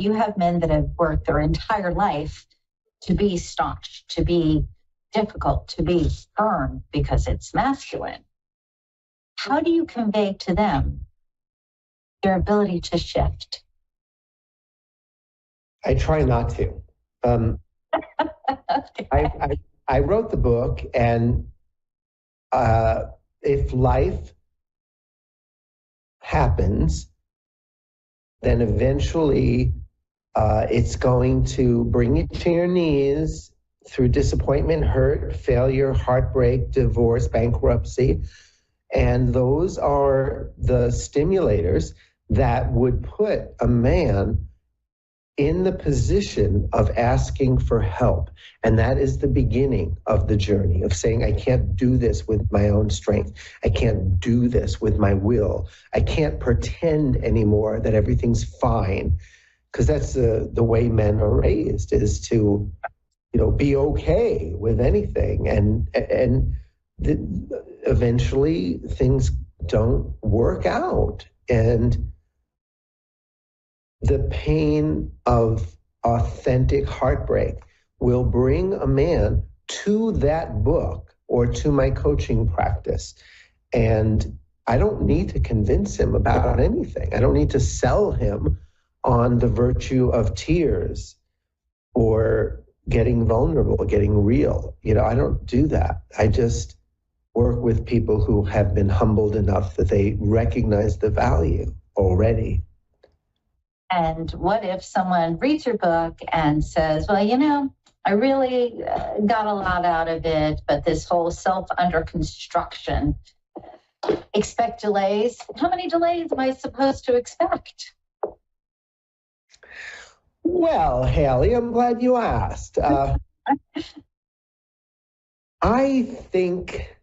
you have men that have worked their entire life to be staunch, to be difficult, to be firm because it's masculine. How do you convey to them their ability to shift? I try not to. Okay. I wrote the book, and if life happens, then eventually it's going to bring you to your knees through disappointment, hurt, failure, heartbreak, divorce, bankruptcy. And those are the stimulators that would put a man in the position of asking for help. And that is the beginning of the journey of saying, I can't do this with my own strength. I can't do this with my will. I can't pretend anymore that everything's fine. Because that's the way men are raised, is to, be okay with anything. And eventually things don't work out. And the pain of authentic heartbreak will bring a man to that book or to my coaching practice. And I don't need to convince him about anything. I don't need to sell him on the virtue of tears or getting vulnerable, getting real. I don't do that. I just work with people who have been humbled enough that they recognize the value already. And what if someone reads your book and says, well, I really got a lot out of it, but this whole self under construction, expect delays. How many delays am I supposed to expect? Well, Haley, I'm glad you asked. I think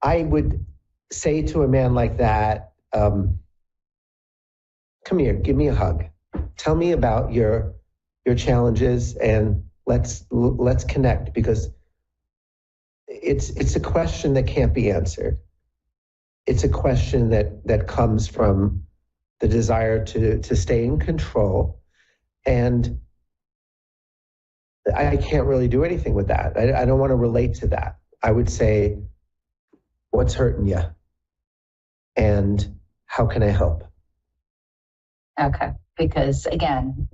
I would say to a man like that, come here, give me a hug. Tell me about your challenges, and let's connect, because it's a question that can't be answered. It's a question that comes from the desire to stay in control, and I can't really do anything with that. I don't want to relate to that. I would say, what's hurting you? And how can I help? Okay, because again,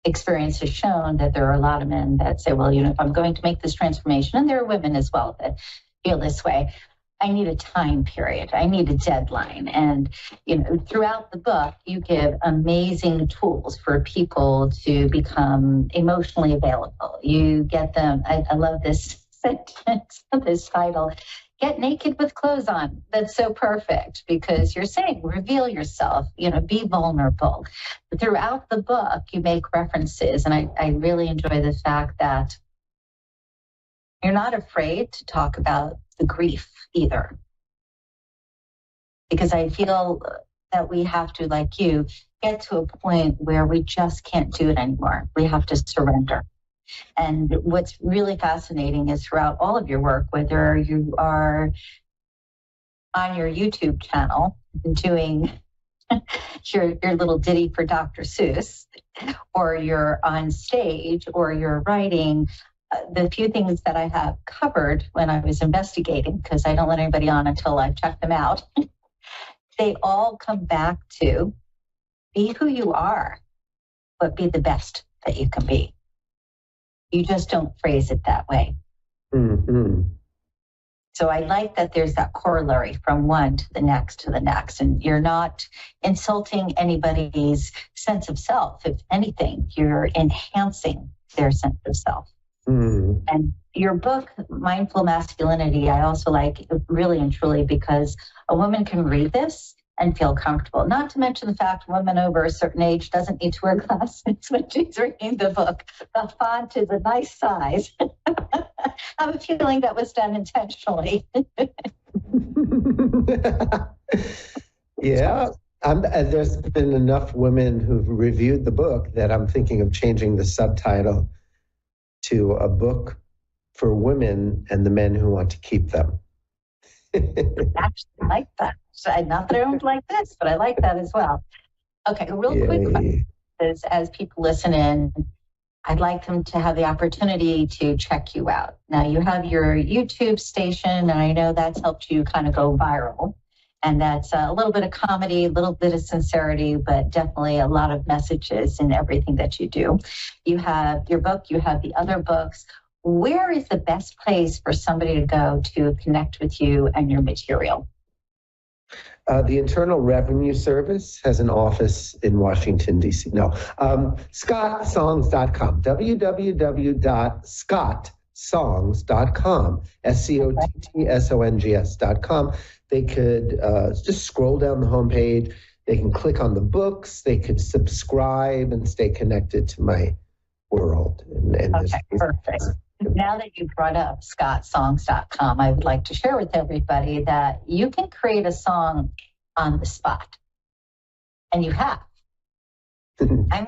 experience has shown that there are a lot of men that say, well, if I'm going to make this transformation, and there are women as well that feel this way, I need a time period. I need a deadline. And, throughout the book, you give amazing tools for people to become emotionally available. You get them, I love this sentence, this title, Get Naked with Clothes On. That's so perfect, because you're saying, reveal yourself, be vulnerable. Throughout the book, you make references, and I really enjoy the fact that you're not afraid to talk about the grief either. Because I feel that we have to, like you, get to a point where we just can't do it anymore. We have to surrender. And what's really fascinating is throughout all of your work, whether you are on your YouTube channel doing your little ditty for Dr. Seuss, or you're on stage, or you're writing, the few things that I have covered when I was investigating, because I don't let anybody on until I check them out, they all come back to be who you are, but be the best that you can be. You just don't phrase it that way. Mm-hmm. So I like that there's that corollary from one to the next to the next, and you're not insulting anybody's sense of self. If anything, you're enhancing their sense of self. Mm. And your book, Mindful Masculinity, I also like really and truly because a woman can read this and feel comfortable. Not to mention the fact a woman over a certain age doesn't need to wear glasses when she's reading the book. The font is a nice size. I have a feeling that was done intentionally. Yeah. There's been enough women who've reviewed the book that I'm thinking of changing the subtitle to a book for women and the men who want to keep them. Actually, I like that. Not that I don't like this, but I like that as well. Okay, a real quick question. because as people listen in, I'd like them to have the opportunity to check you out. Now, you have your YouTube station, and I know that's helped you kind of go viral. And that's a little bit of comedy, a little bit of sincerity, but definitely a lot of messages in everything that you do. You have your book, you have the other books. Where is the best place for somebody to go to connect with you and your material? The Internal Revenue Service has an office in Washington, D.C. No, scottsongs.com, www.scottsongs.com, SCOTTSONGS.com. They could just scroll down the homepage. They can click on the books. They could subscribe and stay connected to my world. Okay, perfect. Now that you brought up scottsongs.com, I would like to share with everybody that you can create a song on the spot. And you have.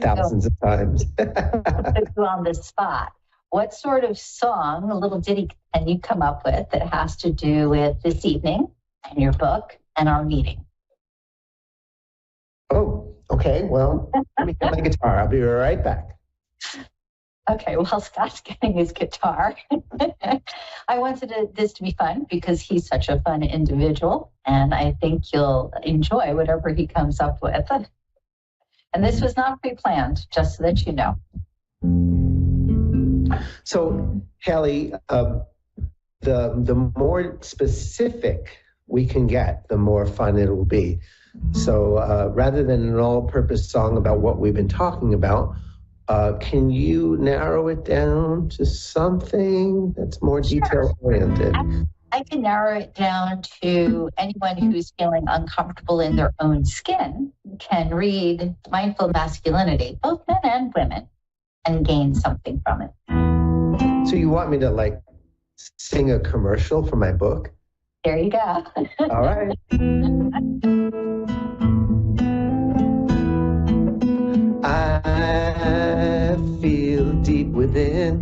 Thousands of times. On the spot. What sort of song, a little ditty, can you come up with that has to do with this evening and your book and our meeting? Oh, okay. Well, let me get my guitar. I'll be right back. Okay, well, Scott's getting his guitar. I wanted this to be fun because he's such a fun individual, and I think you'll enjoy whatever he comes up with. And this was not pre-planned, just so that you know. So, Haley, the more specific we can get, the more fun it will be. So rather than an all-purpose song about what we've been talking about, can you narrow it down to something that's more detail-oriented? I can narrow it down to anyone who's feeling uncomfortable in their own skin can read Mindful Masculinity, both men and women, and gain something from it. So you want me to sing a commercial for my book? There you go. All right. I feel deep within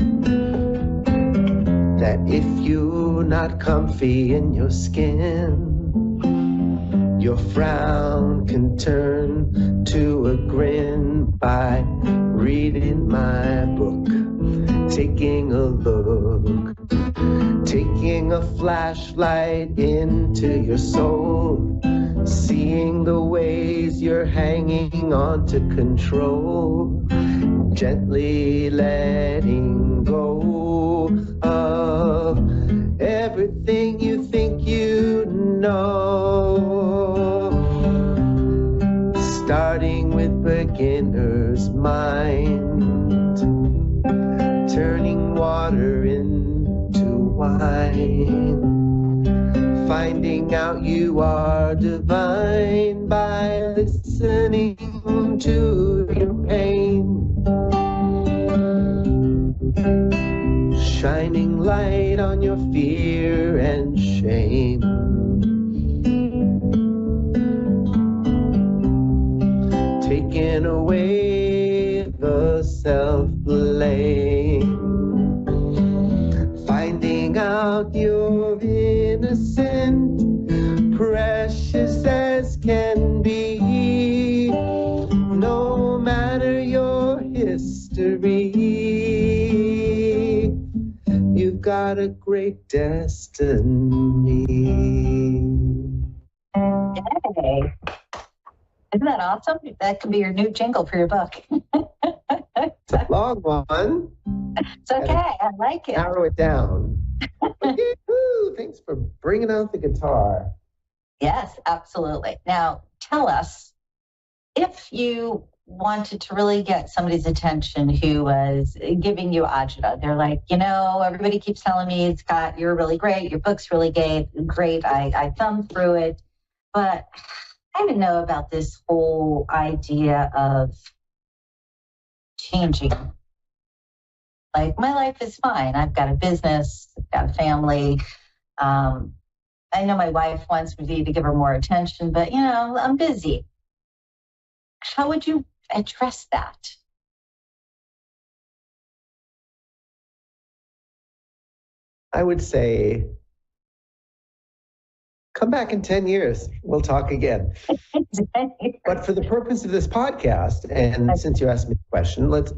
that if you're not comfy in your skin, your frown can turn to a grin by reading my book, taking a look, taking a flashlight into your soul, seeing the ways you're hanging on to control, gently letting go of everything you think you know, starting with beginner's mind, turning water into wine, finding out you are divine by listening to your pain, shining light on your fear and shame, taking away the self-blame, finding out you're innocent, precious as can be, no matter your history, you've got a great destiny. Hey. Isn't that awesome? That could be your new jingle for your book. It's a long one. It's okay. I like it. Narrow it down. Yahoo! Thanks for bringing out the guitar. Yes, absolutely. Now, tell us, if you wanted to really get somebody's attention who was giving you agita, they're like, everybody keeps telling me, Scott, you're really great. Your book's really great. I thumbed through it, but I didn't know about this whole idea of changing. Like, my life is fine. I've got a business, I've got a family. I know my wife wants me to give her more attention, but, I'm busy. How would you address that? I would say, come back in 10 years. We'll talk again. But for the purpose of this podcast, and since you asked me the question, let's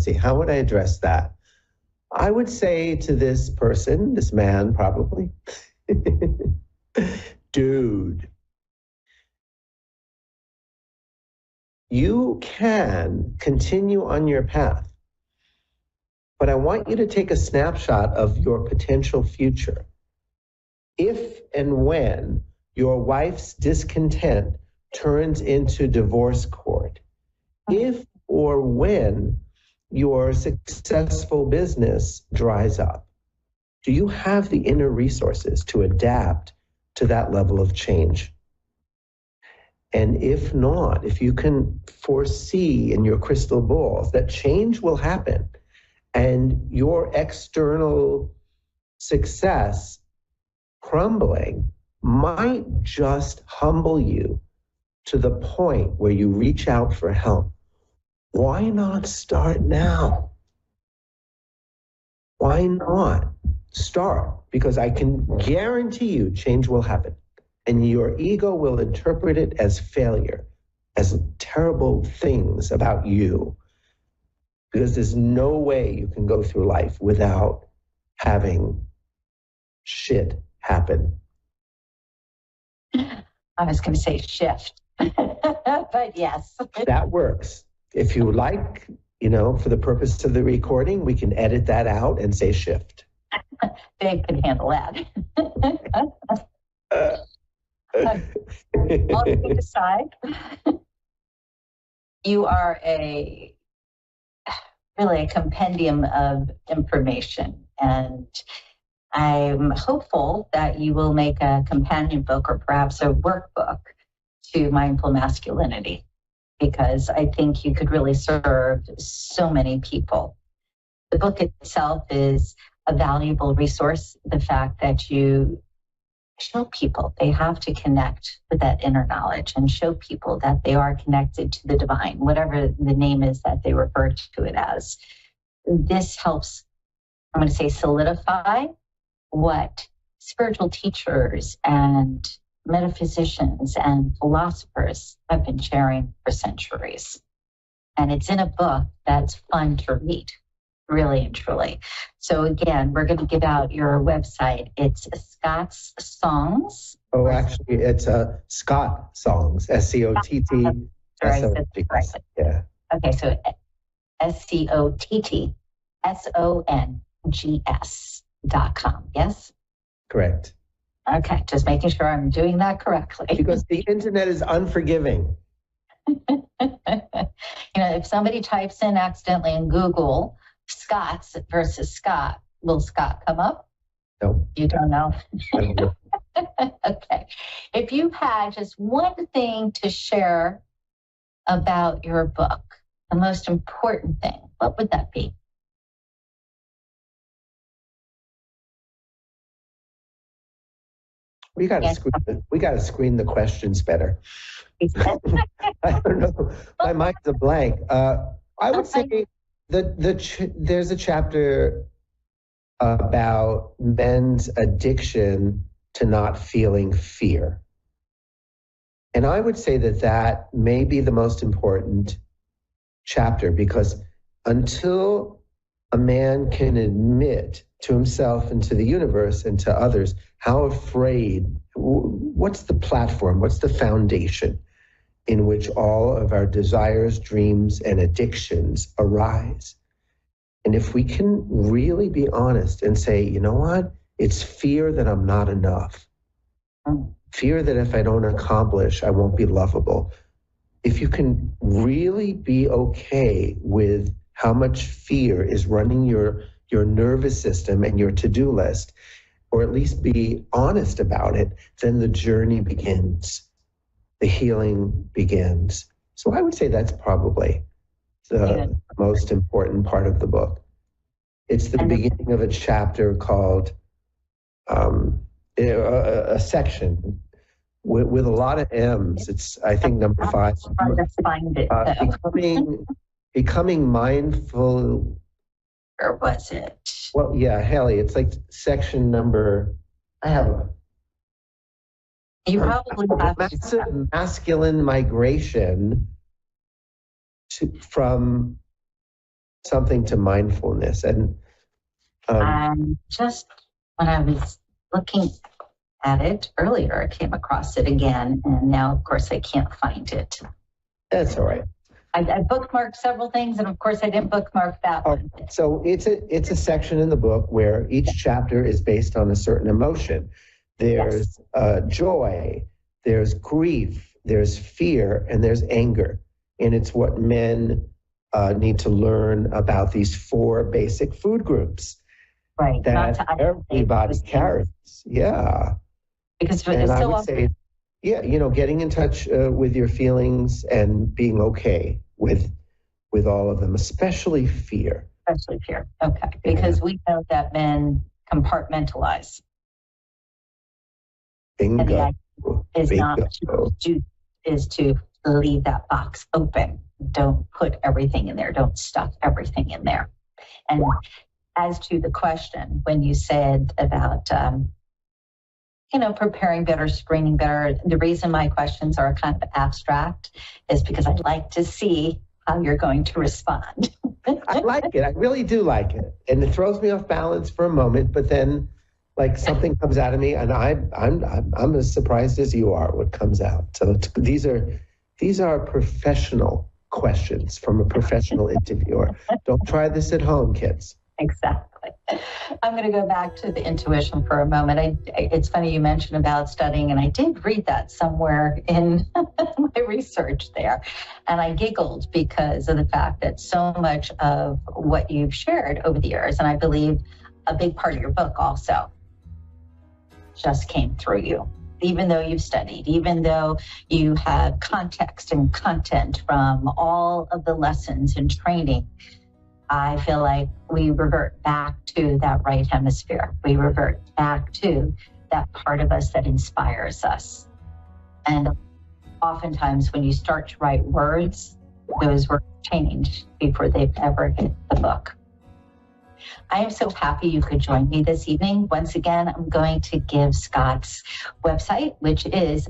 see, how would I address that? I would say to this person, this man probably, dude, you can continue on your path, but I want you to take a snapshot of your potential future. If and when your wife's discontent turns into divorce court, if or when your successful business dries up, do you have the inner resources to adapt to that level of change? And if not, if you can foresee in your crystal balls that change will happen and your external success crumbling might just humble you to the point where you reach out for help, why not start now? Why not start? Because I can guarantee you change will happen. And your ego will interpret it as failure, as terrible things about you. Because there's no way you can go through life without having shit happen. I was going to say shift, but yes. That works. If you would like, for the purpose of the recording, we can edit that out and say shift. Dave can handle that. All kidding aside, you are really a compendium of information, and I'm hopeful that you will make a companion book or perhaps a workbook to mindful masculinity, because I think you could really serve so many people. The book itself is a valuable resource. The fact that you show people they have to connect with that inner knowledge and show people that they are connected to the divine, whatever the name is that they refer to it as. This helps, I'm going to say, solidify what spiritual teachers and metaphysicians and philosophers have been sharing for centuries. And it's in a book that's fun to read, really and truly. So again, we're going to give out your website. It's Scott's Songs. Oh, actually, it's Scott Songs, SCOTT. Yeah. Okay, so SCOTTSONGS.com, yes? Correct. Okay, just making sure I'm doing that correctly. Because the internet is unforgiving. If somebody types in accidentally in Google Scott's versus Scott, will Scott come up? No. You don't know? Okay. If you had just one thing to share about your book, the most important thing, what would that be? We got to screen the questions better. I don't know. My mind's a blank. I would say there's a chapter about men's addiction to not feeling fear. And I would say that may be the most important chapter, because until a man can admit to himself and to the universe and to others how afraid, what's the platform, what's the foundation in which all of our desires, dreams, and addictions arise. And if we can really be honest and say, you know what, it's fear that I'm not enough. Fear that if I don't accomplish, I won't be lovable. If you can really be okay with how much fear is running your nervous system and your to-do list, or at least be honest about it, then the journey begins. The healing begins. So I would say that's probably the most important part of the book. It's the beginning of a chapter called a section with a lot of M's. It's, I think, number 5. Find it, becoming mindful. Or was it? Well, yeah, Haley, it's like section number, I have You probably have massive masculine migration from something to mindfulness. And just when I was looking at it earlier, I came across it again, and now, of course, I can't find it. That's all right. I bookmarked several things, and of course, I didn't bookmark that one. So it's a section in the book where each chapter is based on a certain emotion. There's joy, there's grief, there's fear, and there's anger. And it's what men need to learn about these 4 basic food groups. Right. That everybody carries. Yeah. Because and I so would often, say, getting in touch with your feelings and being okay with all of them, especially fear. Especially fear. Okay. Because we know that men compartmentalize. Bingo. And the idea is not to leave that box open. Don't put everything in there. Don't stuff everything in there. And as to the question, when you said about, preparing better, screening better, the reason my questions are kind of abstract is because I'd like to see how you're going to respond. I like it. I really do like it. And it throws me off balance for a moment, but then like something comes out of me and I'm as surprised as you are what comes out. So these are professional questions from a professional interviewer. Don't try this at home, kids. Exactly. I'm going to go back to the intuition for a moment. It's funny you mentioned about studying, and I did read that somewhere in my research there. And I giggled because of the fact that so much of what you've shared over the years, and I believe a big part of your book also, just came through you. Even though you've studied, even though you have context and content from all of the lessons and training, I feel like we revert back to that right hemisphere. We revert back to that part of us that inspires us. And oftentimes when you start to write words, those words change before they've ever hit the book. I am so happy you could join me this evening. Once again, I'm going to give Scott's website, which is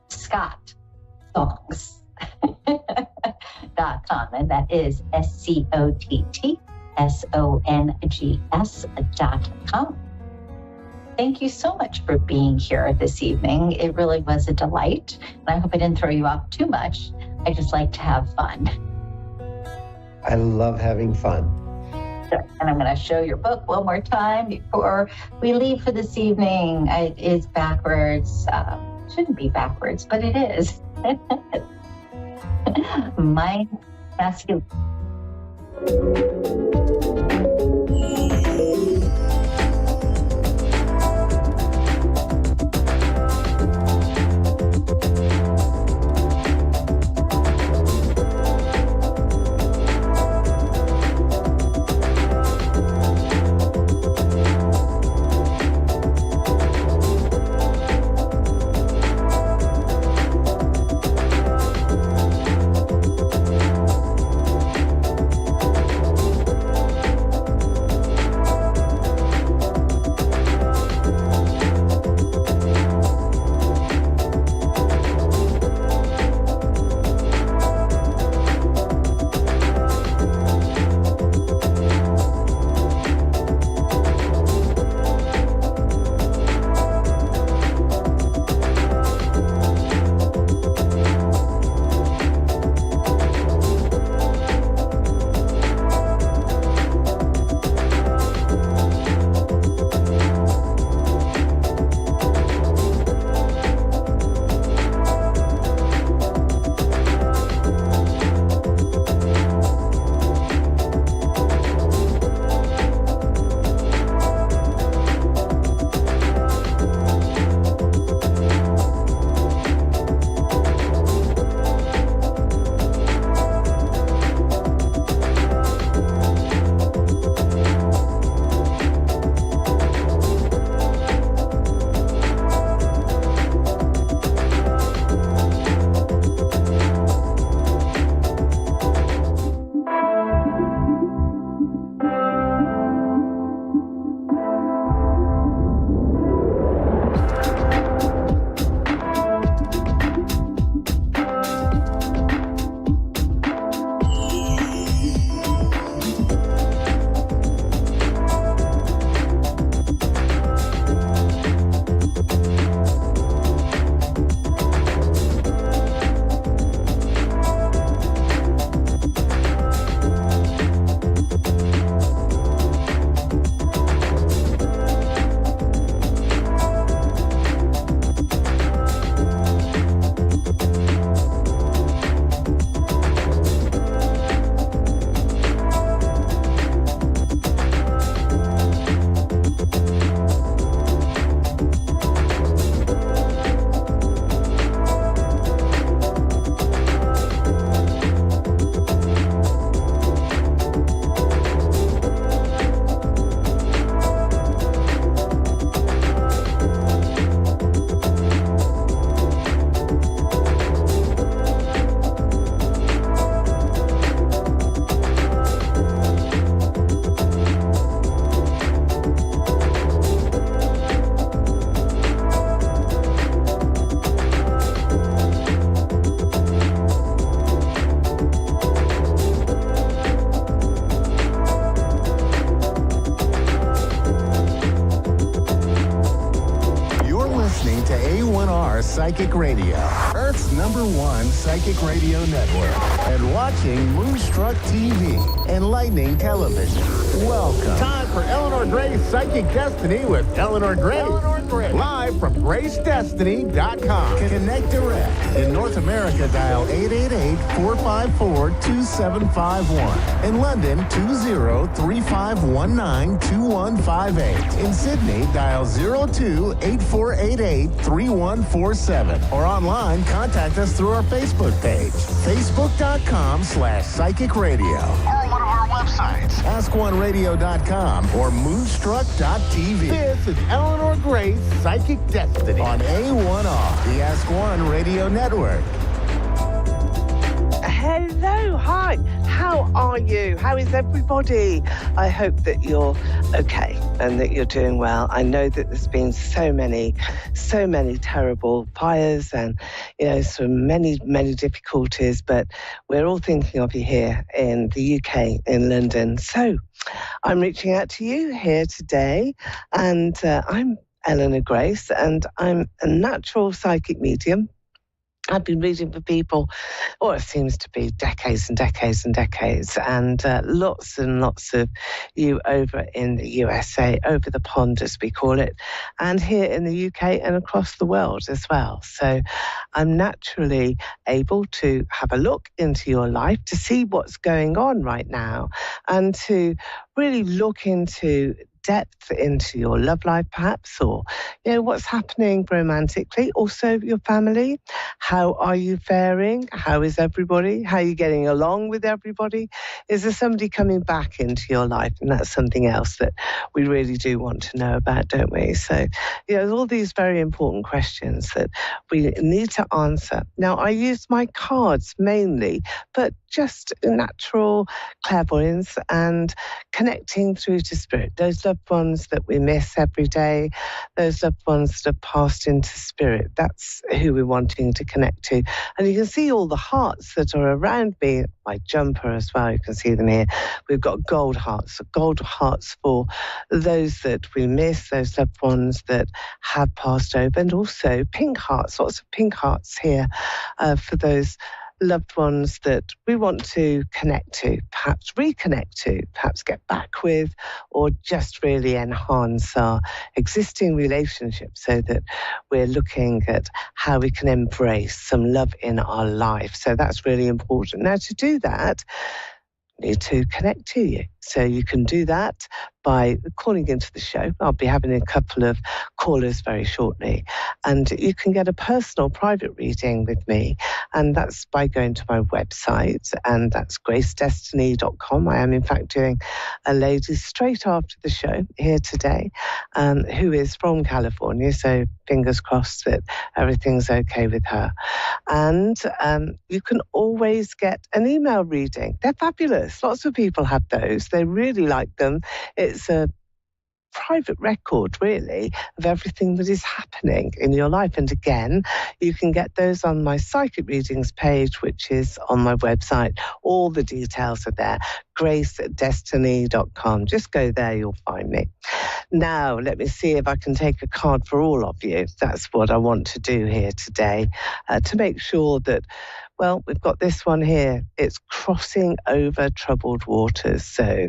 scottsongs.com, and that is SCOTTSONGS.com. Thank you so much for being here this evening. It really was a delight, and I hope I didn't throw you off too much. I just like to have fun. I love having fun. And I'm going to show your book one more time before we leave for this evening. It is backwards. Shouldn't be backwards, but it is. Mind Masculine. Psychic Radio, Earth's #1 psychic radio network, and watching Moonstruck TV, enlightening television. Welcome. Time for Eleanor Gray's Psychic Destiny with Eleanor Gray. Live from GraceDestiny.com. Connect direct. In North America, dial 888-454-2751. In London, 20-3519-2158. In Sydney, dial 02-8488-3147. Or online, contact us through our Facebook page, facebook.com/psychic radio. Or one of our websites, askoneradio.com or moonstruck.tv. This is Eleanor Gray's Psychic Destiny on A1R, the Ask One Radio Network. Hello, hi, how are you? How is everybody? I hope that you're okay and that you're doing well. I know that there's been so many terrible fires and, so many difficulties, but we're all thinking of you here in the UK, in London. So I'm reaching out to you here today, and I'm Eleanor Grace, and I'm a natural psychic medium. I've been reading for people, it seems to be decades and decades and decades, and lots and lots of you over in the USA, over the pond as we call it, and here in the UK and across the world as well. So I'm naturally able to have a look into your life to see what's going on right now and to really look into depth into your love life perhaps, or what's happening romantically, also your family. How are you faring? How is everybody? How are you getting along with everybody? Is there somebody coming back into your life? And that's something else that we really do want to know about, don't we? So all these very important questions that we need to answer. Now, I use my cards mainly, but just natural clairvoyance and connecting through to spirit. Those loved ones that we miss every day, those loved ones that have passed into spirit, that's who we're wanting to connect to. And you can see all the hearts that are around me, my jumper as well, you can see them here. We've got gold hearts for those that we miss, those loved ones that have passed over, and also pink hearts, lots of pink hearts here for those loved ones that we want to connect to, perhaps reconnect to, perhaps get back with, or just really enhance our existing relationship so that we're looking at how we can embrace some love in our life. So that's really important. Now, to do that, need to connect to you. So you can do that by calling into the show. I'll be having a couple of callers very shortly. And you can get a personal private reading with me. And that's by going to my website, and that's gracedestiny.com. I am, in fact, doing a lady straight after the show here today, who is from California. So fingers crossed that everything's okay with her. And you can always get an email reading. They're fabulous. Lots of people have those. They really like them. It's a private record, really, of everything that is happening in your life. And again, you can get those on my psychic readings page, which is on my website. All the details are there, gracedestiny.com. Just go there, you'll find me. Now, let me see if I can take a card for all of you. That's what I want to do here today, to make sure that, well, we've got this one here. It's crossing over troubled waters. So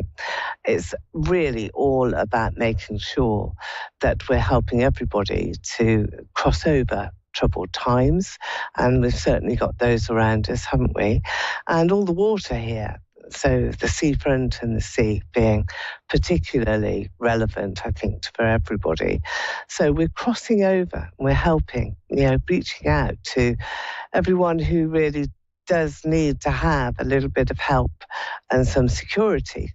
it's really all about making sure that we're helping everybody to cross over troubled times. And we've certainly got those around us, haven't we? And all the water here. So the seafront and the sea being particularly relevant, I think, for everybody. So we're crossing over, we're helping, reaching out to everyone who really does need to have a little bit of help and some security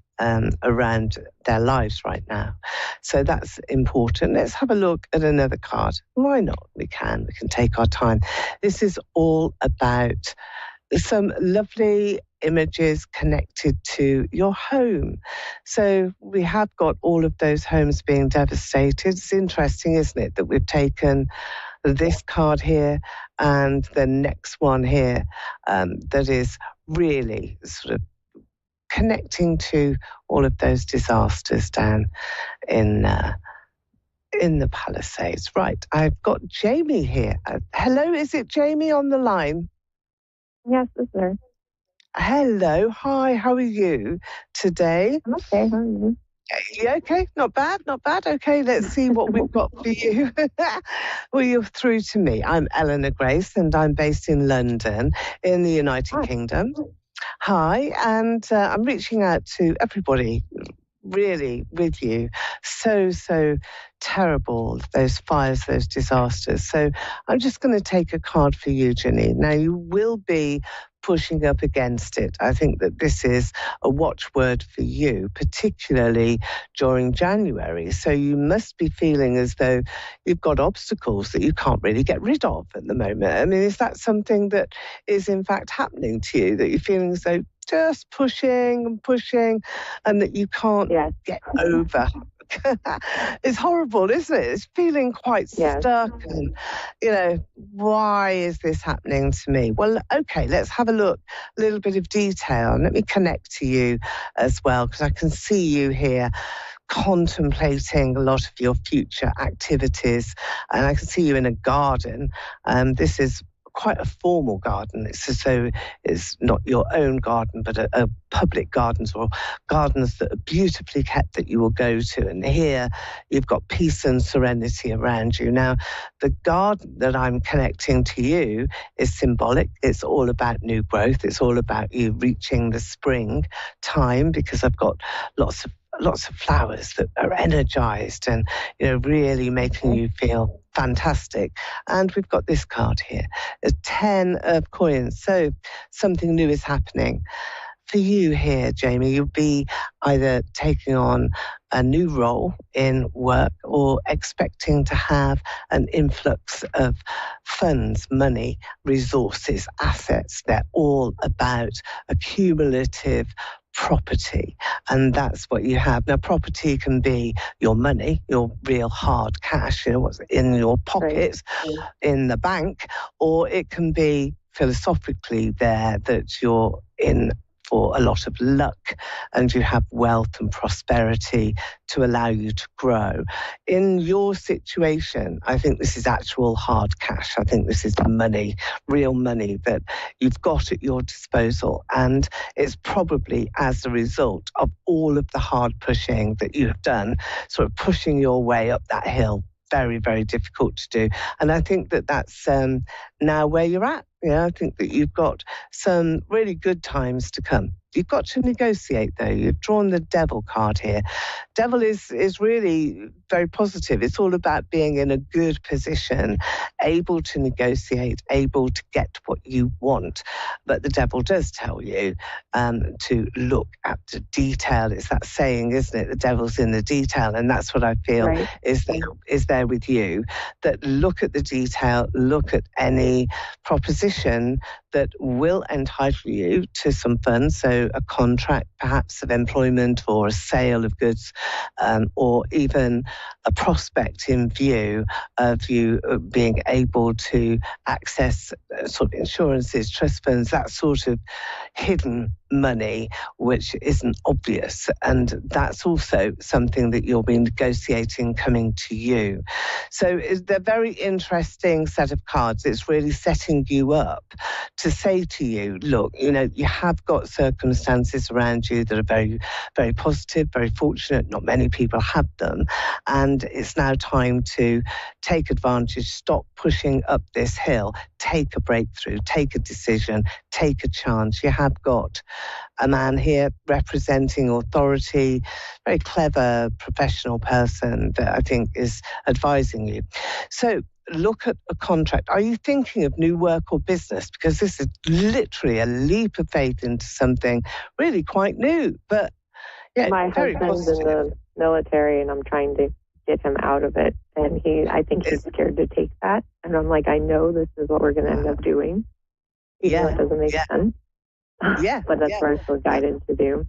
around their lives right now. So that's important. Let's have a look at another card. Why not? We can take our time. This is all about some lovely images connected to your home. So we have got all of those homes being devastated. It's interesting, isn't it, that we've taken this card here and the next one here that is really sort of connecting to all of those disasters down in in the Palisades. Right, I've got Jamie here. Hello, is it Jamie on the line? Yes, it's there. Hello, hi, how are you today? I'm okay, how are you? Yeah, okay, not bad. Okay, let's see what we've got for you. Well, you're through to me. I'm Eleanor Grace, and I'm based in London, in the United Kingdom. Hi, and I'm reaching out to everybody, really, with you. So terrible, those fires, those disasters. So I'm just going to take a card for you, Janine. Now, you will be pushing up against it. I think that this is a watchword for you, particularly during January. So you must be feeling as though you've got obstacles that you can't really get rid of at the moment. I mean, is that something that is in fact happening to you, that you're feeling as though just pushing and that you can't get over? It's horrible, isn't it? It's feeling quite stuck and, why is this happening to me? Well, okay, let's have a look, a little bit of detail, and let me connect to you as well, because I can see you here contemplating a lot of your future activities, and I can see you in a garden. This is quite a formal garden. It's as though it's not your own garden, but a public gardens or gardens that are beautifully kept that you will go to. And here you've got peace and serenity around you. Now, the garden that I'm connecting to you is symbolic. It's all about new growth. It's all about you reaching the spring time, because I've got lots of flowers that are energized and, really making you feel fantastic. And we've got this card here, a 10 of coins. So something new is happening. For you here, Jamie, you'll be either taking on a new role in work or expecting to have an influx of funds, money, resources, assets. They're all about accumulative property, and that's what you have. Now, property can be your money, your real hard cash, what's in your pocket, in the bank, or it can be philosophically there that you're in for a lot of luck and you have wealth and prosperity to allow you to grow. In your situation, I think this is actual hard cash. I think this is money, real money that you've got at your disposal, and it's probably as a result of all of the hard pushing that you have done, sort of pushing your way up that hill. Very, very difficult to do. And I think that that's now where you're at. I think that you've got some really good times to come. You've got to negotiate, though. You've drawn the Devil card here. Devil is really very positive. It's all about being in a good position, able to negotiate, able to get what you want. But the Devil does tell you to look at the detail. It's that saying, isn't it? The devil's in the detail. And that's what I feel is there with you. That look at the detail, look at any proposition that will entitle you to some funds, so a contract perhaps of employment or a sale of goods, or even a prospect in view of you being able to access sort of insurances, trust funds, that sort of hidden money which isn't obvious, and that's also something that you'll be negotiating coming to you. So they're very interesting set of cards. It's really setting you up to say to you, look, you have got circumstances around you that are very, very positive, very fortunate. Not many people have them, and it's now time to take advantage, stop pushing up this hill, take a breakthrough, take a decision, take a chance. You have got a man here representing authority, very clever professional person that I think is advising you. So look at a contract. Are you thinking of new work or business? Because this is literally a leap of faith into something really quite new. But yeah, my very husband's positive. in the military and I'm trying to get him out of it. And I think he's scared to take that. And I'm like, I know this is what we're going to end up doing. Even though it doesn't make sense. But that's what I feel guided to do.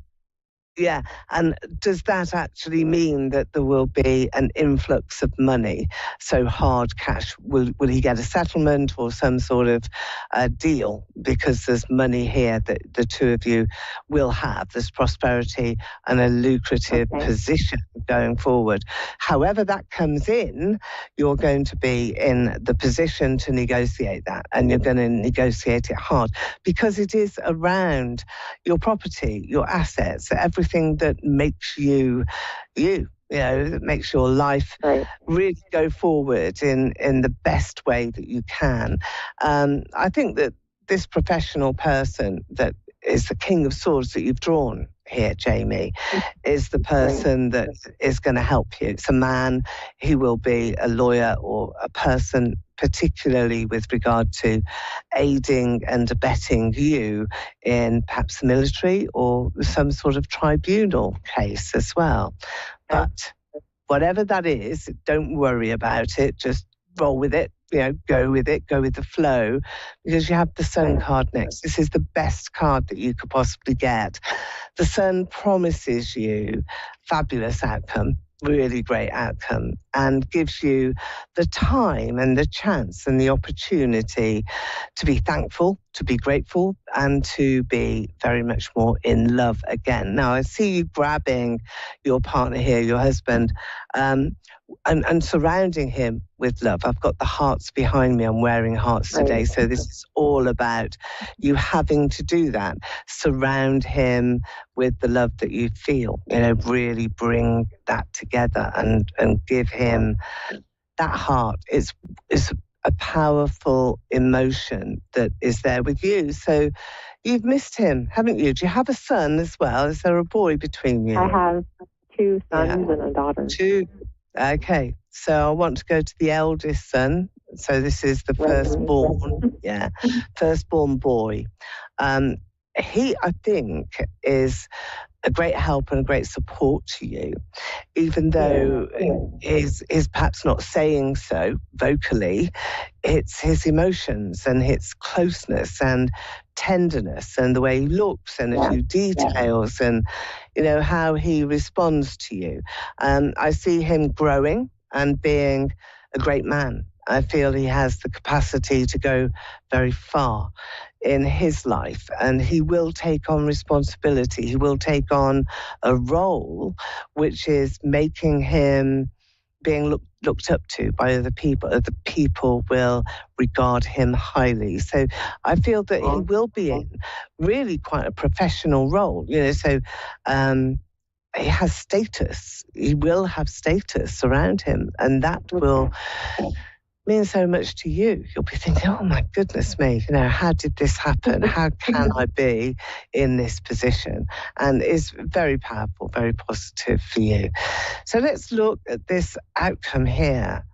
Yeah, and does that actually mean that there will be an influx of money? So hard cash, will he get a settlement or some sort of deal? Because there's money here that the two of you will have. There's prosperity and a lucrative position going forward. However that comes in, you're going to be in the position to negotiate that, and you're going to negotiate it hard because it is around your property, your assets, everything that makes you, that makes your life really go forward in the best way that you can. I think that this professional person that is the King of Swords that you've drawn here, Jamie, is the person that is going to help you. It's a man. He will be a lawyer or a person particularly with regard to aiding and abetting you in perhaps the military or some sort of tribunal case as well. But whatever that is, don't worry about it. Just roll with it. Go with it, go with the flow, because you have the Sun card next. This is the best card that you could possibly get. The Sun promises you fabulous outcome, really great outcome, and gives you the time and the chance and the opportunity to be thankful, to be grateful, and to be very much more in love again. Now, I see you grabbing your partner here, your husband, and surrounding him with love. I've got the hearts behind me. I'm wearing hearts today. So this is all about you having to do that. Surround him with the love that you feel, really bring that together and give him that heart. It's a powerful emotion that is there with you. So you've missed him, haven't you? Do you have a son as well? Is there a boy between you? I have 2 sons and a daughter. 2. Okay, so I want to go to the eldest son. So this is the firstborn, firstborn boy. He, I think, is a great help and a great support to you, even though he's perhaps not saying so vocally. It's his emotions and his closeness and tenderness and the way he looks and a few details and, how he responds to you. I see him growing and being a great man. I feel he has the capacity to go very far in his life, and he will take on responsibility. He will take on a role which is making him being looked up to by other people. Other people will regard him highly. So I feel that he will be in really quite a professional role, so he has status. He will have status around him, and that will mean so much to you. You'll be thinking, oh my goodness me, how did this happen? How can I be in this position? And it's very powerful, very positive for you. So let's look at this outcome here.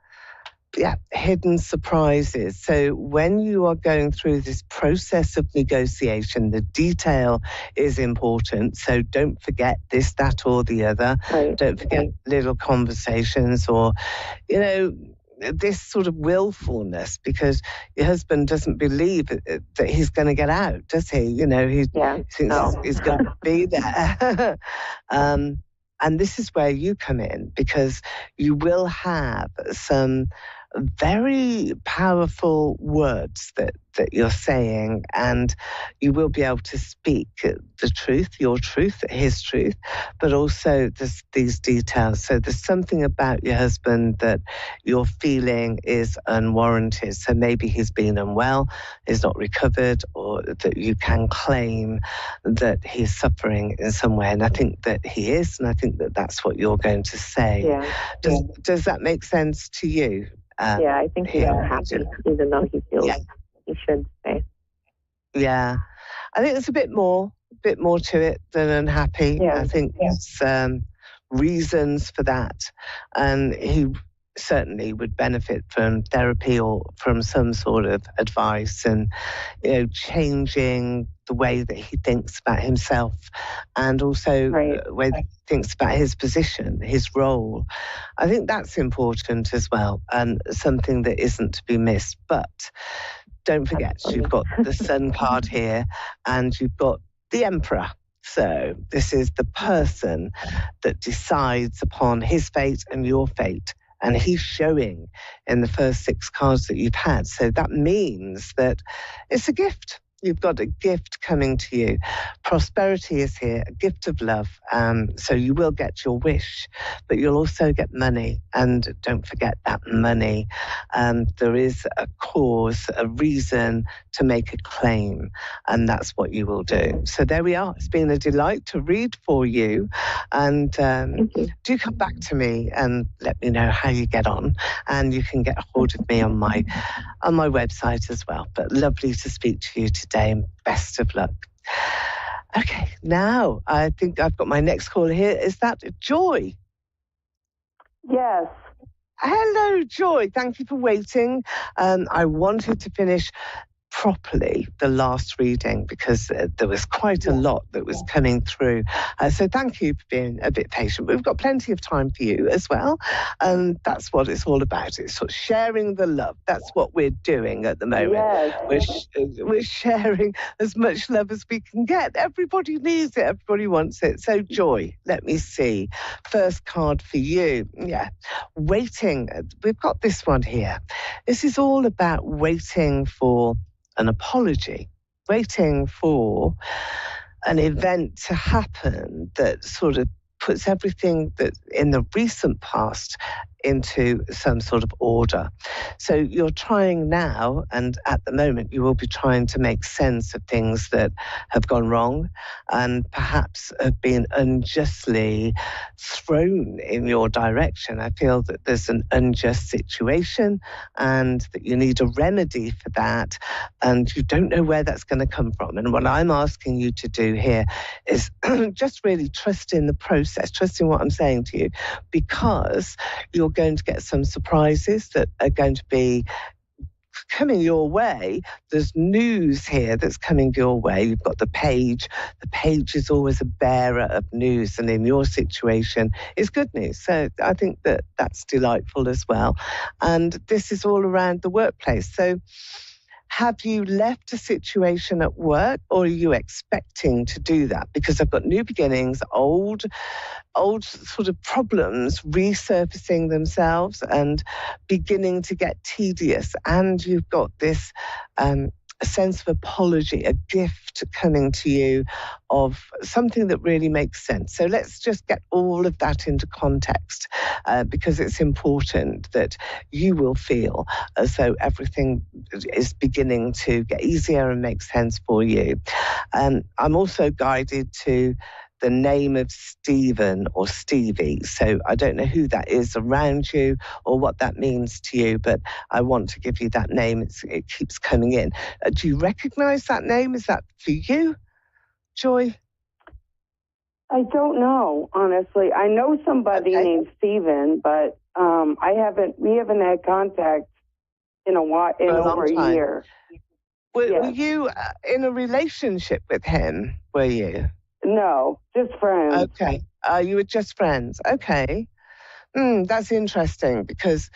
Hidden surprises. So when you are going through this process of negotiation, the detail is important. So don't forget this, that, or the other. Don't forget little conversations or, this sort of willfulness, because your husband doesn't believe that he's going to get out, does he? He thinks he's going to be there. And this is where you come in, because you will have some very powerful words that you're saying, and you will be able to speak the truth, your truth, his truth, but also these details. So there's something about your husband that you're feeling is unwarranted. So maybe he's been unwell, he's not recovered, or that you can claim that he's suffering in some way. And I think that he is, and I think that that's what you're going to say. Does that make sense to you? I think he's unhappy, even though he feels he should stay. Yeah, I think there's a bit more to it than unhappy. I think there's reasons for that, and he certainly would benefit from therapy or from some sort of advice, and changing the way that he thinks about himself, and also the way that he thinks about his position, his role. I think that's important as well, and something that isn't to be missed. But don't forget, you've got the Sun card here, and you've got the Emperor. So this is the person that decides upon his fate and your fate. And he's showing in the first 6 cards that you've had. So that means that it's a gift. You've got a gift coming to you. Prosperity is here, a gift of love. So you will get your wish, but you'll also get money. And don't forget that money. There is a cause, a reason to make a claim, and that's what you will do. So there we are. It's been a delight to read for you. And do come back to me and let me know how you get on. And you can get a hold of me on my website as well. But lovely to speak to you today, and best of luck. Okay, now I think I've got my next caller here. Is that Joy? Yes. Hello, Joy. Thank you for waiting. I wanted to finish properly the last reading because there was quite a lot that was coming through. So thank you for being a bit patient. We've got plenty of time for you as well. And that's what it's all about. It's sort of sharing the love. That's what we're doing at the moment. Yes. We're sharing as much love as we can get. Everybody needs it. Everybody wants it. So Joy, let me see. First card for you. Yeah. Waiting. We've got this one here. This is all about waiting for an apology, waiting for an event to happen that sort of puts everything that in the recent past into some sort of order. So you're trying now, and at the moment you will be trying to make sense of things that have gone wrong and perhaps have been unjustly thrown in your direction. I feel that there's an unjust situation and that you need a remedy for that, and you don't know where that's going to come from. And what I'm asking you to do here is just really trust in the process, trust in what I'm saying to you, because you're going to get some surprises that are going to be coming your way. There's news here that's coming your way. You've got the page. The page is always a bearer of news, and in your situation, it's good news. So I think that that's delightful as well. And this is all around the workplace. So have you left a situation at work, or are you expecting to do that? Because I've got new beginnings, old sort of problems resurfacing themselves and beginning to get tedious. And you've got this a sense of apology, a gift coming to you of something that really makes sense. So let's just get all of that into context, because it's important that you will feel as though everything is beginning to get easier and make sense for you. I'm also guided to the name of Stephen or Stevie. So I don't know who that is around you or what that means to you, but I want to give you that name. It keeps coming in. Do you recognize that name? Is that for you, Joy? I don't know, honestly. I know somebody named Stephen, but we haven't had contact in over a year. Were you in a relationship with him, were you? No, just friends. Okay. You were just friends. Okay. That's interesting, because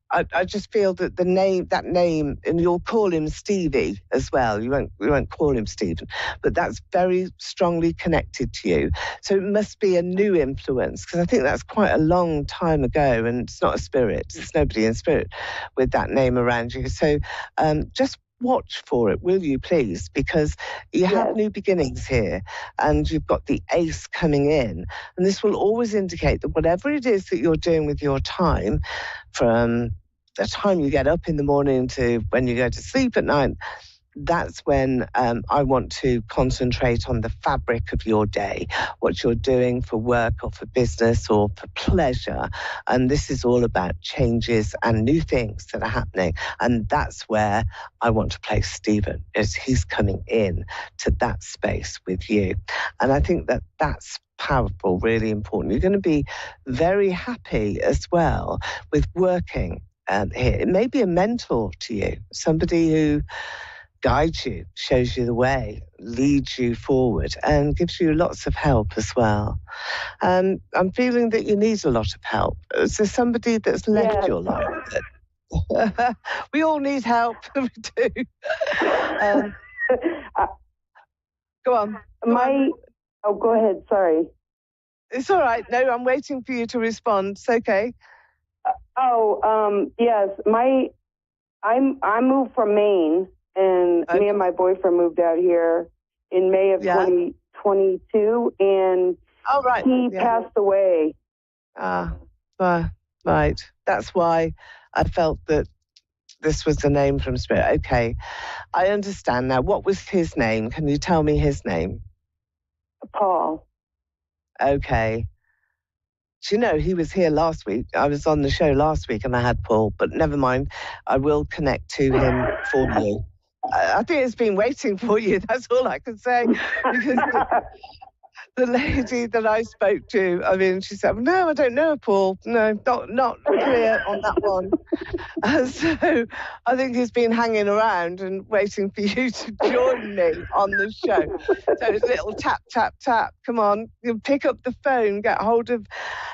I just feel that that name, and you'll call him Stevie as well. You won't call him Stephen, but that's very strongly connected to you. So it must be a new influence, because I think that's quite a long time ago, and it's not a spirit. There's nobody in spirit with that name around you. So just watch for it, will you please? Because you have new beginnings here, and you've got the ace coming in. And this will always indicate that whatever it is that you're doing with your time, from the time you get up in the morning to when you go to sleep at night, that's when I want to concentrate on the fabric of your day, what you're doing for work or for business or for pleasure. And this is all about changes and new things that are happening. And that's where I want to place Stephen, as he's coming in to that space with you. And I think that that's powerful, really important. You're going to be very happy as well with working here. It may be a mentor to you, somebody who guides you, shows you the way, leads you forward, and gives you lots of help as well. I'm feeling that you need a lot of help. Is there somebody that's left your life? We all need help. We do. Go on. Oh, go ahead. Sorry. It's all right. No, I'm waiting for you to respond. It's okay. Yes. I moved from Maine, and me and my boyfriend moved out here in May of 2022, and he passed away. Right. That's why I felt that this was the name from Spirit. Okay. I understand now. What was his name? Can you tell me his name? Paul. Okay. Do you know, he was here last week. I was on the show last week and I had Paul, but never mind. I will connect to him for you. I think it's been waiting for you. That's all I can say. Because the lady that I spoke to, I mean, she said, no, I don't know, Paul. No, not clear on that one. So I think he's been hanging around and waiting for you to join me on the show. So it's a little tap, tap, tap. Come on, you pick up the phone, get hold of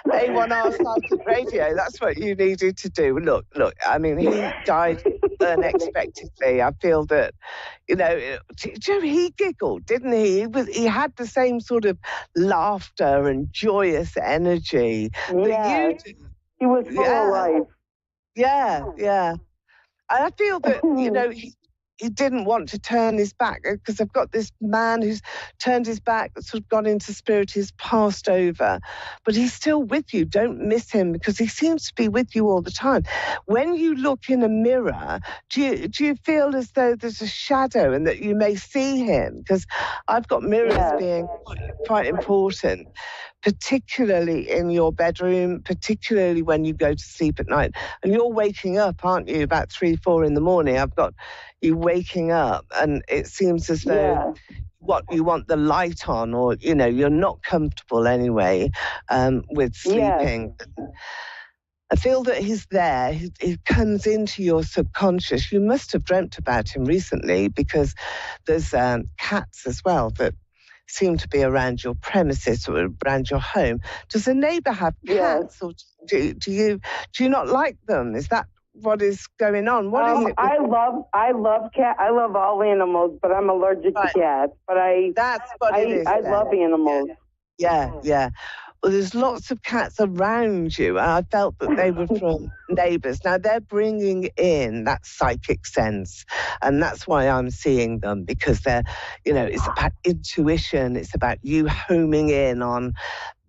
A1R Psychic Radio. That's what you needed to do. Look, I mean, he died unexpectedly. I feel that, you know, he giggled, didn't he? He had the same sort of laughter and joyous energy that you do. He was full of life. Yeah. I feel that, you know, he didn't want to turn his back, because I've got this man who's turned his back, sort of gone into spirit, he's passed over, but he's still with you. Don't miss him, because he seems to be with you all the time. When you look in a mirror, do you feel as though there's a shadow and that you may see him? Because I've got mirrors being quite important, particularly in your bedroom, particularly when you go to sleep at night. And you're waking up, aren't you, about 3, 4 in the morning? I've got you waking up, and it seems as though what you want the light on, or, you know, you're not comfortable anyway with sleeping. I feel that he's there. He comes into your subconscious. You must have dreamt about him recently, because there's cats as well that seem to be around your premises or around your home. Does a neighbour have cats, or do you not like them? Is that what is going on? What is it? I love cats. I love all animals, but I'm allergic to cats. But that's what it is. I love animals. Yeah. Well, there's lots of cats around you, and I felt that they were from neighbours. Now, they're bringing in that psychic sense, and that's why I'm seeing them, because they're, you know, it's about intuition. It's about you homing in on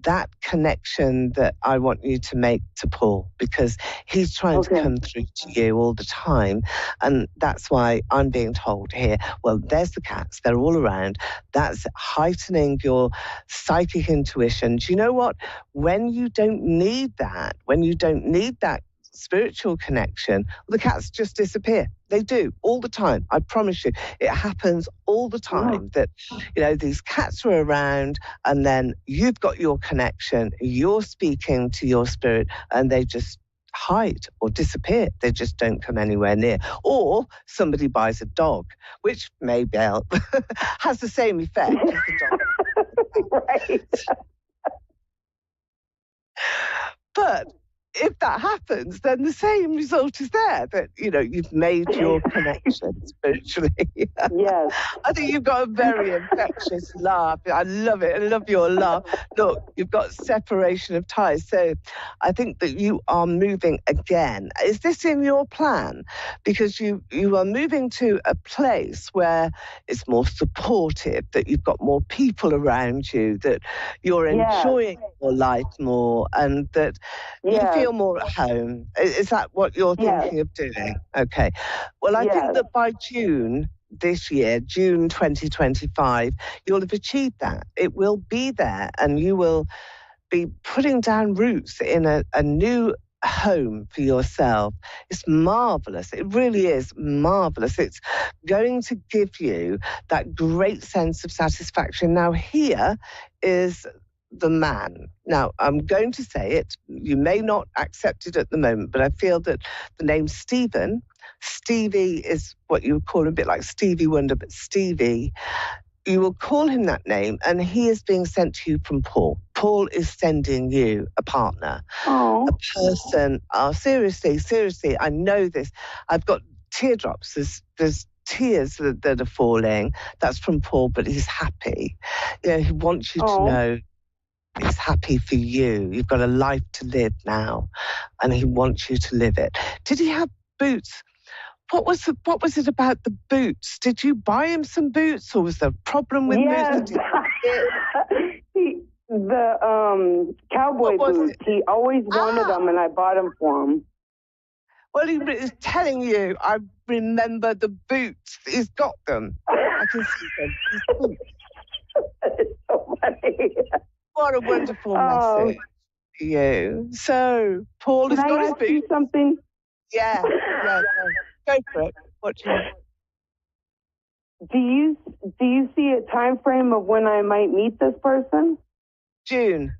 that connection that I want you to make to Paul, because he's trying to come through to you all the time. And that's why I'm being told here, well, there's the cats, they're all around. That's heightening your psychic intuition. Do you know what? When you don't need that spiritual connection, the cats just disappear. They do all the time. I promise you, it happens all the time that, you know, these cats are around, and then you've got your connection, you're speaking to your spirit, and they just hide or disappear. They just don't come anywhere near. Or somebody buys a dog, which maybe has the same effect as the dog. Right. But if that happens, then the same result is there, that, you know, you've made your connection spiritually. Yes. I think you've got a very infectious laugh. I love it. I love your laugh. Look, you've got separation of ties. So I think that you are moving again. Is this in your plan? Because you are moving to a place where it's more supportive, that you've got more people around you, that you're enjoying your life more, and that you feel more at home. Is that what you're thinking of doing? Okay. Well, I think that by June this year, June 2025, you'll have achieved that. It will be there, and you will be putting down roots in a new home for yourself. It's marvelous. It really is marvelous. It's going to give you that great sense of satisfaction. Now, here is the man. Now, I'm going to say it. You may not accept it at the moment, but I feel that the name Stevie is what you would call a bit like Stevie Wonder, but Stevie, you will call him that name, and he is being sent to you from Paul. Paul is sending you a partner, a person. Oh, seriously, I know this. I've got teardrops. There's tears that are falling. That's from Paul, but he's happy. He wants you to know he's happy for you. You've got a life to live now, and he wants you to live it. Did he have boots? What was it about the boots? Did you buy him some boots, or was there a problem with boots? The cowboy boots. He always wanted them, and I bought them for him. Well, he was telling you, I remember the boots. He's got them. I can see them. His boots. It's so funny. What a wonderful message for you. So, Paul has got his boots. Something? Yeah. Go for it. What do you? Do you see a time frame of when I might meet this person? June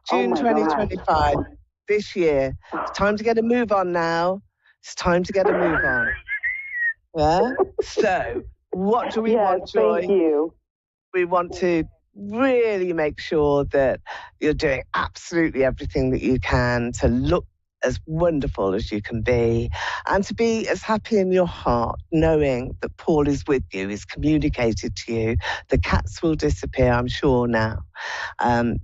2025. This year. It's time to get a move on now. It's time to get a move on. Yeah? So, what do we want, Joy? Thank you. We want to really make sure that you're doing absolutely everything that you can to look as wonderful as you can be, and to be as happy in your heart, knowing that Paul is with you, is communicated to you. The cats will disappear, I'm sure now,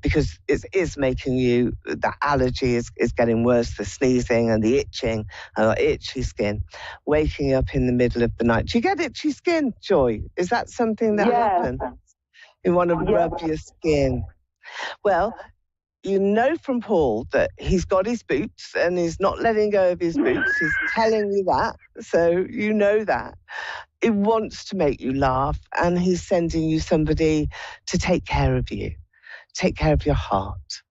because it is making you, the allergy is getting worse, the sneezing and the itching, itchy skin, waking up in the middle of the night. Do you get itchy skin, Joy? Is that something that happens? You want to rub your skin. Well, you know from Paul that he's got his boots and he's not letting go of his boots. He's telling you that, so you know that. He wants to make you laugh, and he's sending you somebody to take care of you, take care of your heart,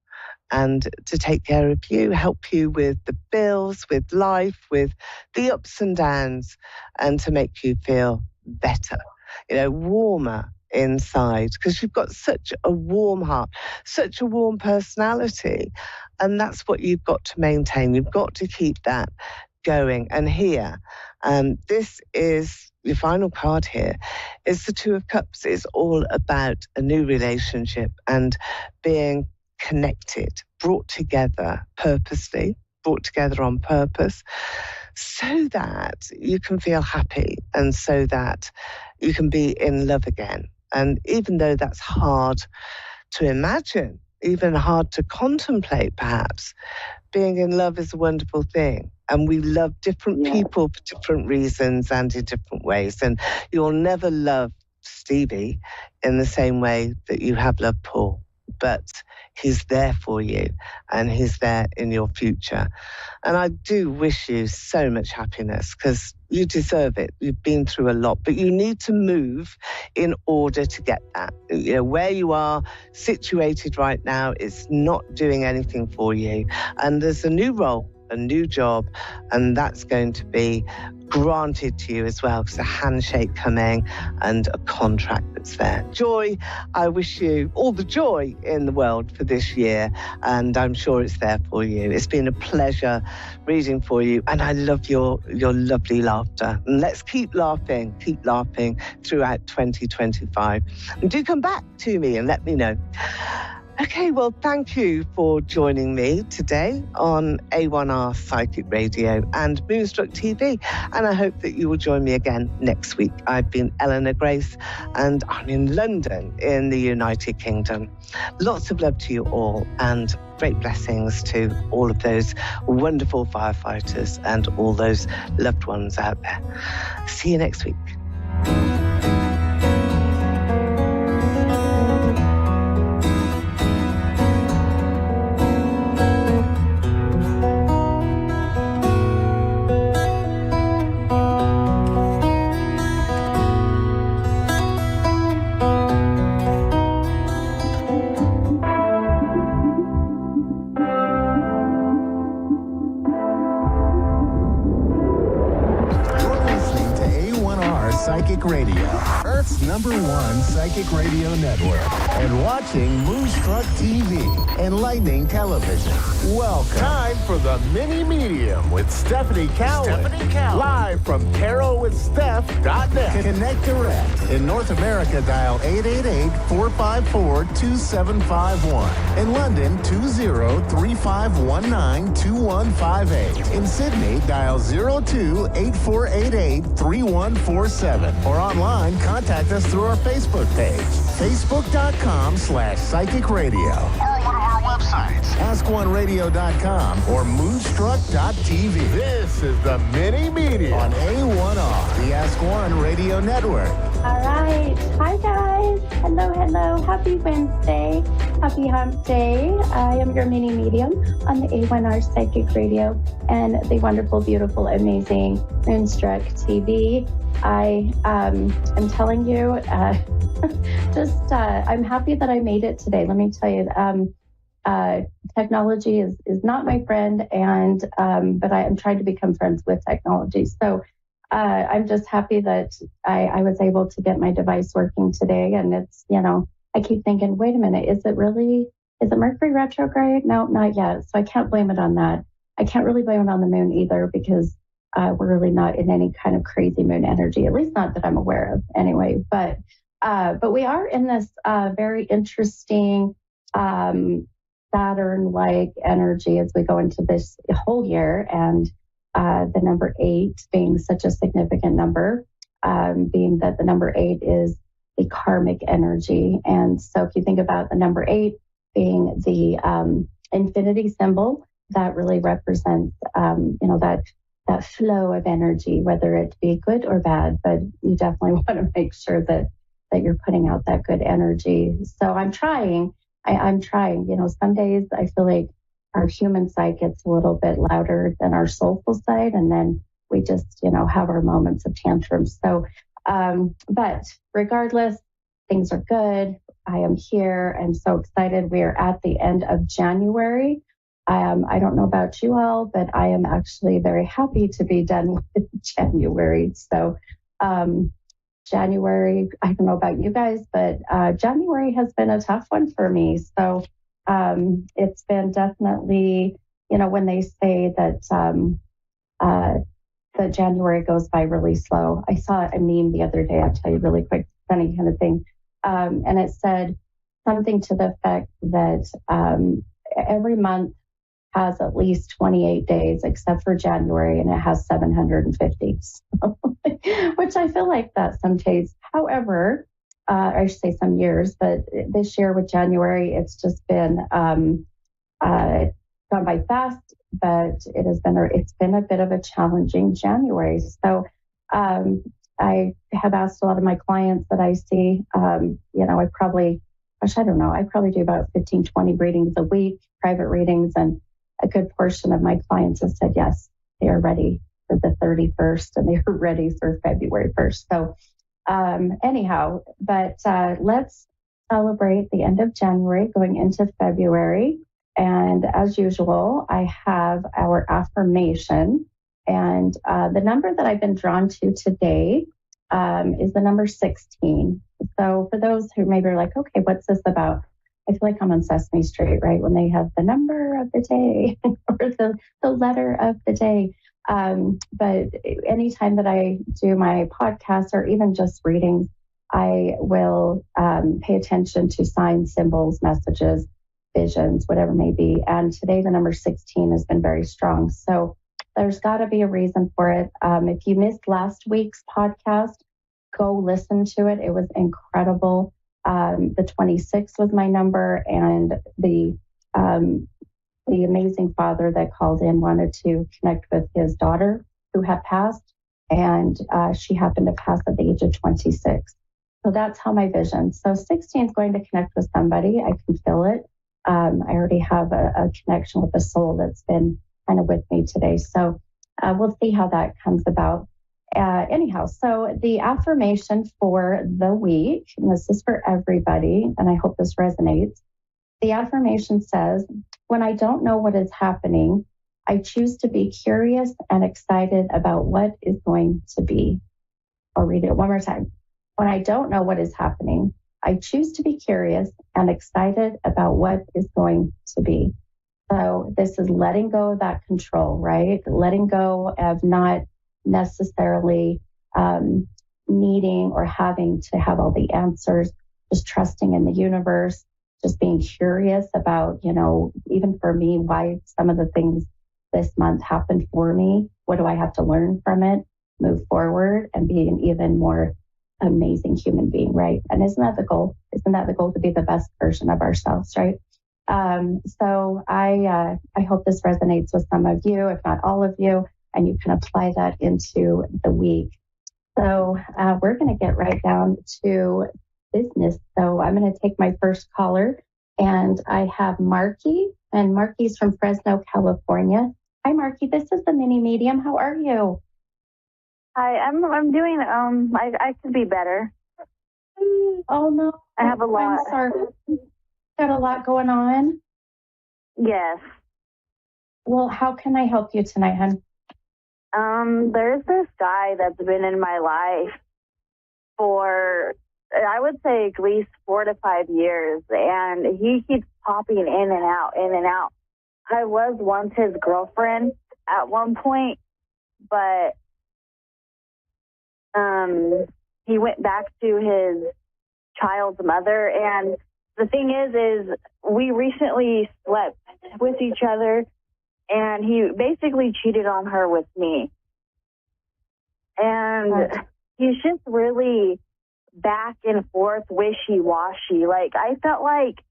and to take care of you, help you with the bills, with life, with the ups and downs, and to make you feel better, warmer inside, because you've got such a warm heart, such a warm personality, and that's what you've got to maintain. You've got to keep that going. And here, this is your final card here, is the Two of Cups. It's all about a new relationship and being connected, brought together purposely, brought together on purpose, so that you can feel happy and so that you can be in love again. And even though that's hard to imagine, even hard to contemplate perhaps, being in love is a wonderful thing. And we love different people for different reasons and in different ways. And you'll never love Stevie in the same way that you have loved Paul. But he's there for you, and he's there in your future. And I do wish you so much happiness, because you deserve it. You've been through a lot, but you need to move in order to get that. Where you are situated right now is not doing anything for you. And there's a new role, a new job, and that's going to be granted to you as well, because a handshake coming and a contract that's there. Joy, I wish you all the joy in the world for this year, and I'm sure it's there for you. It's been a pleasure reading for you, and I love your lovely laughter. And let's keep laughing throughout 2025. And do come back to me and let me know. Okay, well, thank you for joining me today on A1R Psychic Radio and Moonstruck TV, and I hope that you will join me again next week. I've been Eleanor Grace, and I'm in London in the United Kingdom. Lots of love to you all, and great blessings to all of those wonderful firefighters and all those loved ones out there. See you next week. Psychic Radio. Earth's #1 psychic radio network, and watching Moonstruck TV, enlightening television. Welcome. Time for the Mini Medium with Stephanie Cowan. Live from carolwithsteph.net. Connect direct. In North America, dial 888-454-2751. In London, 20-3519-2158. In Sydney, dial 02-8488-3147. Or online, contact us through our Facebook page, facebook.com/psychic radio. Or one of our websites, askoneradio.com or moonstruck.tv. This is the Mini Media on A1R, the Ask One Radio Network. All right. Hi, guys. Hello, hello. Happy Wednesday. Happy hump day. I am your mini medium on the A1R Psychic Radio and the wonderful, beautiful, amazing Moonstruck TV. I am telling you, I'm happy that I made it today. Let me tell you, technology is not my friend, and but I am trying to become friends with technology. So I'm just happy that I was able to get my device working today. And it's, I keep thinking, wait a minute, is it Mercury retrograde? No, not yet. So I can't blame it on that. I can't really blame it on the moon either, because we're really not in any kind of crazy moon energy, at least not that I'm aware of anyway. But we are in this very interesting Saturn-like energy as we go into this whole year. And the number 8 being such a significant number, being that the number 8 is the karmic energy. And so if you think about the number 8 being the infinity symbol, that really represents, that flow of energy, whether it be good or bad, but you definitely want to make sure that you're putting out that good energy. So I'm trying. I'm trying. Some days I feel like our human side gets a little bit louder than our soulful side, and then we just, have our moments of tantrums. So, but regardless, things are good. I am here. I'm so excited. We are at the end of January. I don't know about you all, but I am actually very happy to be done with January. So, January, I don't know about you guys, but January has been a tough one for me. So it's been definitely, when they say that that January goes by really slow. I saw a meme the other day, I'll tell you really quick, funny kind of thing. And it said something to the effect that every month has at least 28 days, except for January, and it has 750, which I feel like that some days. However, I should say some years, but this year with January, it's just been gone by fast, but it's been a bit of a challenging January. So I have asked a lot of my clients that I see, I probably do about 15, 20 readings a week, private readings, and a good portion of my clients have said, yes, they are ready for the 31st and they are ready for February 1st. So anyhow, but let's celebrate the end of January going into February. And as usual, I have our affirmation. And the number that I've been drawn to today is the number 16. So for those who maybe are like, okay, what's this about? I feel like I'm on Sesame Street, right? When they have the number of the day or the letter of the day. But anytime that I do my podcast or even just readings, I will pay attention to signs, symbols, messages, visions, whatever it may be. And today the number 16 has been very strong. So there's got to be a reason for it. If you missed last week's podcast, go listen to it. It was incredible. The 26 was my number, and the amazing father that called in wanted to connect with his daughter who had passed, and she happened to pass at the age of 26. So that's how my vision. So 16 is going to connect with somebody. I can feel it. I already have a connection with a soul that's been kind of with me today. So we'll see how that comes about. Anyhow, so the affirmation for the week, and this is for everybody, and I hope this resonates. The affirmation says, when I don't know what is happening, I choose to be curious and excited about what is going to be. I'll read it one more time. When I don't know what is happening, I choose to be curious and excited about what is going to be. So this is letting go of that control, right? Letting go of not necessarily needing or having to have all the answers, just trusting in the universe, just being curious about, even for me, why some of the things this month happened for me. What do I have to learn from it? Move forward and be an even more amazing human being, right? And isn't that the goal? Isn't that the goal, to be the best version of ourselves, right? So I hope this resonates with some of you, if not all of you, and you can apply that into the week. So we're going to get right down to business. So I'm going to take my first caller, and I have Marky, and Marky's from Fresno, California. Hi, Marky. This is the mini medium. How are you? Hi, I'm doing. I could be better. Oh no, I have a lot. I'm sorry. Got a lot going on. Yes. Well, how can I help you tonight, hon? There's this guy that's been in my life for, I would say, at least 4 to 5 years, and he keeps popping in and out, in and out. I was once his girlfriend at one point, but he went back to his child's mother, and the thing is we recently slept with each other, and he basically cheated on her with me. And he's just really back and forth, wishy-washy. Like, I felt like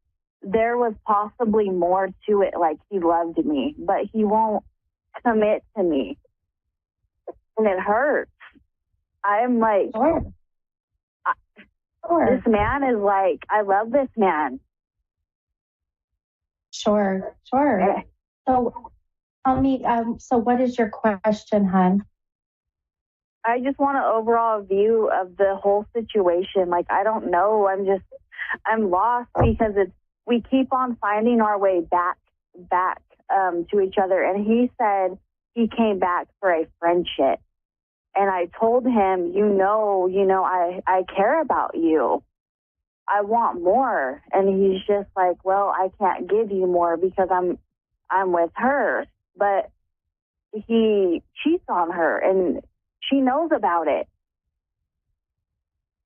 there was possibly more to it, like he loved me, but he won't commit to me. And it hurts. I'm like, this man is like, I love this man. Sure. So tell me, so what is your question, hon? I just want an overall view of the whole situation. Like, I don't know. I'm lost because we keep on finding our way back to each other. And he said he came back for a friendship. And I told him, I care about you. I want more. And he's just like, well, I can't give you more because I'm with her. But he cheats on her and she knows about it.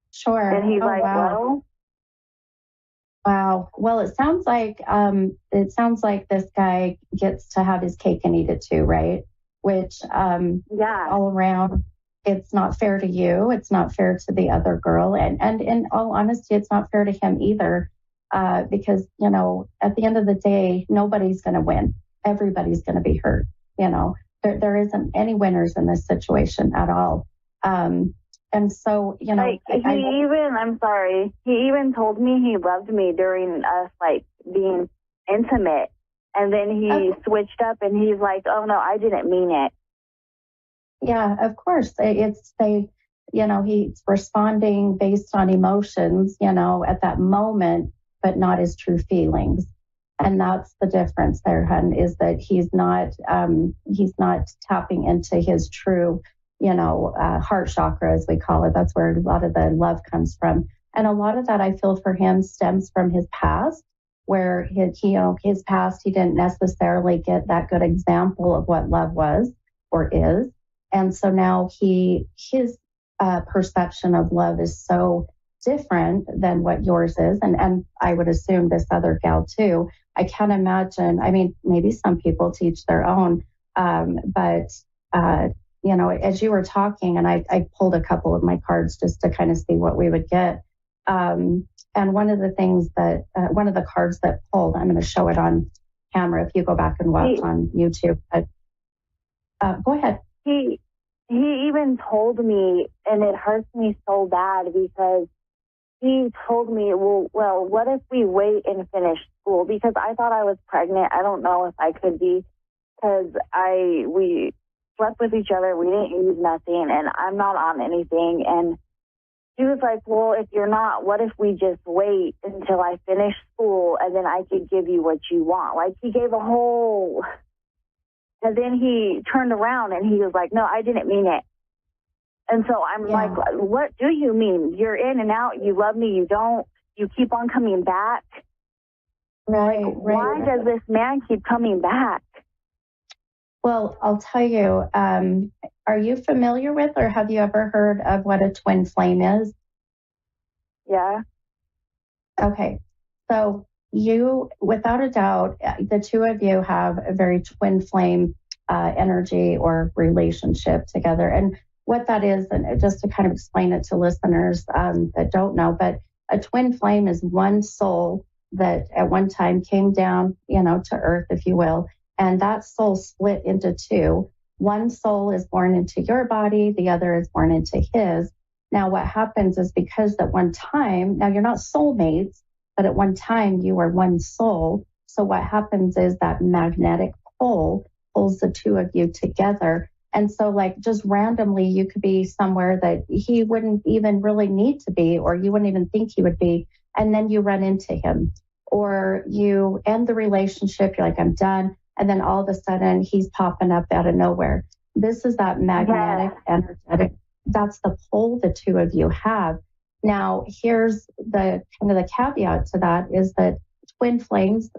Sure. And he's like, wow. Wow. Well, it sounds like this guy gets to have his cake and eat it too, right? Which all around, it's not fair to you. It's not fair to the other girl. And in all honesty, it's not fair to him either. Because, at the end of the day, nobody's going to win. Everybody's going to be hurt. There isn't any winners in this situation at all. And so, like, he even told me he loved me during us, like, being intimate. And then he switched up and he's like, oh no, I didn't mean it. Yeah, of course. He's responding based on emotions, at that moment, but not his true feelings. And that's the difference there, hun, is that he's not tapping into his true, heart chakra, as we call it. That's where a lot of the love comes from. And a lot of that, I feel, for him stems from his past, where his past, he didn't necessarily get that good example of what love was or is. And so now his perception of love is so different than what yours is. And I would assume this other gal too. I can't imagine. I mean, maybe some people teach their own. But as you were talking, and I pulled a couple of my cards just to kind of see what we would get. And one of the cards that pulled, I'm going to show it on camera if you go back and watch on YouTube. But go ahead. He even told me, and it hurts me so bad because he told me, well, what if we wait and finish school? Because I thought I was pregnant. I don't know if I could be, because we slept with each other. We didn't use nothing, and I'm not on anything. And he was like, well, if you're not, what if we just wait until I finish school and then I could give you what you want? Like, he gave a whole... And then he turned around and he was like, no, I didn't mean it. And so I'm like, what do you mean? You're in and out. You love me. You don't. You keep on coming back. Right. Why does this man keep coming back? Well, I'll tell you, are you familiar with or have you ever heard of what a twin flame is? Yeah. Okay. So you, without a doubt, the two of you have a very twin flame energy or relationship together. And what that is, and just to kind of explain it to listeners that don't know, but a twin flame is one soul that at one time came down, to earth, if you will. And that soul split into two. One soul is born into your body, the other is born into his. Now, what happens is because at one time, now you're not soulmates, but at one time you are one soul. So what happens is that magnetic pull pulls the two of you together. And so like just randomly, you could be somewhere that he wouldn't even really need to be, or you wouldn't even think he would be. And then you run into him, or you end the relationship. You're like, I'm done. And then all of a sudden he's popping up out of nowhere. This is that magnetic, energetic. That's the pull the two of you have. Now, here's the kind of the caveat to that is that twin flames,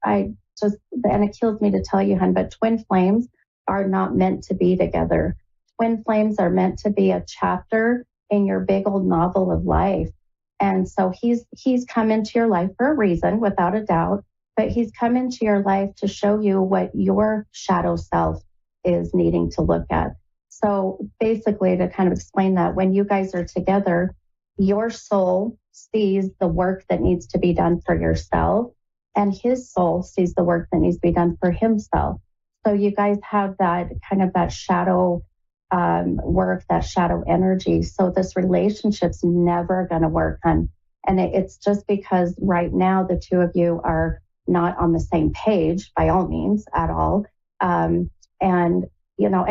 and it kills me to tell you, hon, but twin flames are not meant to be together. Twin flames are meant to be a chapter in your big old novel of life. And so he's come into your life for a reason, without a doubt, but he's come into your life to show you what your shadow self is needing to look at. So basically, to kind of explain that, when you guys are together, your soul sees the work that needs to be done for yourself, and his soul sees the work that needs to be done for himself. So you guys have that kind of that shadow work, that shadow energy. So this relationship's never going to work, hon. And it's just because right now the two of you are not on the same page by all means at all. And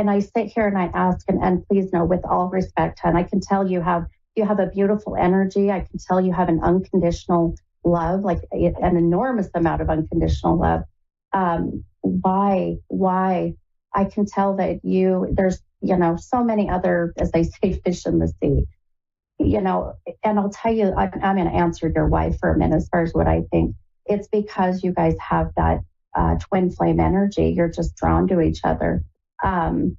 I sit here and I ask, and please know, with all respect, and I can tell you have a beautiful energy. I can tell you have an unconditional love, like an enormous amount of unconditional love. Why? I can tell that there's, so many other, as they say, fish in the sea, and I'll tell you, I'm going to answer your why for a minute as far as what I think. It's because you guys have that twin flame energy. You're just drawn to each other. And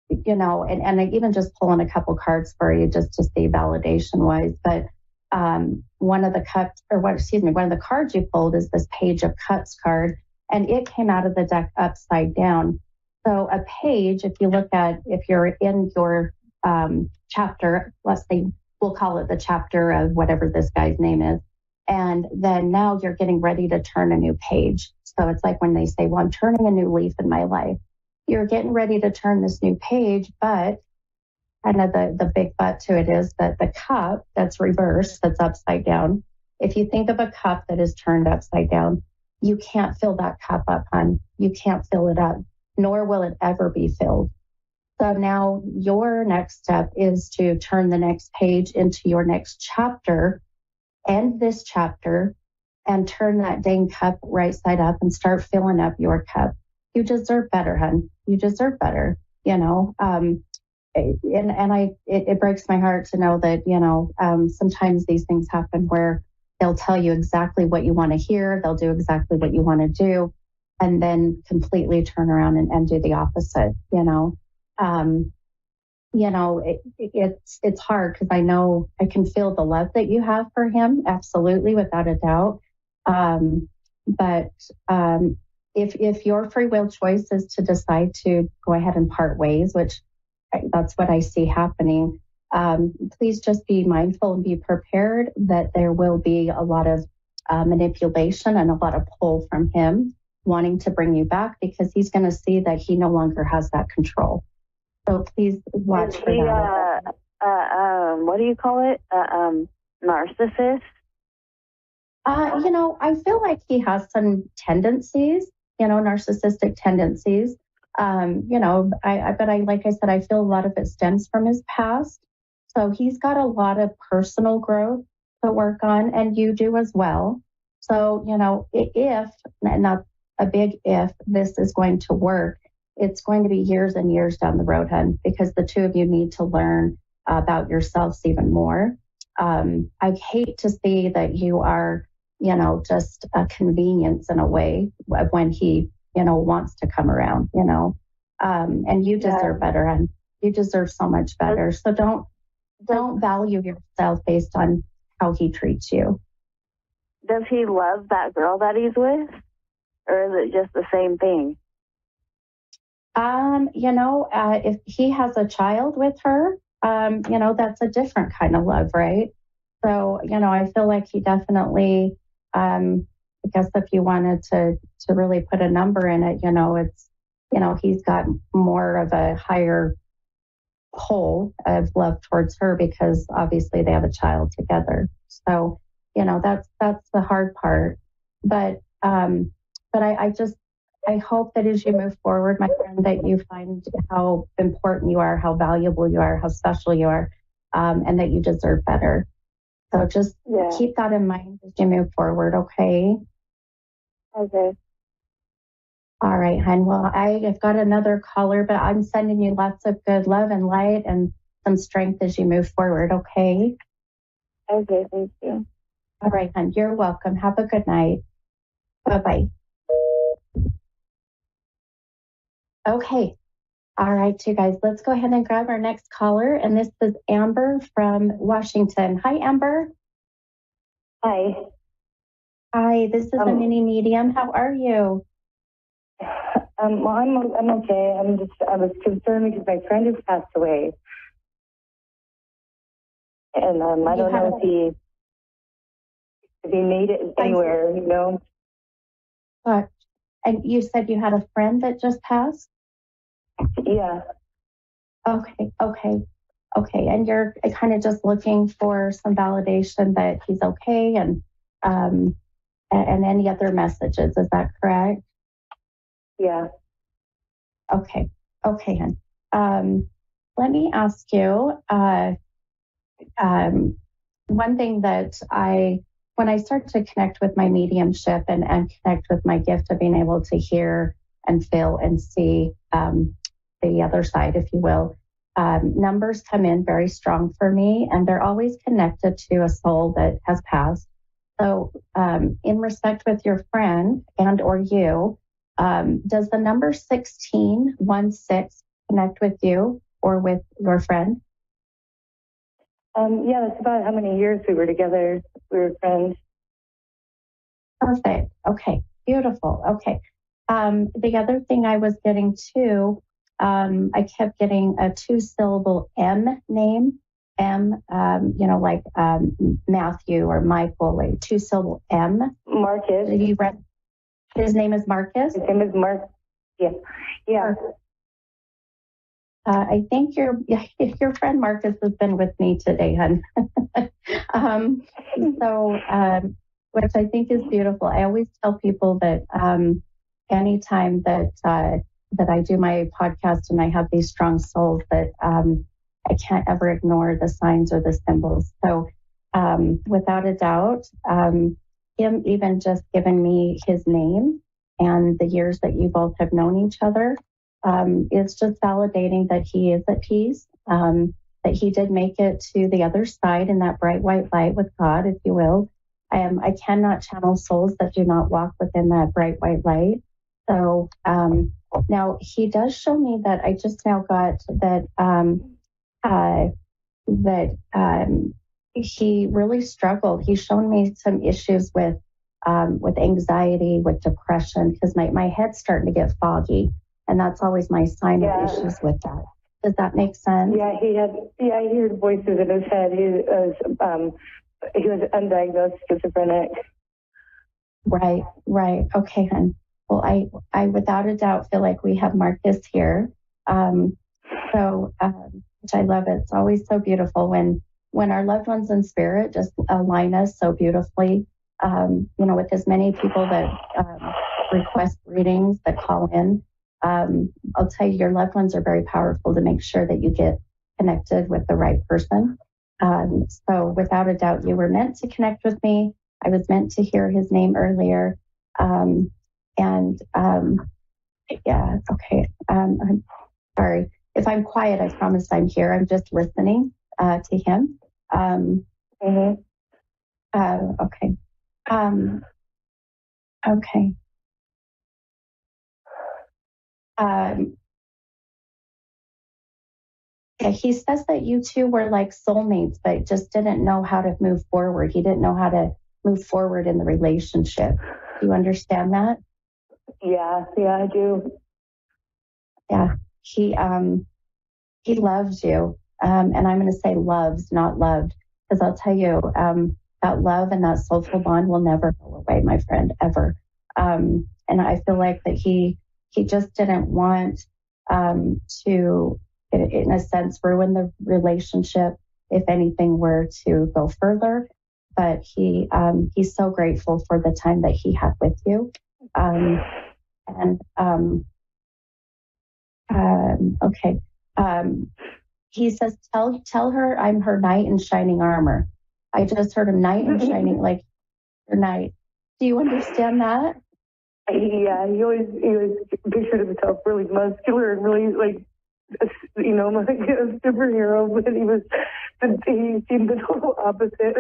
I even just pulling a couple cards for you just to see validation wise. But one of the cards you pulled is this Page of Cups card, and it came out of the deck upside down. So a page, if you're in your chapter, let's say we'll call it the chapter of whatever this guy's name is. And then now you're getting ready to turn a new page. So it's like when they say, well, I'm turning a new leaf in my life. You're getting ready to turn this new page, but kind of the big but to it is that the cup that's reversed, that's upside down. If you think of a cup that is turned upside down, you can't fill that cup up, hon. You can't fill it up, nor will it ever be filled. So now your next step is to turn the next page into your next chapter, end this chapter, and turn that dang cup right side up and start filling up your cup. You deserve better, hon. You deserve better, it breaks my heart to know that, sometimes these things happen where they'll tell you exactly what you want to hear. They'll do exactly what you want to do, and then completely turn around and do the opposite, it's hard because I know I can feel the love that you have for him. Absolutely. Without a doubt. But if your free will choice is to decide to go ahead and part ways, which that's what I see happening, please just be mindful and be prepared that there will be a lot of manipulation and a lot of pull from him wanting to bring you back, because he's going to see that he no longer has that control. So please watch for that. What do you call it? Narcissist? I feel like he has some tendencies, narcissistic tendencies. Like I said, I feel a lot of it stems from his past. So he's got a lot of personal growth to work on, and you do as well. So, if, not a big if, this is going to work, it's going to be years and years down the road, hun, because the two of you need to learn about yourselves even more. I hate to see that you are, just a convenience in a way when he, wants to come around, and you deserve better, and you deserve so much better. So don't value yourself based on how he treats you. Does he love that girl that he's with? Or is it just the same thing? If he has a child with her, that's a different kind of love, right? So, I feel like he definitely, I guess if you wanted to really put a number in it, it's, he's got more of a higher pull of love towards her because obviously they have a child together. So, that's the hard part. But I hope that as you move forward, my friend, that you find how important you are, how valuable you are, how special you are, and that you deserve better. So just keep that in mind as you move forward, okay? Okay. All right, hon. Well, I've got another caller, but I'm sending you lots of good love and light and some strength as you move forward, okay? Okay, thank you. All right, hon. You're welcome. Have a good night. Bye-bye. Okay. All right, you guys, let's go ahead and grab our next caller. And this is Amber from Washington. Hi, Amber. Hi. Hi, this is a mini medium. How are you? Well, I'm okay. I was concerned because my friend has passed away. And I don't know if he made it anywhere, What? And you said you had a friend that just passed? Yeah. Okay. And you're kind of just looking for some validation that he's okay and any other messages. Is that correct? Yeah. Okay, hon. Let me ask you one thing that when I start to connect with my mediumship and connect with my gift of being able to hear and feel and see the other side, if you will, numbers come in very strong for me, and they're always connected to a soul that has passed. So in respect with your friend and or you, does the number 1616 connect with you or with your friend? Yeah, that's about how many years we were together. We were friends. Perfect. Okay. Beautiful. Okay. The other thing I was getting too, I kept getting a 2-syllable M name. M, like Matthew or Michael, like 2-syllable M. Marcus. His name is Marcus? His name is Mark. Yeah. Yeah. I think your friend Marcus has been with me today, hon. Which I think is beautiful. I always tell people that anytime that I do my podcast and I have these strong souls, that I can't ever ignore the signs or the symbols. So without a doubt, him even just giving me his name and the years that you both have known each other, it's just validating that he is at peace, that he did make it to the other side in that bright white light with God, if you will. I cannot channel souls that do not walk within that bright white light. So now he does show me that I just now got that he really struggled. He's shown me some issues with anxiety, with depression, because my head's starting to get foggy, and that's always my sign of issues with that. Does that make sense? Yeah, he heard voices in his head. He was undiagnosed schizophrenic. Right. Okay, hon. Well, I without a doubt feel like we have Marcus here. Which I love. It's always so beautiful when our loved ones in spirit just align us so beautifully. With as many people that request readings, that call in, I'll tell you, your loved ones are very powerful to make sure that you get connected with the right person. So without a doubt, you were meant to connect with me. I was meant to hear his name earlier. Okay. I'm sorry. If I'm quiet, I promise I'm here. I'm just listening. to him. Okay. Okay. Yeah, he says that you two were like soulmates, but just didn't know how to move forward. He didn't know how to move forward in the relationship. Do you understand that? Yeah, I do. Yeah, he loves you, and I'm going to say loves, not loved, because I'll tell you that love and that soulful bond will never go away, my friend, ever. And I feel like that he just didn't want to, in a sense, ruin the relationship if anything were to go further. But he's so grateful for the time that he had with you. Okay. He says, tell her I'm her knight in shining armor. I just heard a knight in shining, like your knight. Do you understand that? Yeah, he always pictured himself really muscular and really like a superhero, but he seemed the total opposite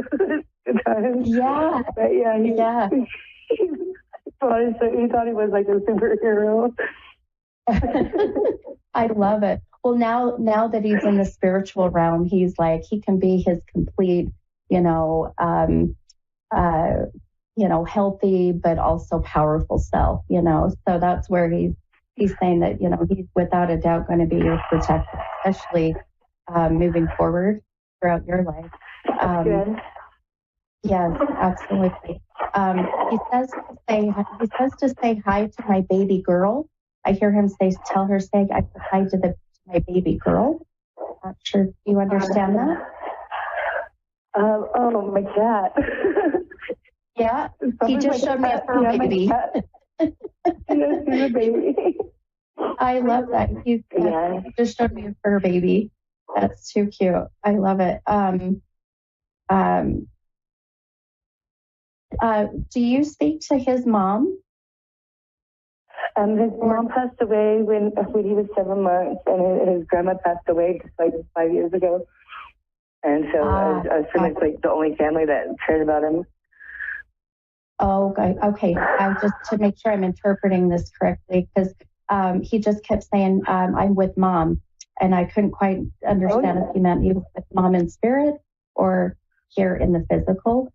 at times. Yeah. But yeah. He thought he was like a superhero. I love it. Well, now that he's in the spiritual realm, he's like, he can be his complete, healthy, but also powerful self, so that's where he's saying that, he's without a doubt going to be your protector, especially moving forward throughout your life. Yes, absolutely. He says to say hi to my baby girl. I hear him say I said hi to my baby girl. Not sure. Do you understand that? Oh, my cat. Yeah, he just showed me a fur baby. Yes, he's a baby. I love that. He just showed me a fur baby. That's too cute. I love it. Do you speak to his mom? His mom passed away when he was 7 months, and his grandma passed away just like 5 years ago. And so I was pretty much like the only family that cared about him. Oh, okay. Just to make sure I'm interpreting this correctly, because he just kept saying, I'm with mom. And I couldn't quite understand if he meant he was with mom in spirit or here in the physical.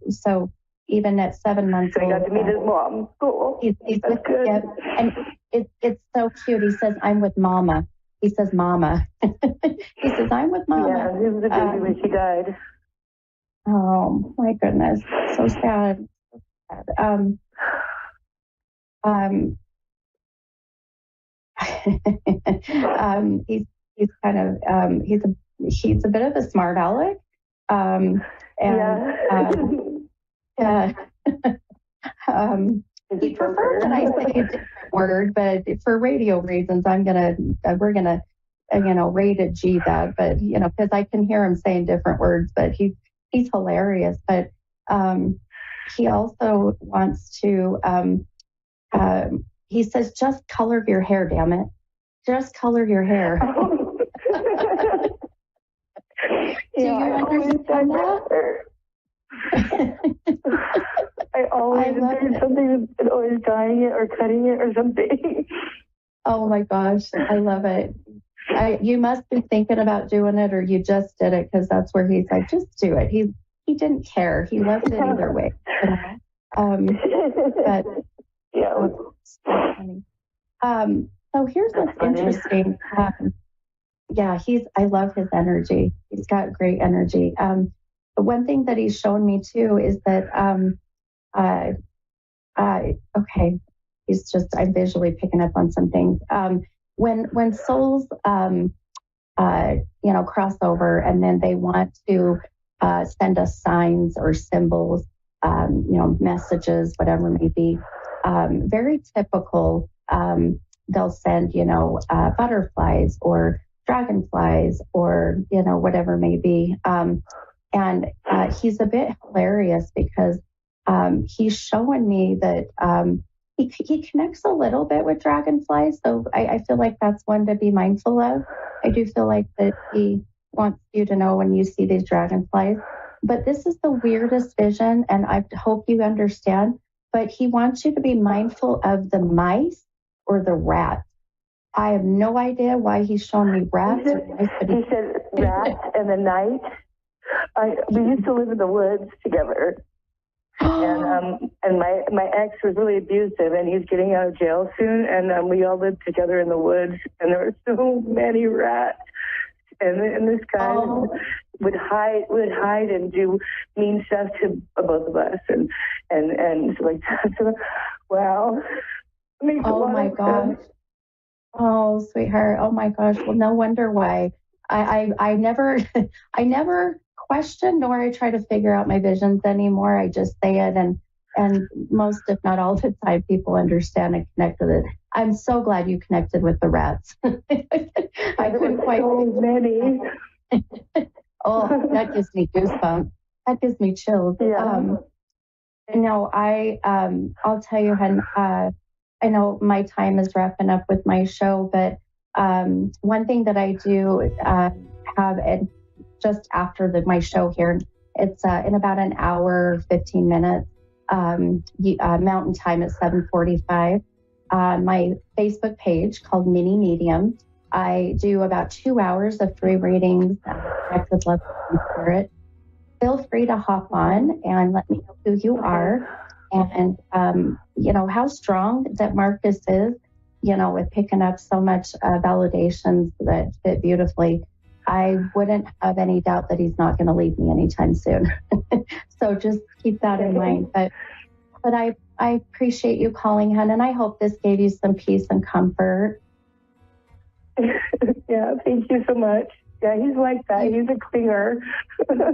So even at 7 months so old. I got to meet his mom. Cool. He's with, yeah, and it's so cute. He says, I'm with mama. He says, mama. He says, I'm with mama. Yeah, he was a baby when she died. Oh, my goodness. So sad. He's kind of, he's a bit of a smart aleck. He preferred that I say a different word, but for radio reasons, we're gonna rated G that, but because I can hear him saying different words, but he's hilarious. But he also wants to. He says, "Just color your hair, damn it! Just color your hair." Do you understand that? I always do something and always dyeing it or cutting it or something. Oh my gosh, I love it. You must be thinking about doing it, or you just did it, because that's where he's like, just do it. He didn't care. He loved it either way. But yeah, so funny. So here's what's interesting. I love his energy. He's got great energy. But one thing that he's shown me too is that I'm visually picking up on some things. When souls cross over and then they want to send us signs or symbols, messages, whatever it may be, very typical. They'll send butterflies or dragonflies or whatever it may be. And he's a bit hilarious because he's showing me that he connects a little bit with dragonflies. So I feel like that's one to be mindful of. I do feel like that he wants you to know when you see these dragonflies. But this is the weirdest vision, and I hope you understand. But he wants you to be mindful of the mice or the rats. I have no idea why he's showing me rats or mice. But he said rats in the night. We used to live in the woods together. And my ex was really abusive, and he's getting out of jail soon. And we all lived together in the woods, and there were so many rats. And this guy would hide and do mean stuff to both of us, and like that. So, wow. Oh my gosh. Oh, sweetheart. Oh my gosh. Well, no wonder why. I never I never question nor I try to figure out my visions anymore. I just say it, and most, if not all the time, people understand and connect with it. I'm so glad you connected with the rats. I couldn't quite. So many. Oh, that gives me goosebumps. That gives me chills. Yeah. No, I'll tell you, hon, I know my time is wrapping up with my show, but one thing that I do have, and just after my show here, it's in about an hour, 15 minutes, Mountain Time at 7:45. On my Facebook page called Mini Medium, I do about 2 hours of free readings, connect with love and spirit. Feel free to hop on and let me know who you are and, how strong that Marcus is, with picking up so much validations that fit beautifully. I wouldn't have any doubt that he's not going to leave me anytime soon. So just keep that in mind. But I appreciate you calling, hon, and I hope this gave you some peace and comfort. Yeah, thank you so much. Yeah, he's like that. He's a clinger.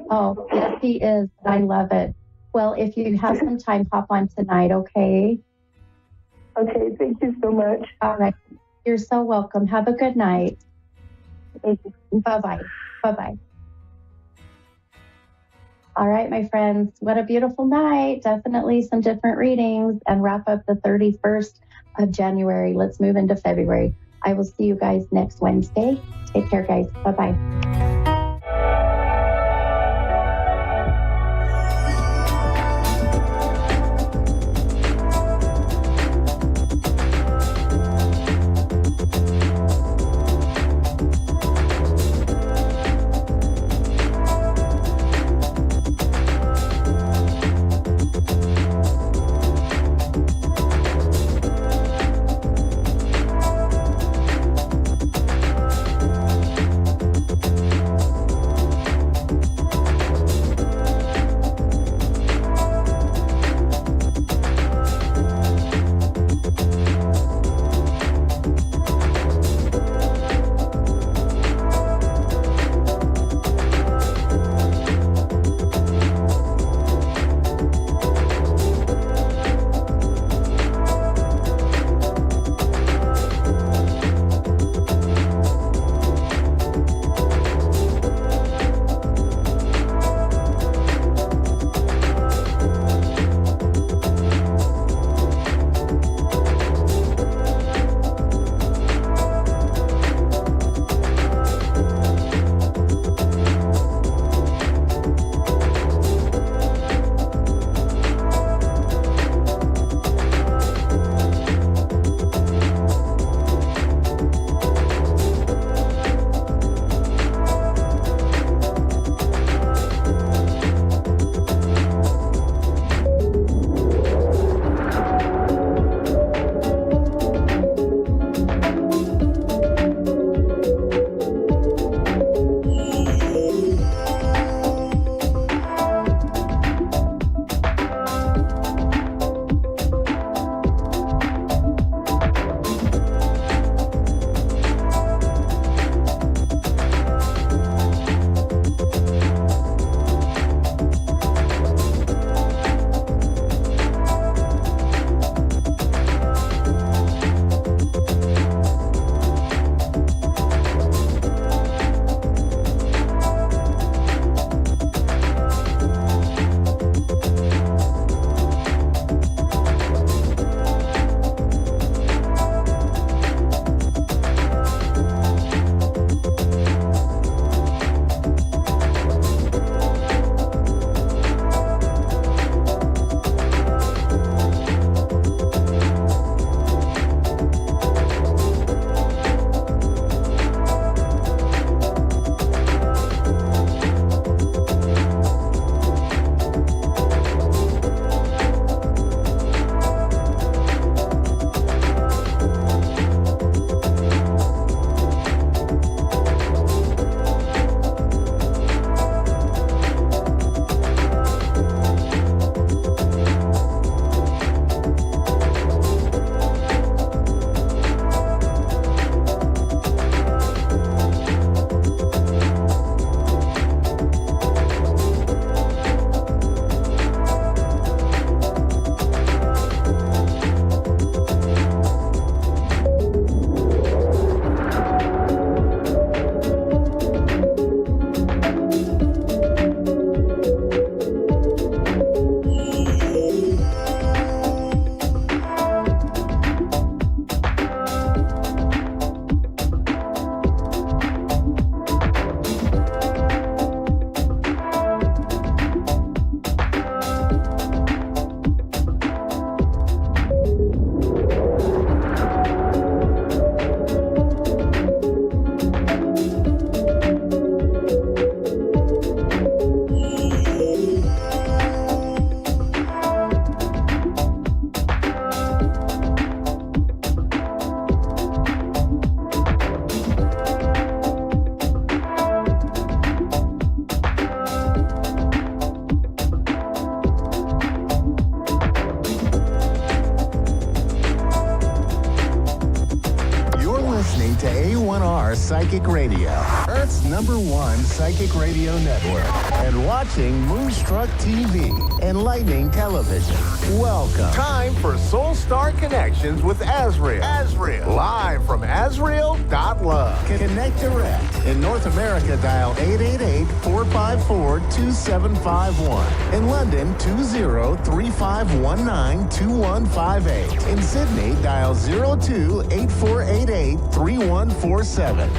Oh, yes, he is. I love it. Well, if you have some time, hop on tonight, okay? Okay, thank you so much. All right. You're so welcome. Have a good night. Thank you. Bye-bye. Bye-bye. All right, my friends, what a beautiful night. Definitely some different readings and wrap up the 31st of January. Let's move into February. I will see you guys next Wednesday. Take care, guys. Bye-bye. to A1R Psychic Radio, Earth's #1 psychic radio network, and watching Moonstruck TV, enlightening television. Welcome. Time for Soul Star Connections with Azrael. Live from Azrael.love. Connect direct. In North America, dial 888-454-2751. In London, 20-3519-2158. In Sydney, dial 02-8488-3147.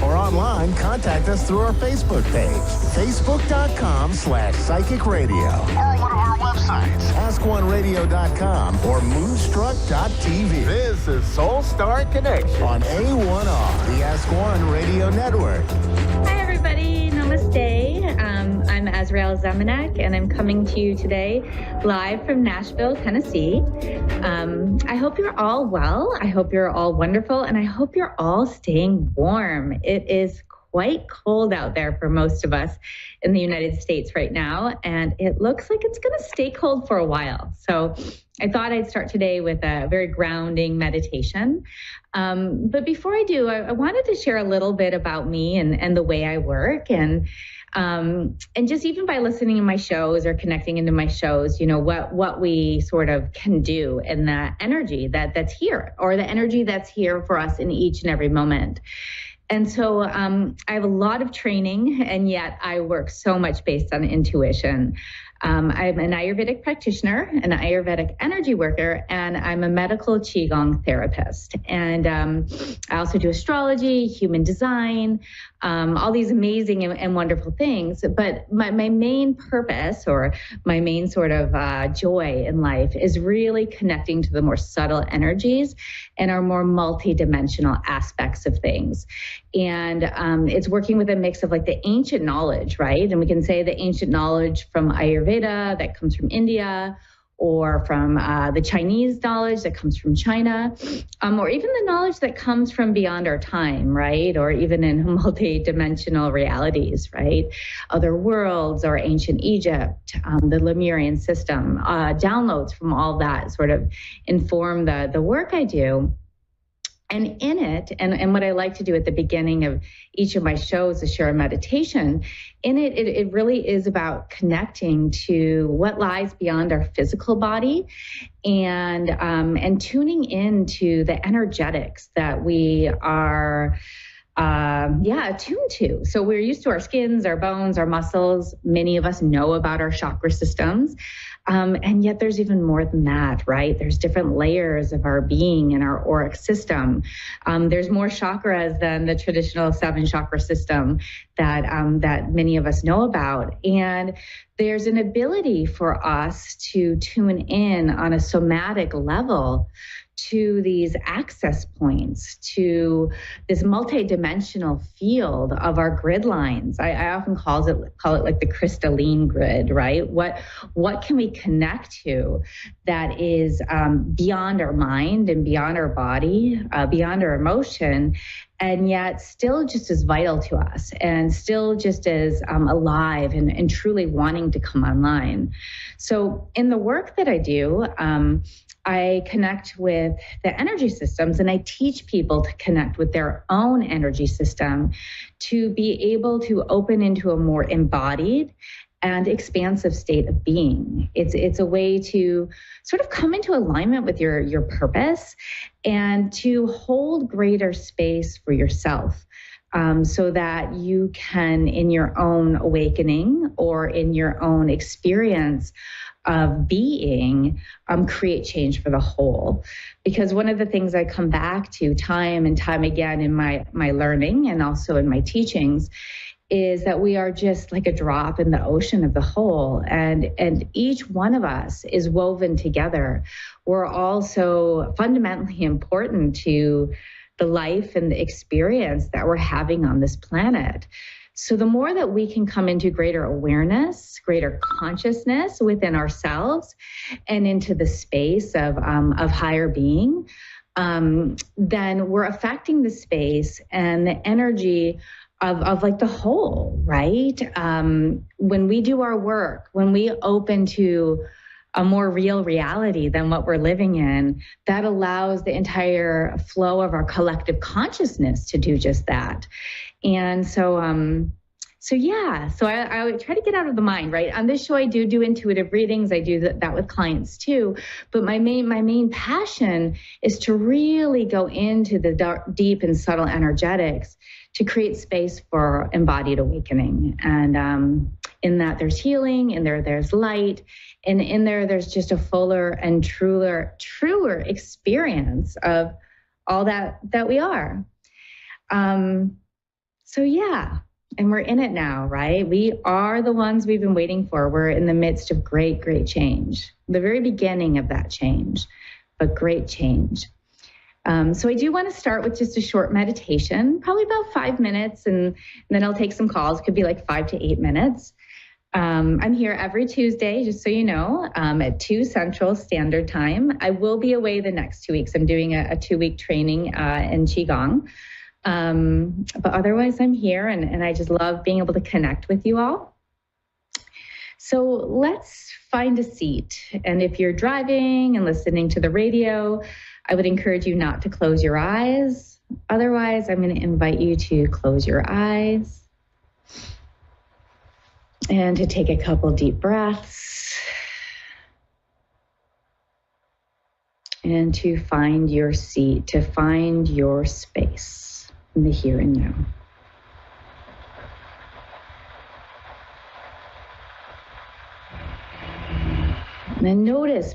Or online, contact us through our Facebook page, facebook.com/psychic radio. Or one of our websites, askoneradio.com or moonstruck.tv. This is Soul Star Connection on A1R, the Ask One Radio Network. Hi, everybody. Namaste. I'm Azrael Zemanek, and I'm coming to you today live from Nashville, Tennessee. I hope you're all well. I hope you're all wonderful, and I hope you're all staying warm. It is quite cold out there for most of us in the United States right now, and it looks like it's going to stay cold for a while. So I thought I'd start today with a very grounding meditation. But before I do, I wanted to share a little bit about me and the way I work, and just even by listening to my shows or connecting into my shows, you know, what we sort of can do and the energy that's here, or the energy that's here for us in each and every moment. And so I have a lot of training, and yet I work so much based on intuition. I'm an Ayurvedic practitioner, an Ayurvedic energy worker, and I'm a medical Qigong therapist. And I also do astrology, human design, all these amazing and wonderful things. But my main purpose, or my main sort of joy in life, is really connecting to the more subtle energies and our more multidimensional aspects of things. And it's working with a mix of like the ancient knowledge, right? And we can say the ancient knowledge from Ayurveda that comes from India, or from the Chinese knowledge that comes from China, or even the knowledge that comes from beyond our time, right? Or even in multi-dimensional realities, right? Other worlds, or ancient Egypt, the Lemurian system, downloads from all that sort of inform the work I do. And in it, and what I like to do at the beginning of each of my shows is share a meditation. In it, it really is about connecting to what lies beyond our physical body, and tuning into the energetics that we are attuned to. So we're used to our skins, our bones, our muscles. Many of us know about our chakra systems. And yet there's even more than that, right? There's different layers of our being in our auric system. There's more chakras than the traditional 7 chakra system that many of us know about. And there's an ability for us to tune in on a somatic level to these access points, to this multidimensional field of our grid lines. I often call it like the crystalline grid, right? What can we connect to that is beyond our mind and beyond our body, beyond our emotion, and yet still just as vital to us, and still just as alive and truly wanting to come online. So in the work that I do, I connect with the energy systems, and I teach people to connect with their own energy system to be able to open into a more embodied and expansive state of being. It's a way to sort of come into alignment with your purpose, and to hold greater space for yourself, so that you can, in your own awakening or in your own experience of being, create change for the whole. Because one of the things I come back to time and time again in my learning, and also in my teachings, is that we are just like a drop in the ocean of the whole, and each one of us is woven together. We're all so fundamentally important to the life and the experience that we're having on this planet. So the more that we can come into greater awareness, greater consciousness within ourselves, and into the space of higher being, then we're affecting the space and the energy of like the whole, right? When we do our work, when we open to a more real reality than what we're living in, that allows the entire flow of our collective consciousness to do just that. And so I would try to get out of the mind, right? On this show, I do intuitive readings. I do that with clients too. But my main passion is to really go into the deep and subtle energetics to create space for embodied awakening. And in that, there's healing, in there's light, and in there's just a fuller and truer experience of all that we are. And we're in it now, right? We are the ones we've been waiting for. We're in the midst of great, great change, the very beginning of that change, but great change. So I do want to start with just a short meditation, probably about 5 minutes, and then I'll take some calls. It could be like 5 to 8 minutes. I'm here every Tuesday, just so you know, at 2 Central Standard Time. I will be away the next 2 weeks. I'm doing a 2-week training in Qigong. But otherwise, I'm here, and I just love being able to connect with you all. So let's find a seat. And if you're driving and listening to the radio, I would encourage you not to close your eyes. Otherwise, I'm going to invite you to close your eyes and to take a couple deep breaths and to find your seat, to find your space in the here and now. And then notice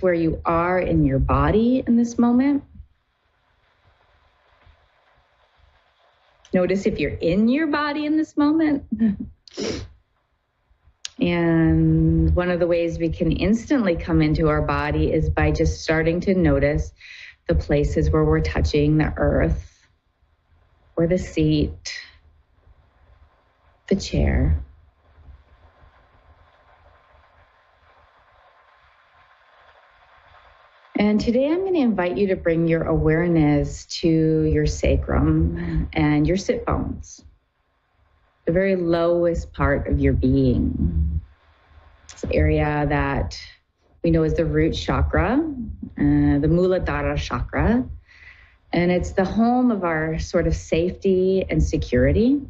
where you are in your body in this moment. Notice if you're in your body in this moment. And one of the ways we can instantly come into our body is by just starting to notice the places where we're touching the earth, or the seat, the chair. And today I'm going to invite you to bring your awareness to your sacrum and your sit bones, the very lowest part of your being. It's an area that we know as the root chakra, the Muladhara chakra, and it's the home of our sort of safety and security.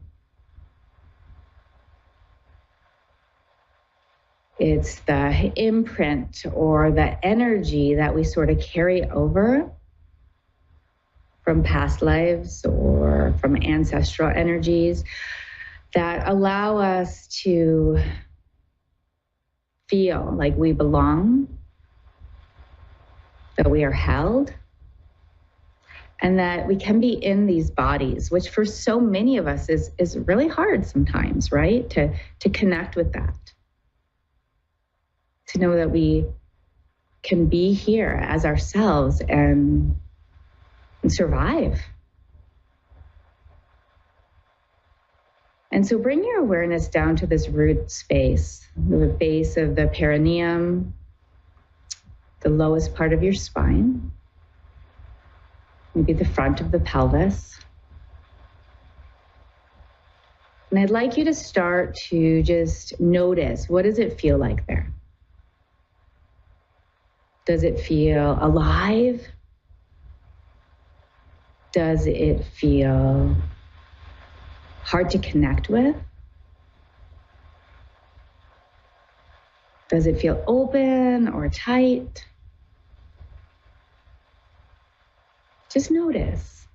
It's the imprint or the energy that we sort of carry over from past lives or from ancestral energies that allow us to feel like we belong, that we are held, and that we can be in these bodies, which for so many of us is really hard sometimes, right? To connect with that. To know that we can be here as ourselves and survive. And so bring your awareness down to this root space, the base of the perineum, the lowest part of your spine, maybe the front of the pelvis. And I'd like you to start to just notice, what does it feel like there? Does it feel alive? Does it feel hard to connect with? Does it feel open or tight? Just notice.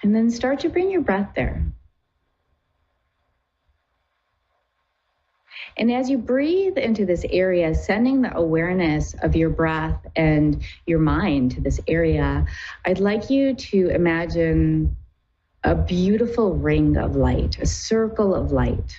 And then start to bring your breath there. And as you breathe into this area, sending the awareness of your breath and your mind to this area, I'd like you to imagine a beautiful ring of light, a circle of light.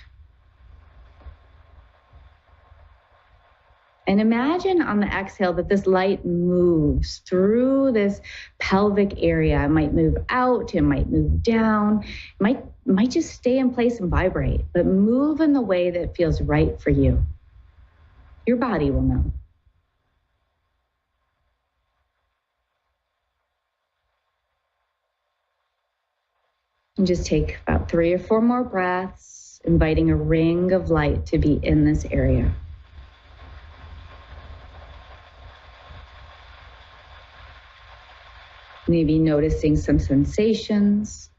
And imagine on the exhale that this light moves through this pelvic area. It might move out, it might move down, it might just stay in place and vibrate, but move in the way that feels right for you. Your body will know. And just take about 3 or 4 more breaths inviting a ring of light to be in this area. Maybe noticing some sensations.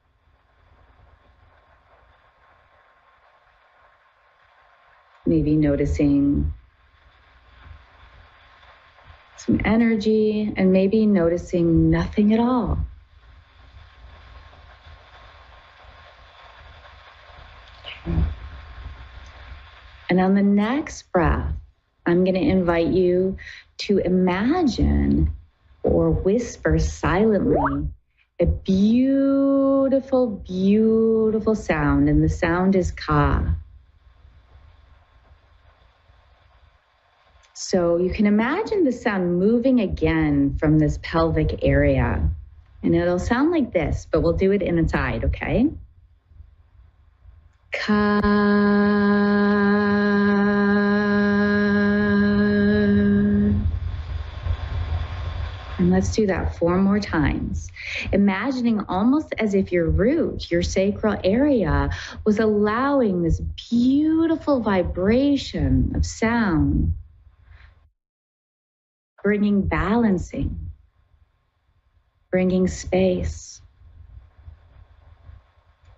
Maybe noticing some energy, and maybe noticing nothing at all. Okay. And on the next breath, I'm going to invite you to imagine or whisper silently a beautiful, beautiful sound, and the sound is ka. So you can imagine the sound moving again from this pelvic area. And it'll sound like this, but we'll do it inside, okay? Ka. And let's do that 4 more times. Imagining almost as if your root, your sacral area, was allowing this beautiful vibration of sound, bringing balancing, bringing space,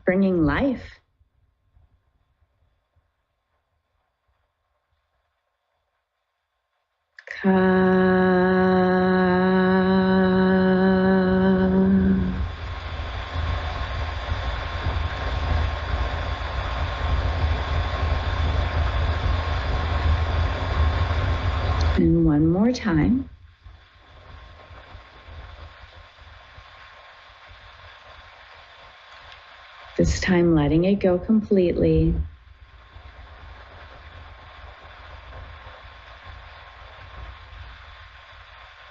bringing life. And one more time. This time letting it go completely.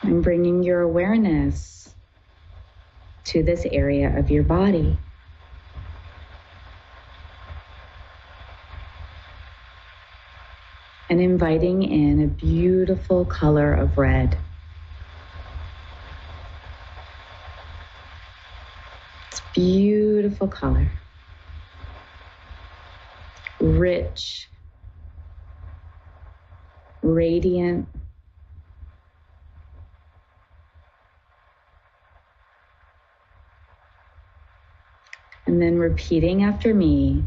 And bringing your awareness to this area of your body. And inviting in a beautiful color of red. It's a beautiful color. Rich, radiant, and then repeating after me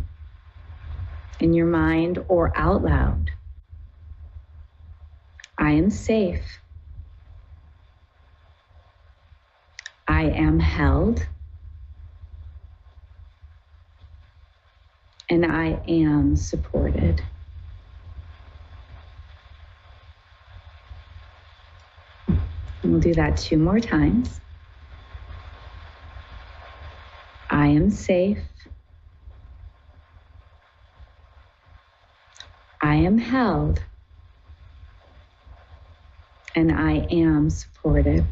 in your mind or out loud. I am safe. I am held. And I am supported. And we'll do that 2 more times. I am safe. I am held. And I am supported.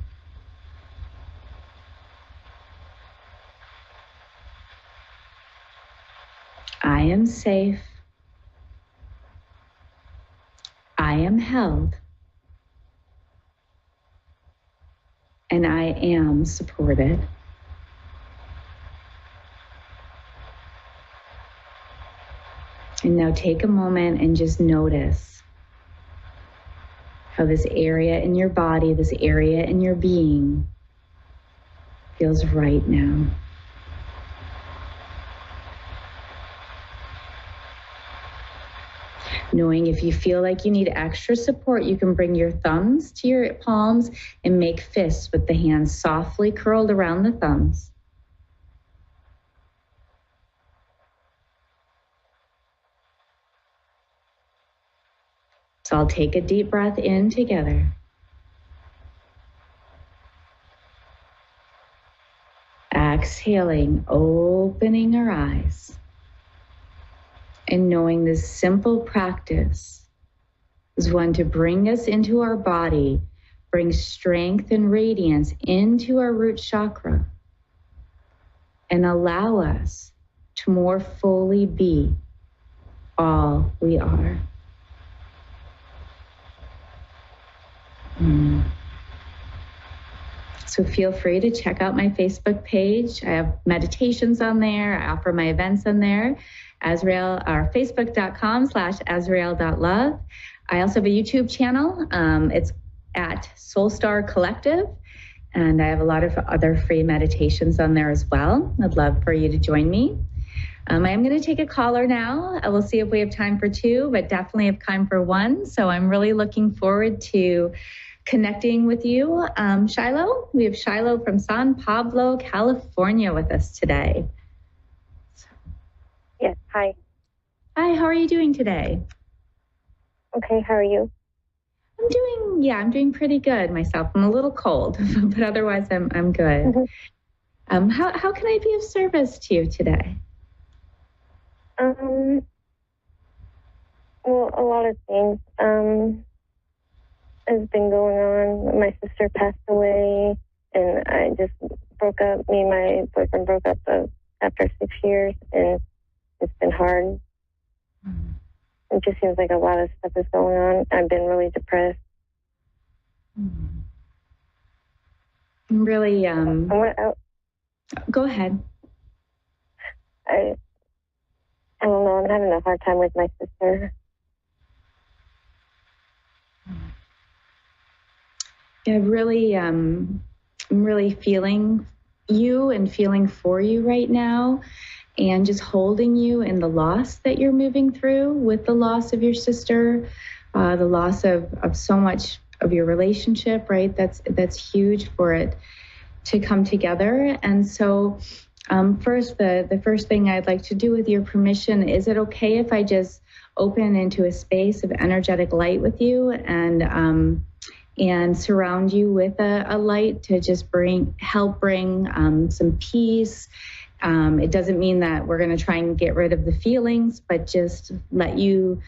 I am safe. I am held. And I am supported. And now take a moment and just notice how this area in your body, this area in your being feels right now. Knowing if you feel like you need extra support, you can bring your thumbs to your palms and make fists with the hands softly curled around the thumbs. So I'll take a deep breath in together. Exhaling, opening our eyes. And knowing this simple practice is one to bring us into our body, bring strength and radiance into our root chakra, and allow us to more fully be all we are. So feel free to check out my Facebook page. I have meditations on there. I offer my events on there. Azrael, or facebook.com/azrael.love. I also have a YouTube channel. It's at Soulstar Collective. And I have a lot of other free meditations on there as well. I'd love for you to join me. I am going to take a caller now. We'll see if we have time for two, but definitely have time for one. So I'm really looking forward to connecting with you. Shiloh, we have Shiloh from San Pablo, California with us today. Yes, hi. Hi, how are you doing today? Okay, how are you? I'm doing pretty good myself. I'm a little cold, but otherwise I'm good. Mm-hmm. How can I be of service to you today? Well, a lot of things has been going on. My sister passed away, and I just broke up. Me and my boyfriend broke up after 6 years, and it's been hard. It just seems like a lot of stuff is going on. I've been really depressed. Really, go ahead. I don't know. I'm having a hard time with my sister. Yeah, really, I'm really feeling you and feeling for you right now, and just holding you in the loss that you're moving through with the loss of your sister, the loss of so much of your relationship, right? That's huge for it to come together. And so first, the first thing I'd like to do with your permission, is it okay if I just open into a space of energetic light with you and surround you with a light to just help bring some peace? It doesn't mean that we're going to try and get rid of the feelings, but just let you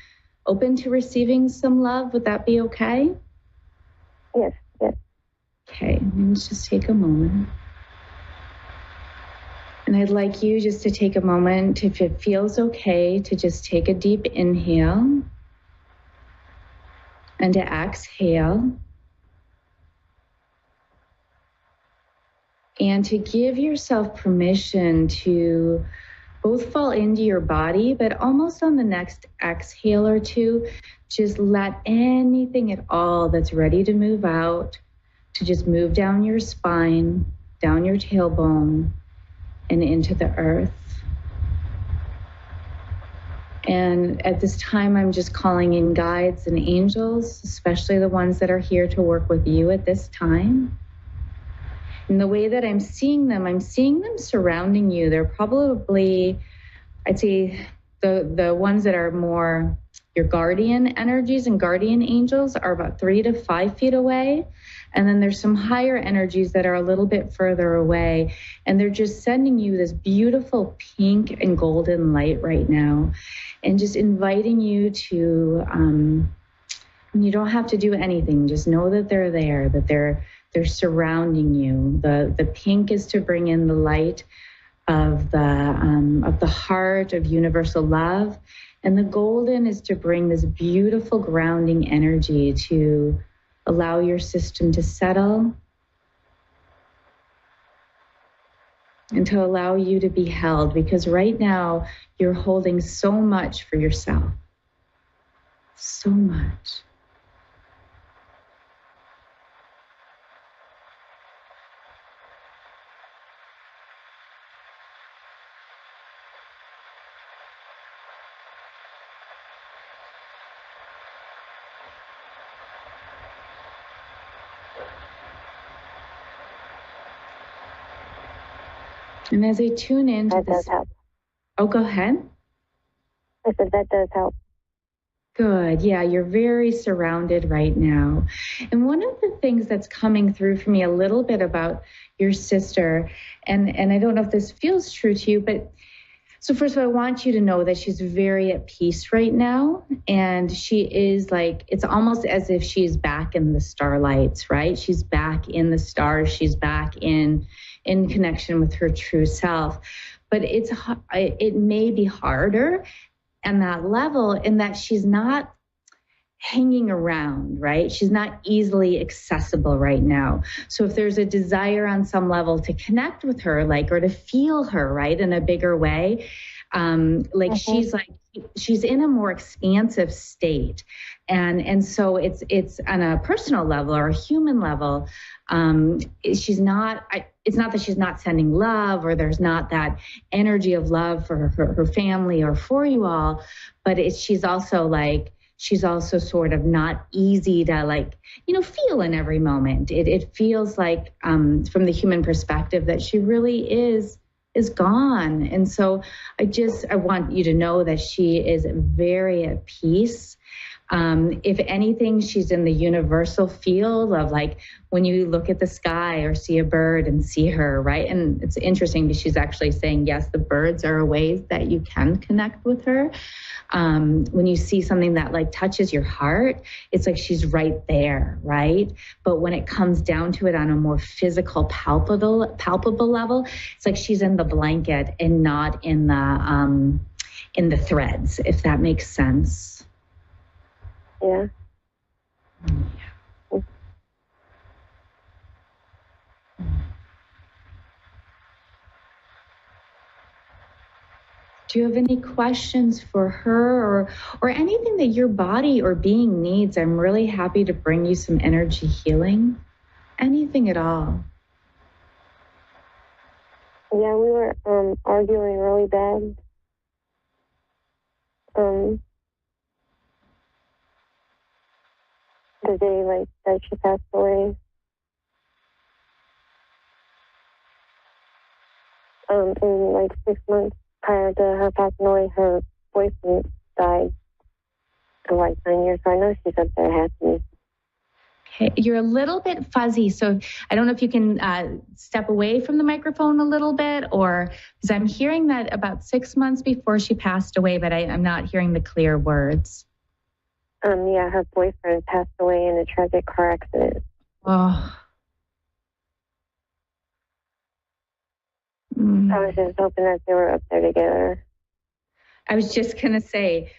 open to receiving some love. Would that be okay? Yes, yes. Okay, let's just take a moment. And I'd like you just to take a moment, if it feels okay, to just take a deep inhale and to exhale. And to give yourself permission to both fall into your body, but almost on the next exhale or two, just let anything at all that's ready to move out to just move down your spine, down your tailbone, and into the earth. And at this time, I'm just calling in guides and angels, especially the ones that are here to work with you at this time. And the way that I'm seeing them surrounding you. They're probably, I'd say, the ones that are more your guardian energies and guardian angels are about 3 to 5 feet away. And then there's some higher energies that are a little bit further away. And they're just sending you this beautiful pink and golden light right now. And just inviting you to, you don't have to do anything. Just know that they're there, that they're surrounding you. The pink is to bring in the light of the heart of universal love. And the golden is to bring this beautiful grounding energy to allow your system to settle and to allow you to be held, because right now you're holding so much for yourself. So much. And as I tune into this, does help. Oh, go ahead. I said that does help. Good. Yeah, you're very surrounded right now. And one of the things that's coming through for me a little bit about your sister, and I don't know if this feels true to you, but so first of all, I want you to know that she's very at peace right now. And she is like, it's almost as if she's back in the starlights, right? She's back in the stars. She's back in connection with her true self. But it may be harder on that level in that she's not hanging around, right? She's not easily accessible right now. So if there's a desire on some level to connect with her, like, or to feel her, right, in a bigger way, she's in a more expansive state. And so it's on a personal level or a human level. It's not that she's not sending love, or there's not that energy of love for her family or for you all, but she's also sort of not easy to feel in every moment. It feels like from the human perspective that she really is gone. And so I want you to know that she is very at peace. If anything, she's in the universal field of when you look at the sky or see a bird and see her, right? And it's interesting because she's actually saying, yes, the birds are ways that you can connect with her. When you see something that touches your heart, it's like she's right there, right? But when it comes down to it on a more physical, palpable level, it's like she's in the blanket and not in the threads, if that makes sense. Yeah. Do you have any questions for her or anything that your body or being needs? I'm really happy to bring you some energy healing. Anything at all. Yeah, we were arguing really bad. The day that she passed away. In 6 months prior to her passing away, her boyfriend died in 9 years. So I know she's up there happy. Okay, you're a little bit fuzzy, so I don't know if you can step away from the microphone a little bit, or because I'm hearing that about 6 months before she passed away, but I'm not hearing the clear words. Yeah, her boyfriend passed away in a tragic car accident. Oh. I was just hoping that they were up there together. I was just going to say,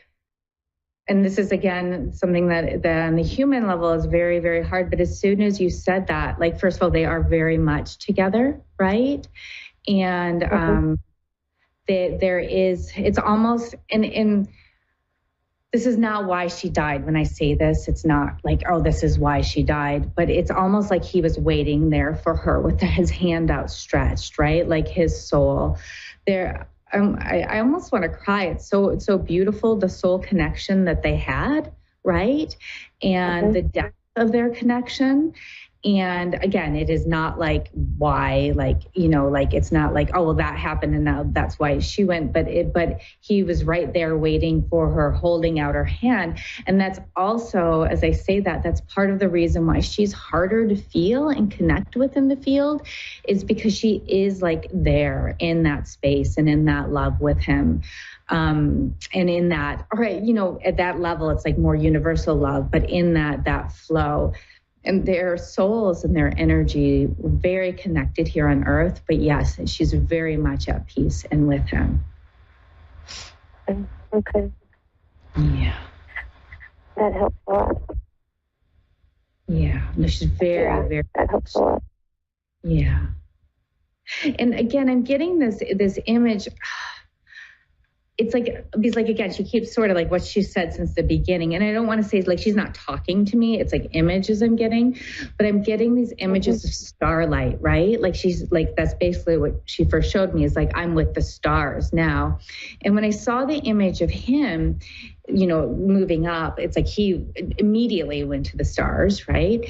and this is, again, something that on the human level is very, very hard. But as soon as you said that, first of all, they are very much together, right? And it's almost, and this is not why she died. When I say this, it's not this is why she died, but it's almost like he was waiting there for her with his hand outstretched, right? Like his soul there. I almost want to cry. It's so beautiful, the soul connection that they had, right? And the depth of their connection. And again, it is not why, it's not oh, well, that happened and now that's why she went, but he was right there waiting for her, holding out her hand. And that's also, as I say that's part of the reason why she's harder to feel and connect with in the field, is because she is there in that space and in that love with him. And in that, all right, at that level, it's more universal love, but in that flow. And their souls and their energy very connected here on earth. But yes, she's very much at peace and with him. Okay. Yeah. That helps a lot. Yeah. No, she's very. That helps a lot. Yeah. And again, I'm getting this image. It's because again, she keeps sort of what she said since the beginning. And I don't want to say she's not talking to me. It's images I'm getting, but I'm getting these images of starlight, right? She's that's basically what she first showed me, is I'm with the stars now. And when I saw the image of him, moving up, it's he immediately went to the stars, right?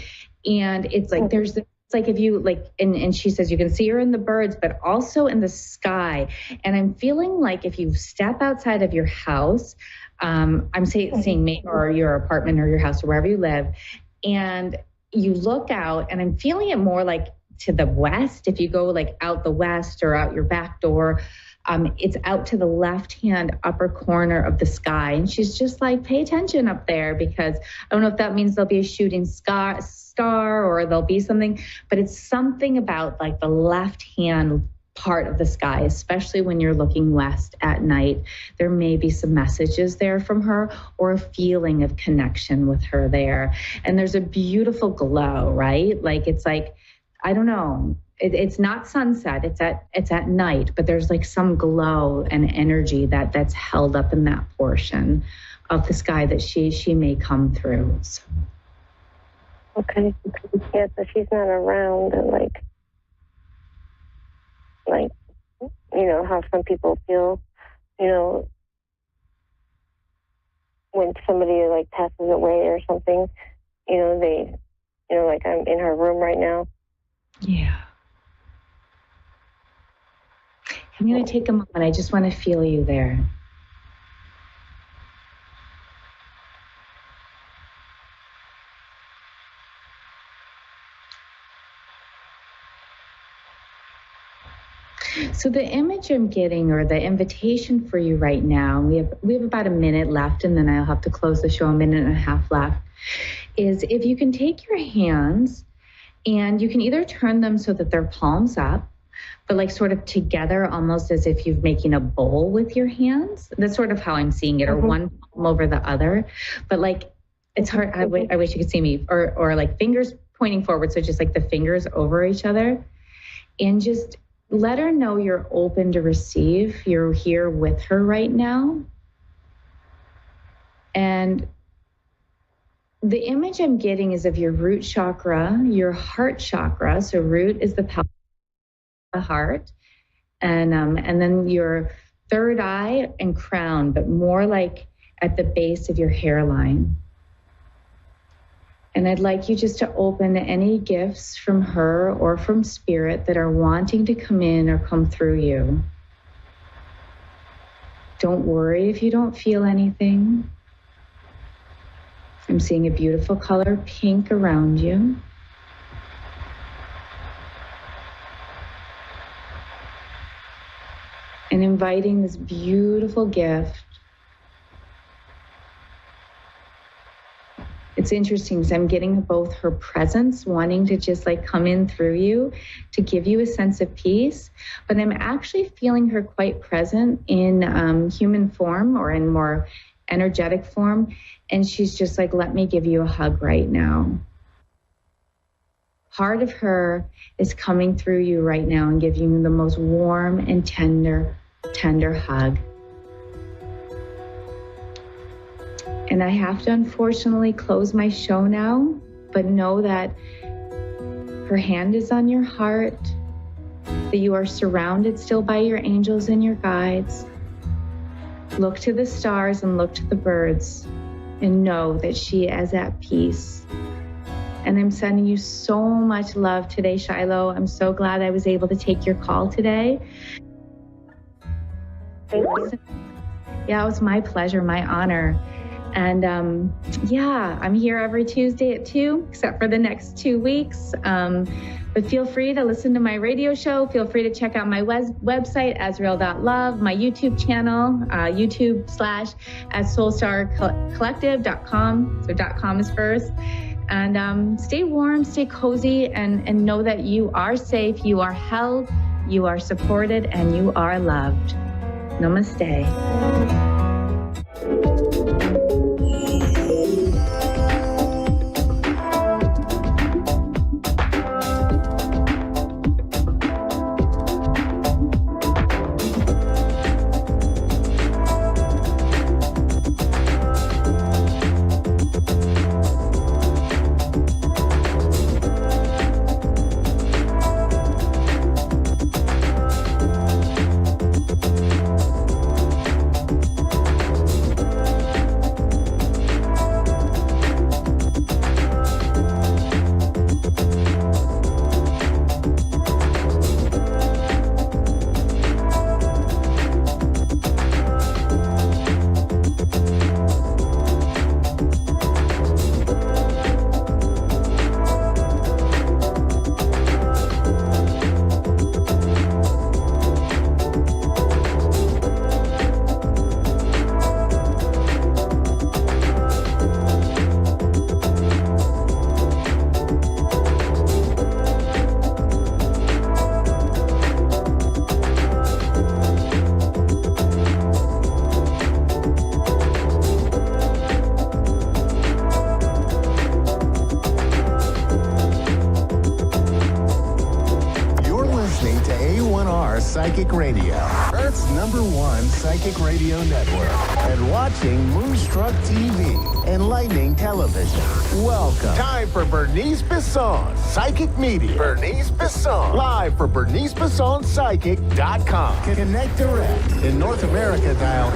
And it's there's this, it's if you and she says you can see her in the birds, but also in the sky. And I'm feeling if you step outside of your house, I'm saying maybe, or your apartment or your house or wherever you live, and you look out, and I'm feeling it more to the west. If you go out the west or out your back door, it's out to the left-hand upper corner of the sky. And she's just pay attention up there, because I don't know if that means there'll be a shooting star or there'll be something, but it's something about the left-hand part of the sky, especially when you're looking west at night. There may be some messages there from her or a feeling of connection with her there. And there's a beautiful glow, right? Like, it's like, I don't know, it's not sunset, it's at night, but there's like some glow and energy that's held up in that portion of the sky that she may come through. So. Okay. Yeah, so she's not around, and like, you know, how some people feel, you know, when somebody like passes away or something, you know, they, you know, like I'm in her room right now. Yeah. I'm going to take a moment. I just want to feel you there. So the image I'm getting, or the invitation for you right now, we have about a minute left, and then I'll have to close the show, a minute and a half left, is if you can take your hands and you can either turn them so that they're palms up, but like sort of together, almost as if you're making a bowl with your hands. That's sort of how I'm seeing it, or one palm over the other. But like, it's hard. I wish you could see me, or like fingers pointing forward. So just like the fingers over each other, and just let her know you're open to receive. You're here with her right now. And the image I'm getting is of your root chakra, your heart chakra. So root is the pelvis, the heart, and then your third eye and crown, but more like at the base of your hairline. And I'd like you just to open any gifts from her or from spirit that are wanting to come in or come through you. Don't worry if you don't feel anything. I'm seeing a beautiful color pink around you. And inviting this beautiful gift. It's interesting because I'm getting both her presence, wanting to just like come in through you to give you a sense of peace, but I'm actually feeling her quite present in human form or in more energetic form. And she's just like, let me give you a hug right now. Part of her is coming through you right now and giving you the most warm and tender hug. And I have to unfortunately close my show now, but know that her hand is on your heart, that you are surrounded still by your angels and your guides. Look to the stars and look to the birds and know that she is at peace. And I'm sending you so much love today, Shiloh. I'm so glad I was able to take your call today. Thank you. Yeah, it was my pleasure, my honor. And I'm here every Tuesday at 2, except for the next 2 weeks. But feel free to listen to my radio show. Feel free to check out my website, Azrael.love, my YouTube channel, YouTube/@soulstarcollective.com. So .com is first. And stay warm, stay cozy, and know that you are safe, you are held, you are supported, and you are loved. Namaste. Psychic Radio, Earth's #1 psychic radio network, and watching Moonstruck TV, enlightening television. Welcome. Time for Bernice Bisson, Psychic Media. Bernice Bisson, live for BerniceBissonPsychic.com. Connect direct. In North America, dial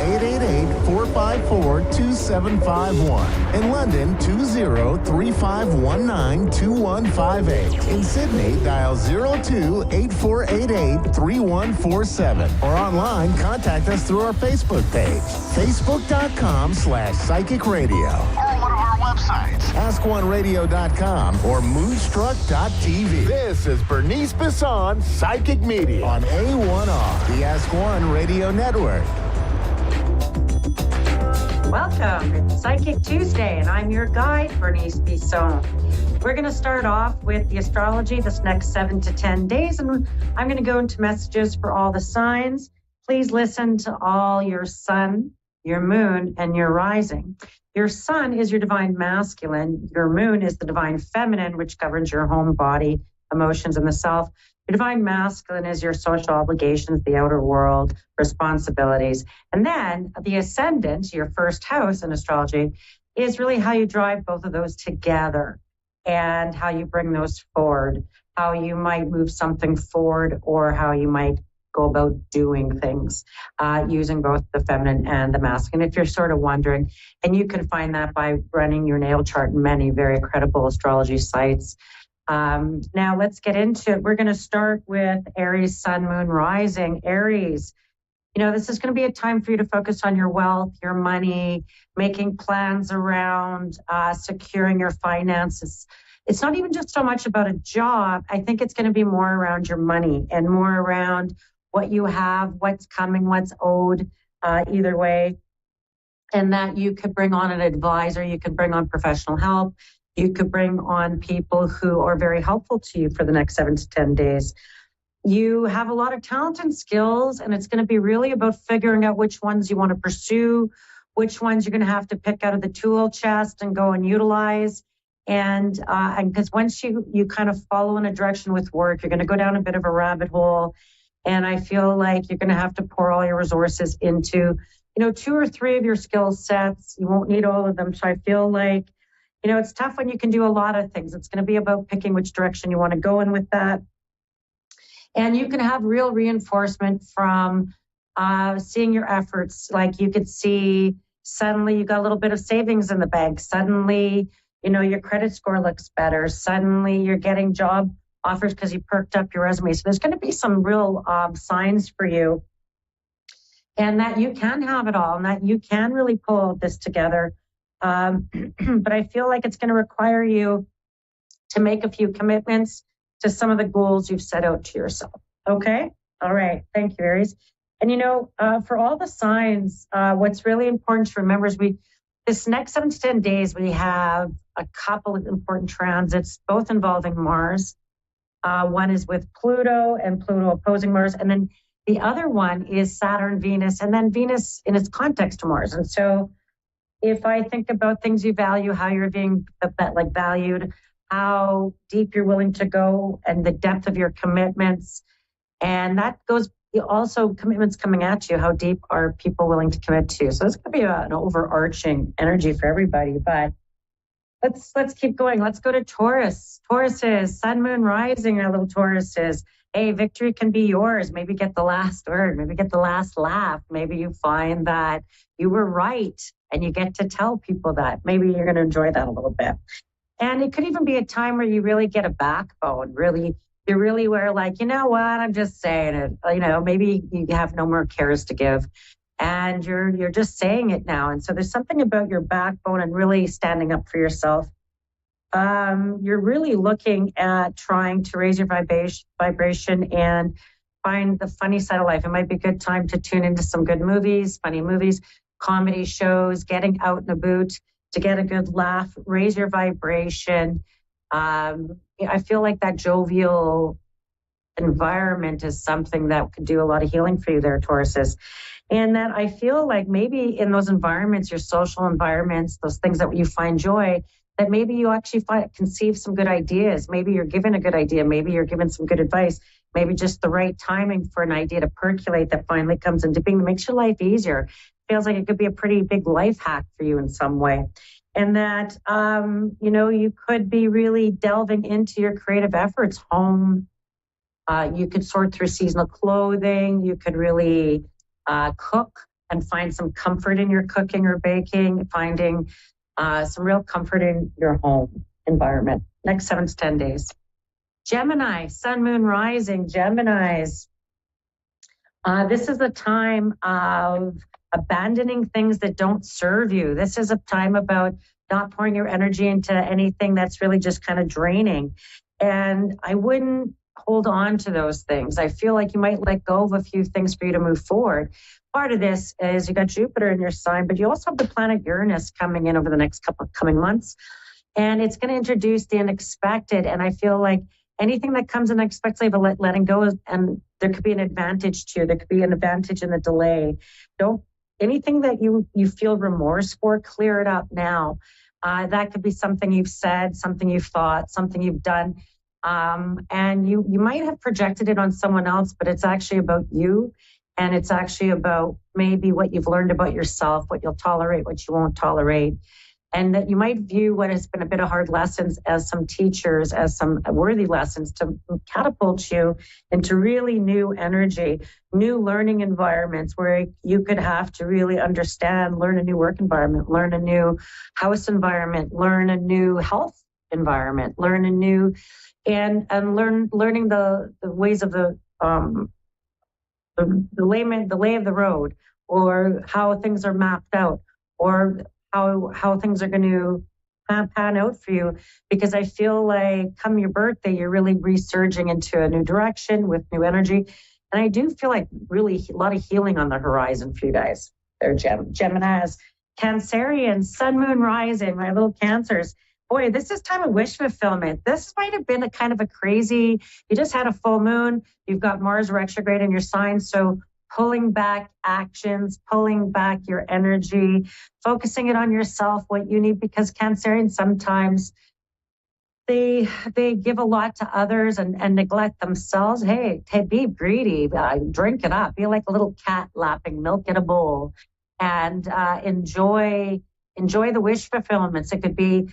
888-454-2751. In London, 20-3519-2158. In Sydney, dial 02-8488-3147. Or online, contact us through our Facebook page, facebook.com/Psychic Radio. Or one of our websites, AskOneRadio.com or Moonstruck.tv. This is Bernice Bisson, Psychic Media on A1R, the Ask One Radio Network. Welcome. It's Psychic Tuesday, and I'm your guide, Bernice Bisson. We're going to start off with the astrology this next 7 to 10 days, and I'm going to go into messages for all the signs. Please listen to all your sun, your moon, and your rising. Your sun is your divine masculine. Your moon is the divine feminine, which governs your home, body, emotions, and the self. Your divine masculine is your social obligations, the outer world, responsibilities. And then the ascendant, your first house in astrology, is really how you drive both of those together and how you bring those forward, how you might move something forward or how you might go about doing things using both the feminine and the masculine. If you're sort of wondering, and you can find that by running your natal chart in many very credible astrology sites. Now let's get into it. We're going to start with Aries, Sun, Moon, Rising. Aries, you know, this is going to be a time for you to focus on your wealth, your money, making plans around securing your finances. It's not even just so much about a job. I think it's going to be more around your money and more around what you have, what's coming, what's owed, either way. And that you could bring on an advisor, you could bring on professional help, you could bring on people who are very helpful to you for the next 7 to 10 days. You have a lot of talent and skills, and it's going to be really about figuring out which ones you want to pursue, which ones you're going to have to pick out of the tool chest and go and utilize. And because once you kind of follow in a direction with work, you're going to go down a bit of a rabbit hole. And I feel like you're going to have to pour all your resources into, 2 or 3 of your skill sets. You won't need all of them. So I feel like, it's tough when you can do a lot of things. It's going to be about picking which direction you want to go in with that. And you can have real reinforcement from seeing your efforts. Like you could see suddenly you got a little bit of savings in the bank. Suddenly, your credit score looks better. Suddenly you're getting job offers because you perked up your resume. So there's going to be some real signs for you, and that you can have it all and that you can really pull this together. But I feel like it's going to require you to make a few commitments to some of the goals you've set out to yourself. Okay? All right. Thank you, Aries. And, for all the signs, what's really important to remember is this next 7 to 10 days, we have a couple of important transits, both involving Mars. One is with Pluto and Pluto opposing Mars. And then the other one is Saturn, Venus, and then Venus in its context to Mars. And so if I think about things you value, how you're being valued, how deep you're willing to go and the depth of your commitments. And that goes also commitments coming at you. How deep are people willing to commit to? So it's going to be an overarching energy for everybody, but let's keep going. Let's go to Taurus. Tauruses, Sun, Moon, Rising, our little Tauruses. Hey, victory can be yours. Maybe get the last word. Maybe get the last laugh. Maybe you find that you were right and you get to tell people that. Maybe you're going to enjoy that a little bit. And it could even be a time where you really get a backbone. You really were like, you know what? I'm just saying it. Maybe you have no more cares to give. And you're just saying it now. And so there's something about your backbone and really standing up for yourself. You're really looking at trying to raise your vibration and find the funny side of life. It might be a good time to tune into some good movies, funny movies, comedy shows, getting out and about to get a good laugh, raise your vibration. I feel like that jovial environment is something that could do a lot of healing for you there, Tauruses. And that I feel like maybe in those environments, your social environments, those things that you find joy, that maybe you actually conceive some good ideas. Maybe you're given a good idea. Maybe you're given some good advice. Maybe just the right timing for an idea to percolate that finally comes into being, that makes your life easier. Feels like it could be a pretty big life hack for you in some way. And that, you could be really delving into your creative efforts, home. You could sort through seasonal clothing. You could really cook and find some comfort in your cooking or baking, finding some real comfort in your home environment. Next 7 to 10 days. Gemini, sun, moon, rising, Geminis. This is a time of abandoning things that don't serve you. This is a time about not pouring your energy into anything that's really just kind of draining. And I wouldn't hold on to those things. I feel like you might let go of a few things for you to move forward. Part of this is you got Jupiter in your sign, but you also have the planet Uranus coming in over the next couple of coming months. And it's going to introduce the unexpected. And I feel like anything that comes unexpectedly, but letting go, and there could be an advantage to. There could be an advantage in the delay. Anything that you feel remorse for, clear it up now. That could be something you've said, something you've thought, something you've done. And you might have projected it on someone else, but it's actually about you. And it's actually about maybe what you've learned about yourself, what you'll tolerate, what you won't tolerate. And that you might view what has been a bit of hard lessons as some teachers, as some worthy lessons to catapult you into really new energy, new learning environments where you could have to really understand, learn a new work environment, learn a new house environment, learn a new health environment, learn a new, and learning the ways of the lay of the road, or how things are mapped out, or how things are going to pan out for you. Because I feel like come your birthday, you're really resurging into a new direction with new energy. And I do feel like really a lot of healing on the horizon for you guys. They're Geminis, Cancerians, sun, moon, rising, my little Cancers. Boy, this is time of wish fulfillment. This might have been a kind of a crazy, you just had a full moon, you've got Mars retrograde in your sign. So pulling back actions, pulling back your energy, focusing it on yourself, what you need, because Cancerians sometimes they give a lot to others and neglect themselves. Hey, be greedy, drink it up, be like a little cat lapping milk in a bowl, and enjoy the wish fulfillments. It could be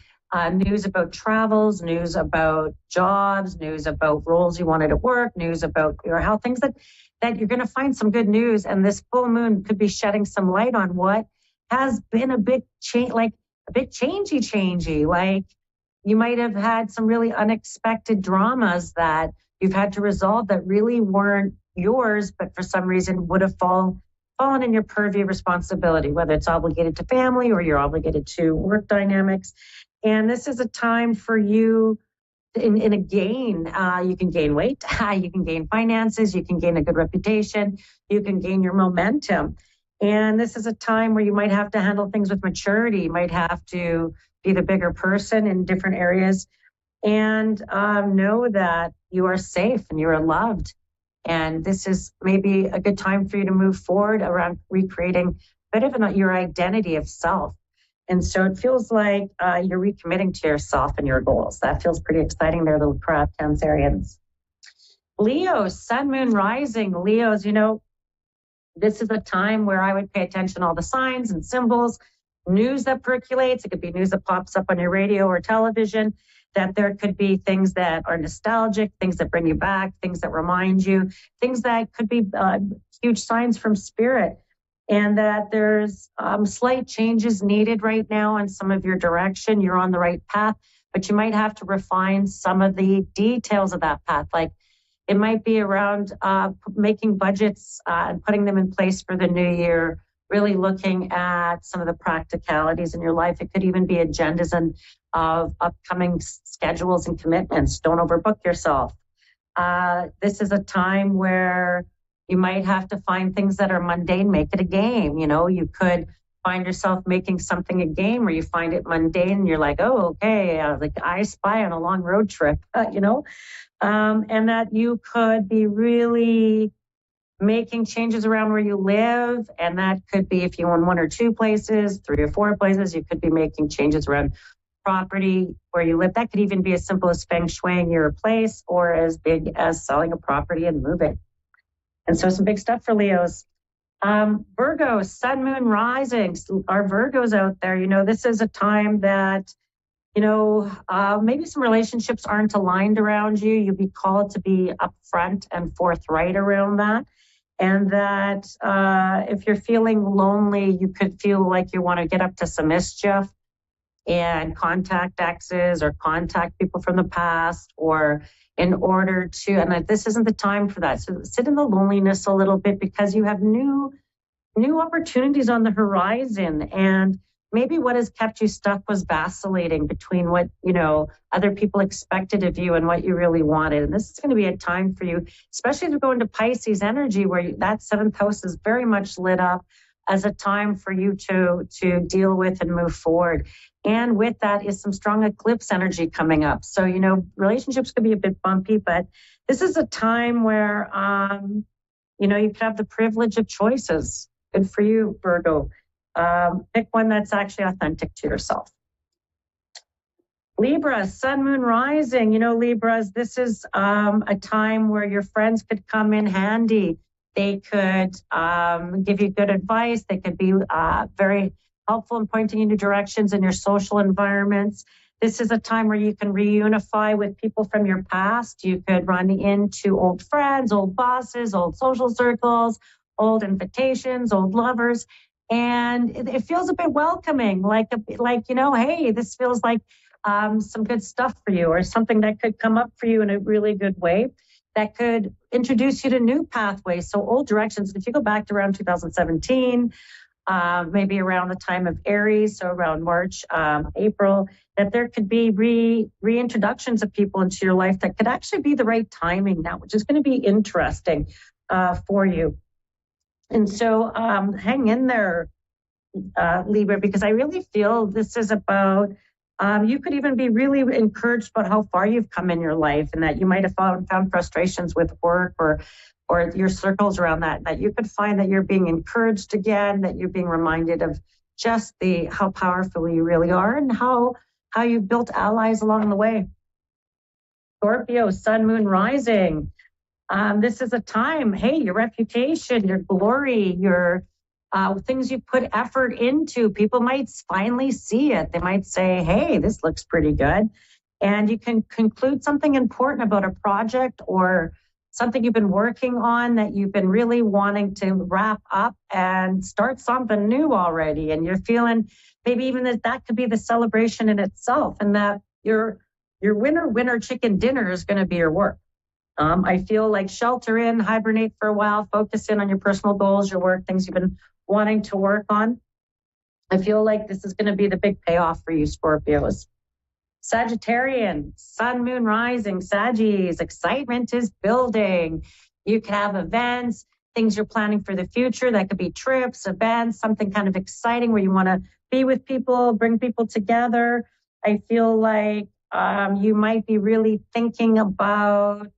news about travels, news about jobs, news about roles you wanted at work, news about your health, things that you're going to find some good news. And this full moon could be shedding some light on what has been a bit changey. Like you might have had some really unexpected dramas that you've had to resolve that really weren't yours, but for some reason would have fallen in your purview of responsibility, whether it's obligated to family or you're obligated to work dynamics. And this is a time for you in a gain. You can gain weight, you can gain finances, you can gain a good reputation, you can gain your momentum. And this is a time where you might have to handle things with maturity. You might have to be the bigger person in different areas, and know that you are safe and you are loved. And this is maybe a good time for you to move forward around recreating a bit of your identity of self. And so it feels like you're recommitting to yourself and your goals. That feels pretty exciting there, little crowd, Cancerians. Leos, sun, moon, rising. Leos, this is a time where I would pay attention to all the signs and symbols, news that percolates. It could be news that pops up on your radio or television, that there could be things that are nostalgic, things that bring you back, things that remind you, things that could be huge signs from spirit. And that there's slight changes needed right now in some of your direction. You're on the right path, but you might have to refine some of the details of that path. Like it might be around making budgets and putting them in place for the new year, really looking at some of the practicalities in your life. It could even be agendas and of upcoming schedules and commitments. Don't overbook yourself. This is a time where you might have to find things that are mundane, make it a game. You could find yourself making something a game where you find it mundane and you're like, oh, okay, like I Spy on a long road trip, and that you could be really making changes around where you live. And that could be if you own 1 or 2 places, 3 or 4 places, you could be making changes around property where you live. That could even be as simple as feng shuiing your place, or as big as selling a property and moving. And so some big stuff for Leos. Virgo, sun, moon, rising. Our Virgos out there, this is a time that, maybe some relationships aren't aligned around you. You'll be called to be upfront and forthright around that. And that if you're feeling lonely, you could feel like you want to get up to some mischief and contact exes or contact people from the past, or in order to, and that this isn't the time for that. So sit in the loneliness a little bit, because you have new opportunities on the horizon. And maybe what has kept you stuck was vacillating between what, other people expected of you and what you really wanted. And this is going to be a time for you, especially if you go into Pisces energy, where that 7th house is very much lit up as a time for you to deal with and move forward. And with that is some strong eclipse energy coming up. So, relationships could be a bit bumpy, but this is a time where, you could have the privilege of choices. Good for you, Virgo. Pick one that's actually authentic to yourself. Libra, sun, moon, rising. Libras, this is a time where your friends could come in handy. They could give you good advice. They could be very helpful in pointing you in directions in your social environments. This is a time where you can reunify with people from your past. You could run into old friends, old bosses, old social circles, old invitations, old lovers. And it feels a bit welcoming, like, hey, this feels like some good stuff for you, or something that could come up for you in a really good way that could introduce you to new pathways. So old directions. If you go back to around 2017, maybe around the time of Aries, so around March, April, that there could be reintroductions of people into your life that could actually be the right timing now, which is going to be interesting for you. And so hang in there, Libra, because I really feel this is about, you could even be really encouraged about how far you've come in your life, and that you might have found frustrations with work or your circles around that you could find that you're being encouraged again, that you're being reminded of just how powerful you really are, and how you've built allies along the way. Scorpio, sun, moon, rising. This is a time, hey, your reputation, your glory, your things you put effort into, people might finally see it. They might say, hey, this looks pretty good. And you can conclude something important about a project or something you've been working on that you've been really wanting to wrap up and start something new already. And you're feeling maybe even that could be the celebration in itself, and that your winner chicken dinner is going to be your work. I feel like shelter in, hibernate for a while, focus in on your personal goals, your work, things you've been wanting to work on. I feel like this is going to be the big payoff for you, Scorpios. Sagittarian, sun, moon, rising, Saggies, excitement is building. You can have events, things you're planning for the future. That could be trips, events, something kind of exciting where you want to be with people, bring people together. I feel like you might be really thinking about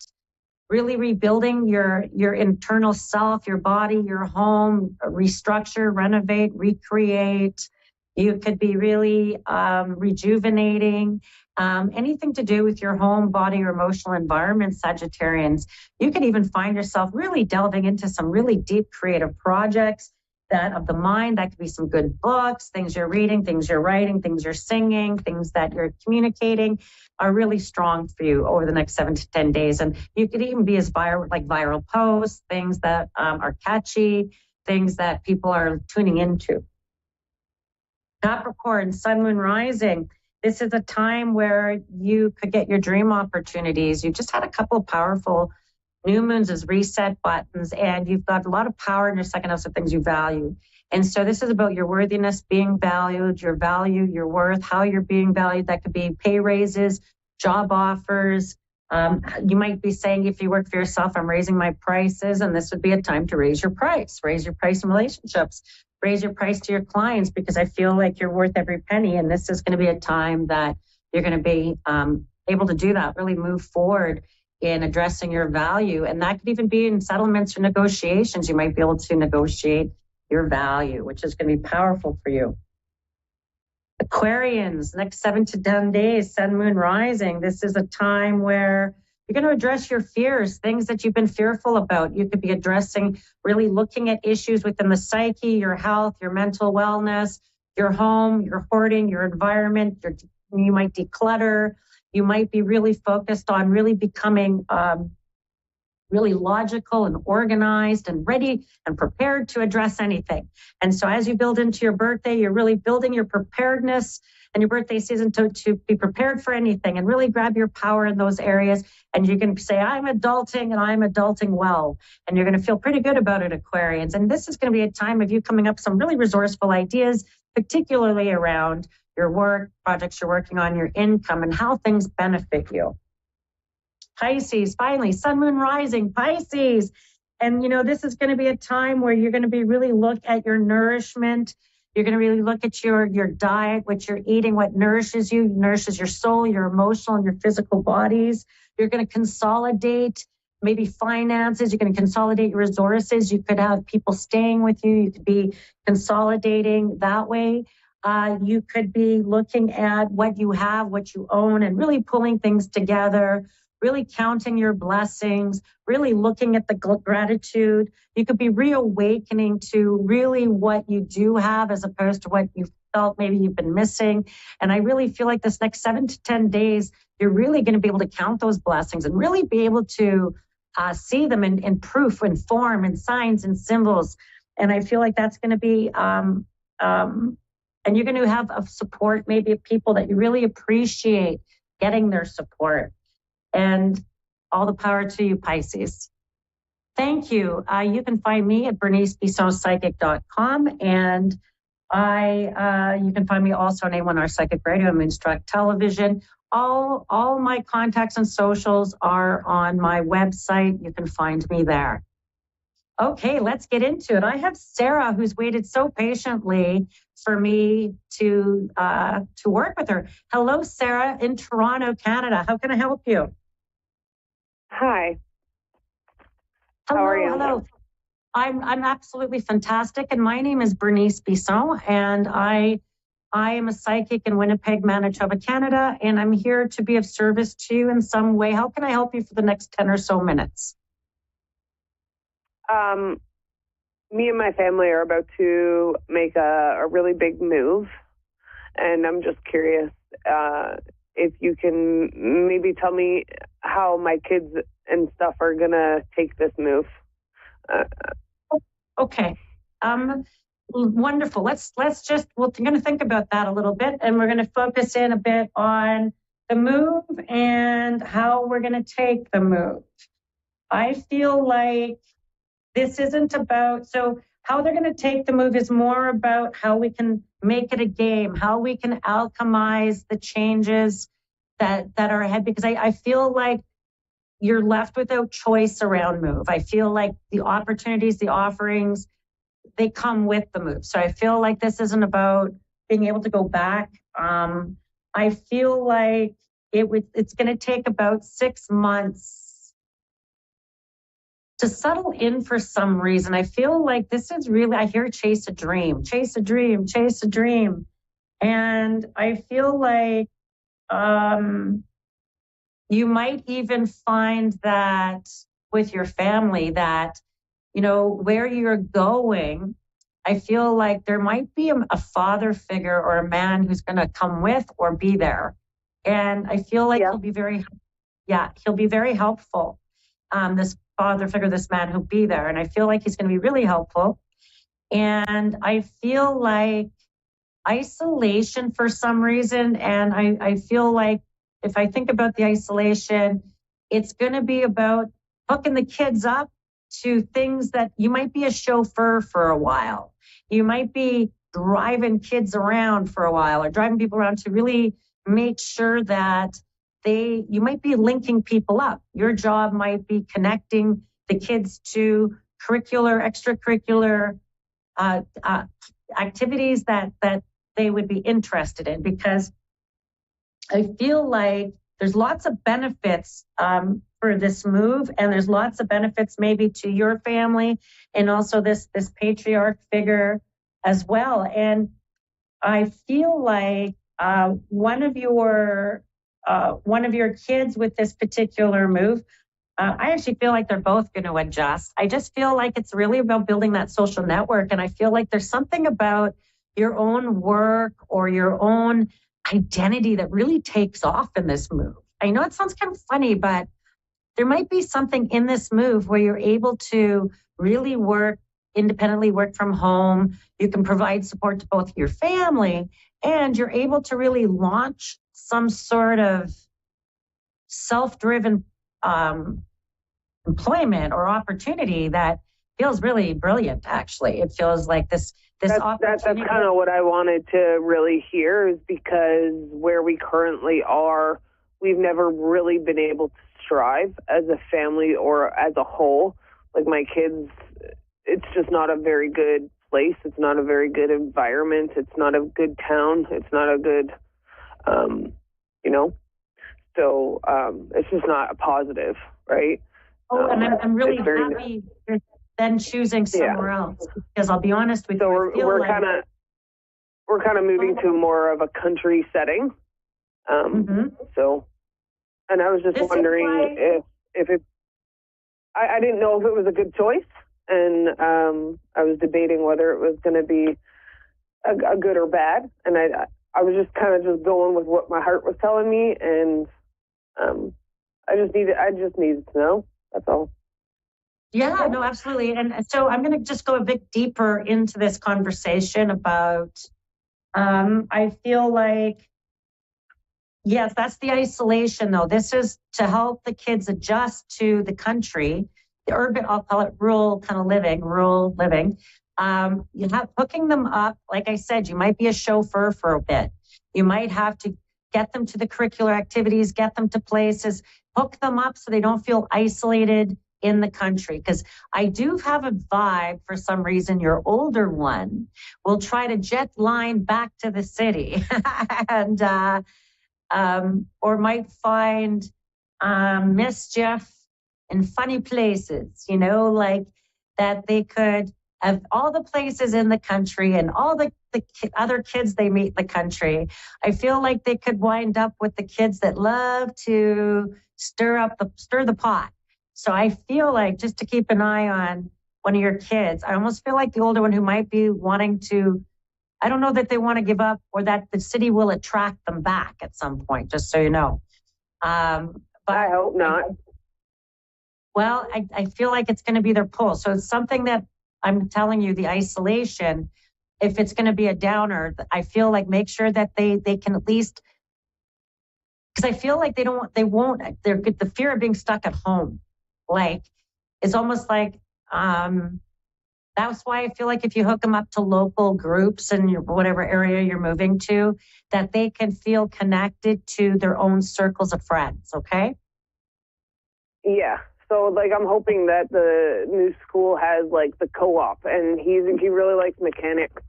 really rebuilding your internal self, your body, your home, restructure, renovate, recreate. You could be really rejuvenating. Anything to do with your home, body, or emotional environment, Sagittarians. You could even find yourself really delving into some really deep creative projects that of the mind. That could be some good books, things you're reading, things you're writing, things you're singing, things that you're communicating are really strong for you over the next 7 to 10 days. And you could even be as viral posts, things that are catchy, things that people are tuning into. Capricorn, sun, moon, rising. This is a time where you could get your dream opportunities. You just had a couple of powerful new moons as reset buttons, and you've got a lot of power in your second house of things you value. And so this is about your worthiness, being valued, your value, your worth, how you're being valued. That could be pay raises, job offers. You might be saying, if you work for yourself, I'm raising my prices, and this would be a time to raise your price in relationships, raise your price to your clients, because I feel like you're worth every penny. And this is going to be a time that you're going to be able to do that, really move forward in addressing your value. And that could even be in settlements or negotiations. You might be able to negotiate your value, which is going to be powerful for you. Aquarians, next 7 to 10 days, sun, moon, rising. This is a time where you're going to address your fears, things that you've been fearful about. You could be addressing, really looking at issues within the psyche, your health, your mental wellness, your home, your hoarding, your environment. You might declutter. You might be really focused on really becoming really logical and organized and ready and prepared to address anything. And so as you build into your birthday, you're really building your preparedness and your birthday season to be prepared for anything and really grab your power in those areas. And you can say, I'm adulting and I'm adulting well. And you're going to feel pretty good about it, Aquarians. And this is going to be a time of you coming up with some really resourceful ideas, particularly around your work, projects you're working on, your income, and how things benefit you. Pisces, finally, sun, moon, rising, Pisces. And, this is going to be a time where you're going to be really look at your nourishment. You're going to really look at your diet, what you're eating, what nourishes you, nourishes your soul, your emotional and your physical bodies. You're going to consolidate maybe finances. You're going to consolidate your resources. You could have people staying with you. You could be consolidating that way. You could be looking at what you have, what you own, and really pulling things together, really counting your blessings, really looking at the gratitude. You could be reawakening to really what you do have as opposed to what you felt maybe you've been missing. And I really feel like this next 7 to 10 days, you're really going to be able to count those blessings and really be able to see them in proof, in form, in signs and symbols. And I feel like that's going to be, and you're going to have a support maybe of people that you really appreciate getting their support. And all the power to you, Pisces. Thank you. You can find me at bernicebissonpsychic.com, and you can find me also on A1R Psychic Radio and Moonstruck Television. All my contacts and socials are on my website. You can find me there. Okay, let's get into it. I have Sarah, who's waited so patiently for me to work with her. Hello, Sarah, in Toronto, Canada. How can I help you? Hi. Hello, how are you? Hello. I'm absolutely fantastic, and my name is Bernice Bisson, and I am a psychic in Winnipeg, Manitoba, Canada, and I'm here to be of service to you in some way. How can I help you for the next 10 or so minutes? Me and my family are about to make a really big move, and I'm just curious if you can maybe tell me how my kids and stuff are gonna take this move. Okay. Wonderful. We're going to think about that a little bit, and we're going to focus in a bit on the move and how we're going to take the move. I feel like this isn't about, so how they're going to take the move is more about how we can make it a game, how we can alchemize the changes that are ahead, because I feel like you're left without choice around move. I feel like the opportunities, the offerings, they come with the move. So I feel like this isn't about being able to go back. I feel like it's going to take about 6 months to settle in for some reason. I feel like this is really, I hear chase a dream, chase a dream, chase a dream. And I feel like you might even find that with your family that, where you're going, I feel like there might be a father figure or a man who's going to come with or be there. And I feel like he'll be very helpful. This father figure, this man who'll be there. And I feel like he's going to be really helpful. And I feel like isolation for some reason. And I feel like if I think about the isolation, it's going to be about hooking the kids up to things that you might be a chauffeur for a while. You might be driving kids around for a while or driving people around to really make sure that you might be linking people up. Your job might be connecting the kids to extracurricular activities that they would be interested in, because I feel like there's lots of benefits for this move, and there's lots of benefits maybe to your family and also this patriarch figure as well. And I feel like one of your kids with this particular move, I actually feel like they're both going to adjust. I just feel like it's really about building that social network. And I feel like there's something about your own work or your own identity that really takes off in this move. I know it sounds kind of funny, but there might be something in this move where you're able to really work independently, work from home. You can provide support to both your family, and you're able to really launch some sort of self-driven employment or opportunity that feels really brilliant. Actually, it feels like this that's kind of what I wanted to really hear, is because where we currently are, we've never really been able to strive as a family or as a whole. Like my kids, it's just not a very good place. It's not a very good environment. It's not a good town. It's not a good, so it's just not a positive, right? Oh, and I'm really happy you're then choosing somewhere else, because I'll be honest with you. So we're kind of moving to more of a country setting. So, and I was just wondering if it, I didn't know if it was a good choice, and I was debating whether it was going to be a good or bad, and I was just kind of just going with what my heart was telling me, and I just needed to know. That's all. Yeah, no, absolutely. And so I'm going to just go a bit deeper into this conversation about, I feel like, yes, that's the isolation though. This is to help the kids adjust to the country, the urban, I'll call it rural living. You have hooking them up. Like I said, you might be a chauffeur for a bit. You might have to get them to the curricular activities, get them to places, hook them up so they don't feel isolated in the country. Because I do have a vibe, for some reason, your older one will try to jet line back to the city and or might find mischief in funny places, like that they could have all the places in the country and all the other kids they meet in the country. I feel like they could wind up with the kids that love to stir the pot. So I feel like, just to keep an eye on one of your kids, I almost feel like the older one who might be wanting to, I don't know that they want to give up, or that the city will attract them back at some point, just so you know. But I hope not. Well, I feel like it's going to be their pull. So it's something that I'm telling you, the isolation, if it's going to be a downer, I feel like make sure that they can at least, because I feel like the fear of being stuck at home, like, it's almost like, that's why I feel like if you hook them up to local groups in whatever area you're moving to, that they can feel connected to their own circles of friends, okay? Yeah. So, like, I'm hoping that the new school has, like, the co-op, and he really likes mechanics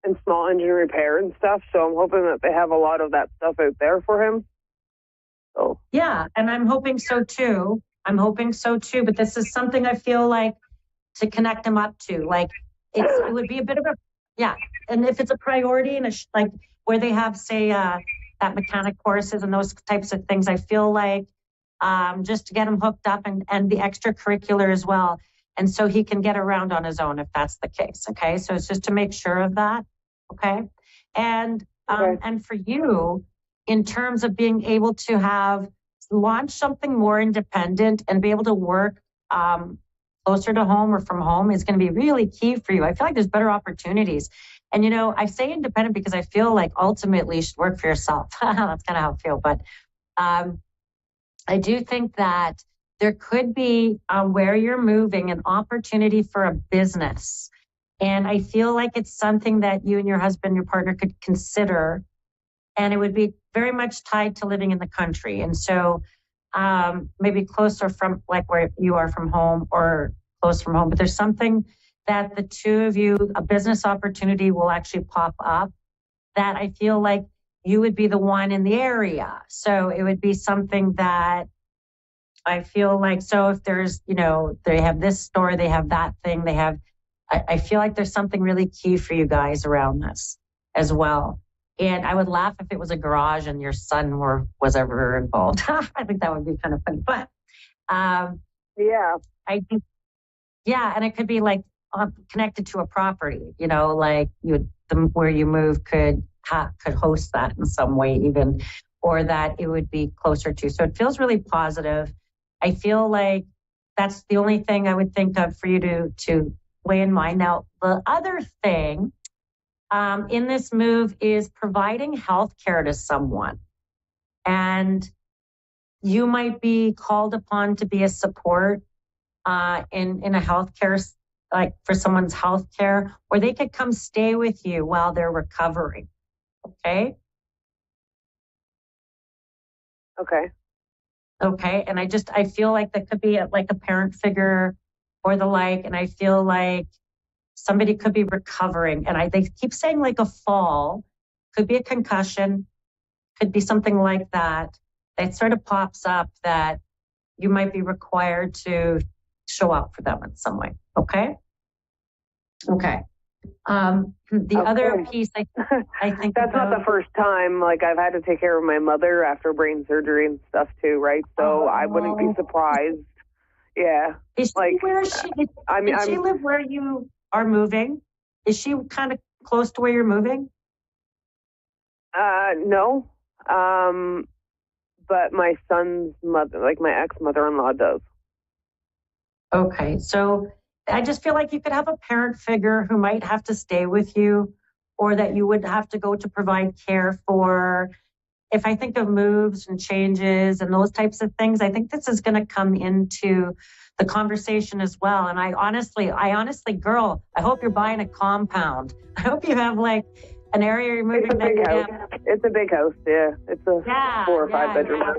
and small engine repair and stuff, so I'm hoping that they have a lot of that stuff out there for him. So. Yeah, and I'm hoping so too. But this is something I feel like to connect them up to. Like, it would be a bit of and if it's a priority and like where they have, say, that mechanic courses and those types of things, I feel like just to get him hooked up and the extracurricular as well. And so he can get around on his own if that's the case. Okay. So it's just to make sure of that. Okay. And for you, in terms of being able to launch something more independent and be able to work closer to home or from home is going to be really key for you. I feel like there's better opportunities. And, I say independent because I feel like ultimately you should work for yourself. That's kind of how I feel. But I do think that there could be, where you're moving, an opportunity for a business. And I feel like it's something that you and your husband, your partner, could consider. And it would be very much tied to living in the country. And so maybe closer from like where you are from home, or close from home. But there's something that the two of you, a business opportunity will actually pop up that I feel like you would be the one in the area. So it would be something that I feel like, so if there's, they have this store, they have that thing, I feel like there's something really key for you guys around this. as well. And I would laugh if it was a garage and your son was ever involved. I think that would be kind of funny. But yeah, and it could be like connected to a property, like where you move could host that in some way even, or that it would be closer to. So it feels really positive. I feel like that's the only thing I would think of for you to weigh in mind. Now, the other thing in this move is providing health care to someone. And you might be called upon to be a support in a healthcare, like for someone's healthcare, or they could come stay with you while they're recovering. Okay. And I feel like that could be like a parent figure or the like. And I feel like somebody could be recovering. And they keep saying like a fall, could be a concussion, could be something like that. That sort of pops up that you might be required to show up for them in some way. Okay. Other piece, I think that's not the first time. Like I've had to take care of my mother after brain surgery and stuff too, right? So I wouldn't be surprised. Yeah. Is she where she? Does she live where you are moving? Is she kind of close to where you're moving? No. But my son's mother, like my ex-mother-in-law, does. Okay, so I just feel like you could have a parent figure who might have to stay with you, or that you would have to go to provide care for. If I think of moves and changes and those types of things, I think this is going to come into the conversation as well. And I honestly, girl, I hope you're buying a compound. I hope you have like an area you're moving. It's a big house, yeah. It's a 4 or 5 bedroom house.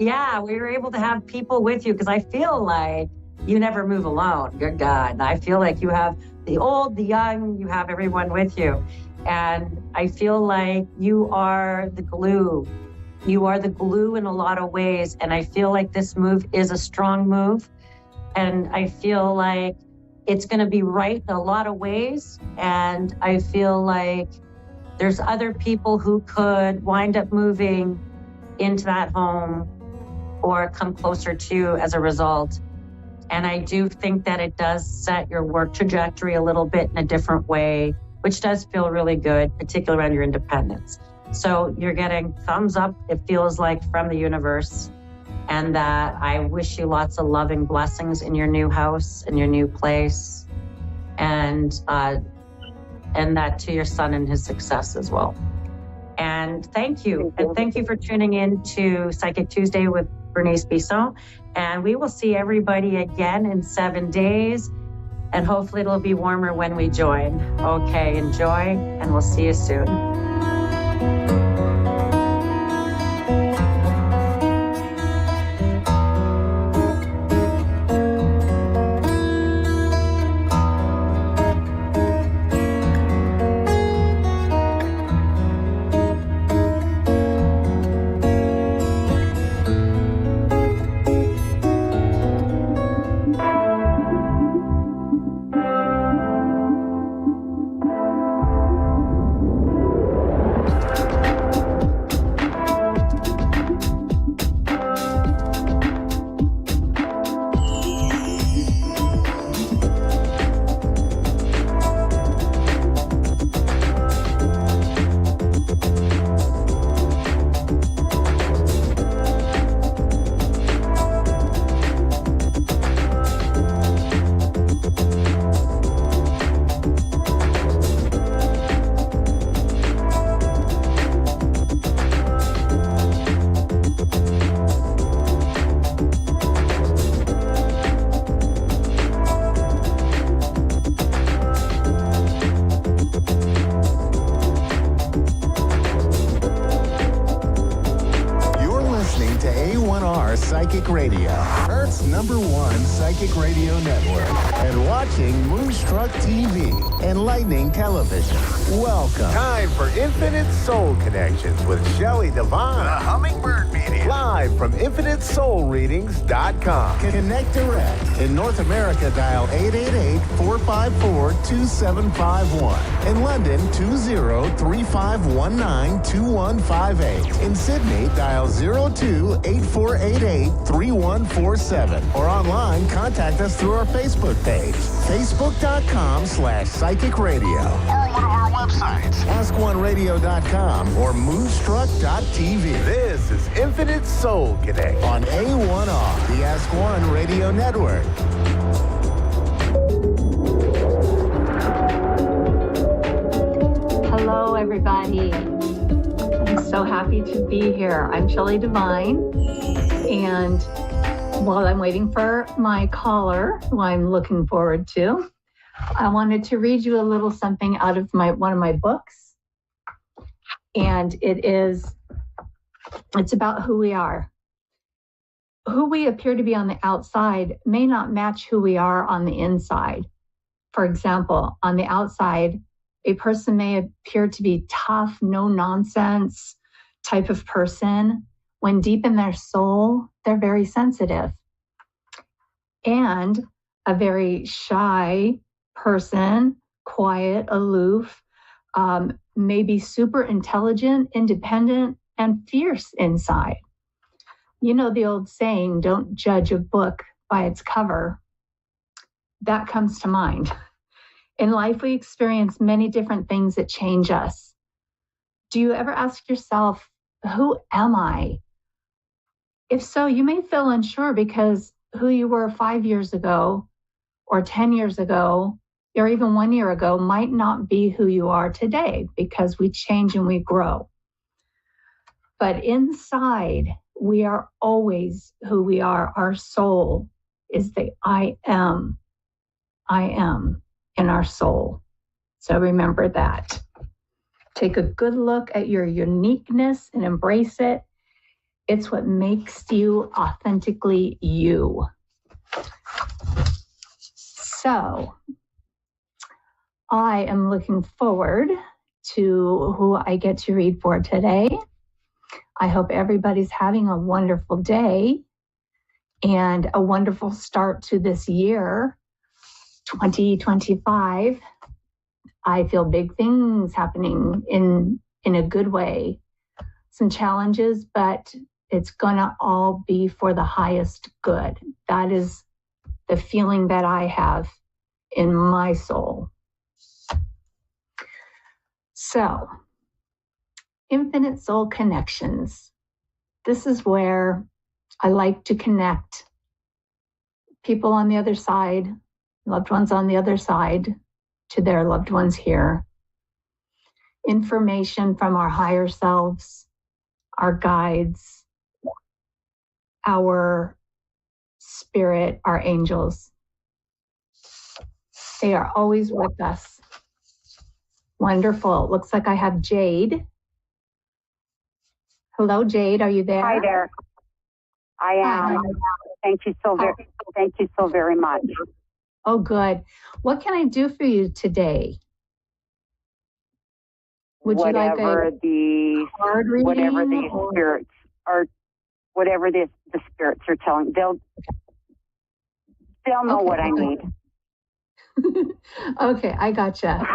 Yeah, we were able to have people with you because I feel like you never move alone. Good God. And I feel like you have the old, the young, you have everyone with you. And I feel like you are the glue. You are the glue in a lot of ways. And I feel like this move is a strong move. And I feel like it's going to be right in a lot of ways. And I feel like there's other people who could wind up moving into that home or come closer to you as a result. And I do think that it does set your work trajectory a little bit in a different way, which does feel really good, particularly around your independence. So you're getting thumbs up, it feels like, from the universe. And that I wish you lots of loving blessings in your new house, in your new place. And that to your son and his success as well. And thank you. And thank you for tuning in to Psychic Tuesday with Bernice Bisson. And we will see everybody again in 7 days. And hopefully it'll be warmer when we join. Okay, enjoy, and we'll see you soon. #1 psychic radio network and watching Moonstruck TV, enlightening television. Welcome. Time for Infinite Soul Connections with Shelley Devine. The Hummingbird Media. Live from InfiniteSoulReadings.com. Connect direct. In North America, dial 888-454-2751. In London, 20-3519-2158. In Sydney, dial 02-8488-3147. Or online, contact us through our Facebook page, facebook.com/psychic radio. Or one of our websites, askoneradio.com or moonstruck.tv. This is Infinite Soul Connect on A1R, the Ask One Radio Network. Hello, everybody. I'm so happy to be here. I'm Shelley Devine, and while I'm waiting for my caller, who I'm looking forward to, I wanted to read you a little something out of one of my books, and it's about who we are. Who we appear to be on the outside may not match who we are on the inside. For example, on the outside, a person may appear to be tough, no-nonsense type of person, when deep in their soul, they're very sensitive. And a very shy person, quiet, aloof, may be super intelligent, independent, and fierce inside. You know the old saying, don't judge a book by its cover. That comes to mind. In life, we experience many different things that change us. Do you ever ask yourself, who am I? If so, you may feel unsure because who you were 5 years ago or 10 years ago or even 1 year ago might not be who you are today because we change and we grow. But inside, we are always who we are. Our soul is the I am in our soul. So remember that. Take a good look at your uniqueness and embrace it. It's what makes you authentically you. So I am looking forward to who I get to read for today. I hope everybody's having a wonderful day and a wonderful start to this year, 2025. I feel big things happening in a good way. Some challenges, but it's gonna all be for the highest good. That is the feeling that I have in my soul. So, Infinite Soul Connections. This is where I like to connect people on the other side, loved ones on the other side, to their loved ones here. Information from our higher selves, our guides, our spirit, our angels. They are always with us. Wonderful. Looks like I have Jade. Hello, Jade. Are you there? Hi there. I am. Hi. Thank you so very much. Oh, good. What can I do for you today? Would you like a card reading? Whatever the spirits are, whatever the spirits are telling, they'll know what I need. Okay, I gotcha.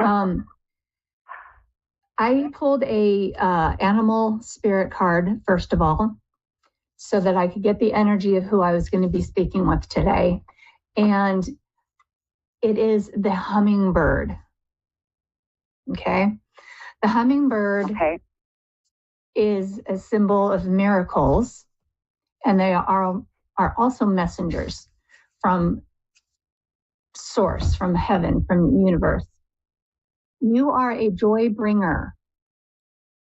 I pulled a animal spirit card, first of all, so that I could get the energy of who I was going to be speaking with today. And it is the hummingbird. Okay? The hummingbird is a symbol of miracles, and they are also messengers from source, from heaven, from the universe. You are a joy bringer.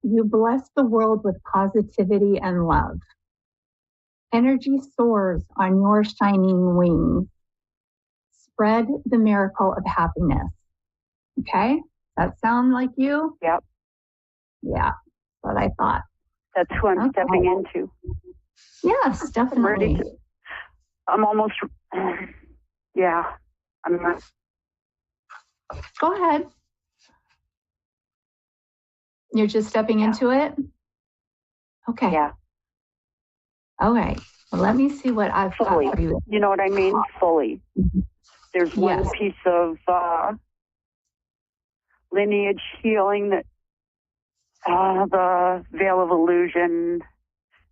You bless the world with positivity and love. Energy soars on your shining wings. Spread the miracle of happiness. Okay? That sound like you? Yep. Yeah, what I thought. That's who I'm stepping into. Yes, definitely. I'm almost, yeah. I'm not. Go ahead. You're just stepping into it? Okay. Yeah. All right. Well, let me see what I've got for you. You know what I mean? Fully. There's one piece of lineage healing that the veil of illusion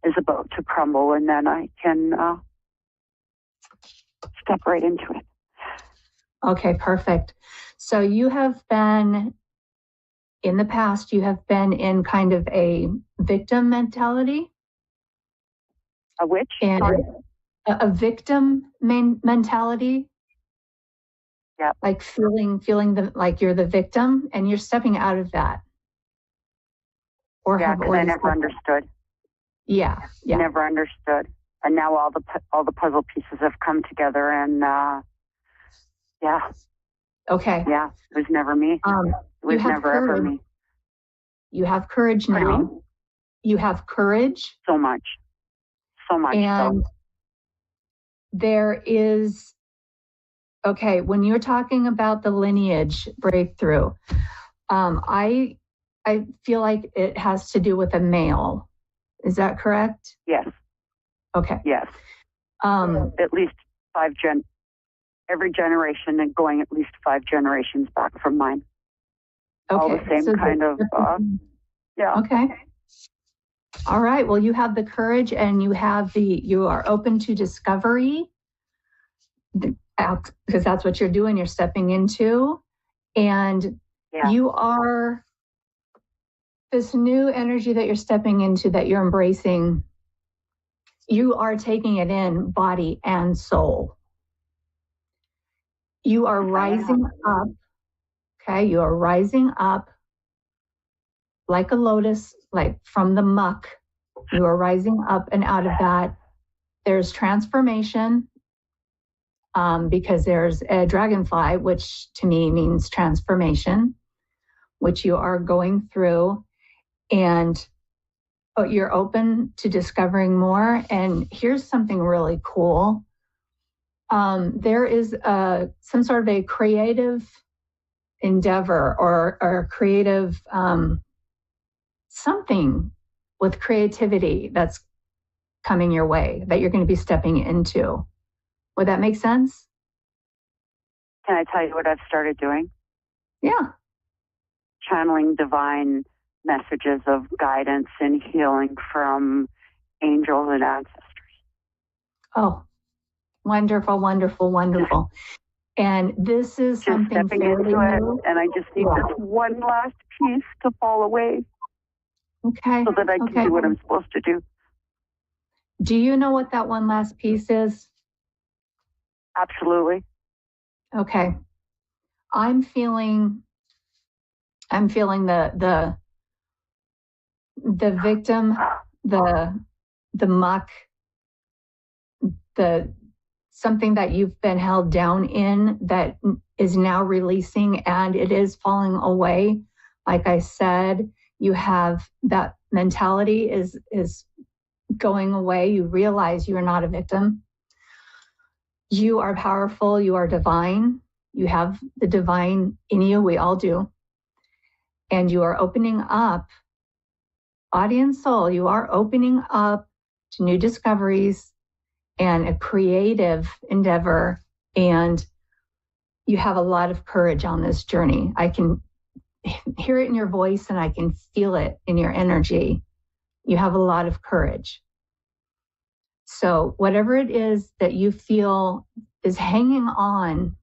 is about to crumble, and then I can step right into it. Okay, perfect. So you have been, in the past, you have been in kind of a victim mentality. A which? And Sorry? a victim mentality. Yeah. Like feeling like you're the victim, and you're stepping out of that. Or yeah, have because I never understood. Yeah. Never understood, and now all the puzzle pieces have come together, and yeah. Okay. Yeah, it was never me. It was never ever me. You have courage now. You have courage. So much. And there is, okay, when you're talking about the lineage breakthrough, I feel like it has to do with a male. Is that correct? Yes. Okay. Yes. At least every generation, and going at least 5 generations back from mine. Okay. All the same kind of, yeah. Okay. All right. Well, you have the courage, and you are open to discovery, because that's what you're doing. You're stepping into, and you are this new energy that you're stepping into, that you're embracing. You are taking it in body and soul. You are rising up. Okay. You are rising up like a lotus, like from the muck. You are rising up and out of that. There's transformation, because there's a dragonfly, which to me means transformation, which you are going through, and you're open to discovering more. And here's something really cool. There is some sort of a creative endeavor or creative something with creativity that's coming your way, that you're going to be stepping into. Would that make sense? Can I tell you what I've started doing? Yeah. Channeling divine messages of guidance and healing from angels and ancestors. Oh, wonderful, wonderful, wonderful. And this is just something stepping fairly into it, new. and I just need this one last piece to fall away. Okay. So that I can do what I'm supposed to do. Do you know what that one last piece is? Absolutely. Okay. I'm feeling the victim, the muck, something that you've been held down in that is now releasing, and it is falling away. Like I said, you have that mentality is going away. You realize you are not a victim. You are powerful. You are divine. You have the divine in you. We all do. And you are opening up, body and soul. You are opening up to new discoveries and a creative endeavor. And you have a lot of courage on this journey. I can hear it in your voice, and I can feel it in your energy. You have a lot of courage. So whatever it is that you feel is hanging on,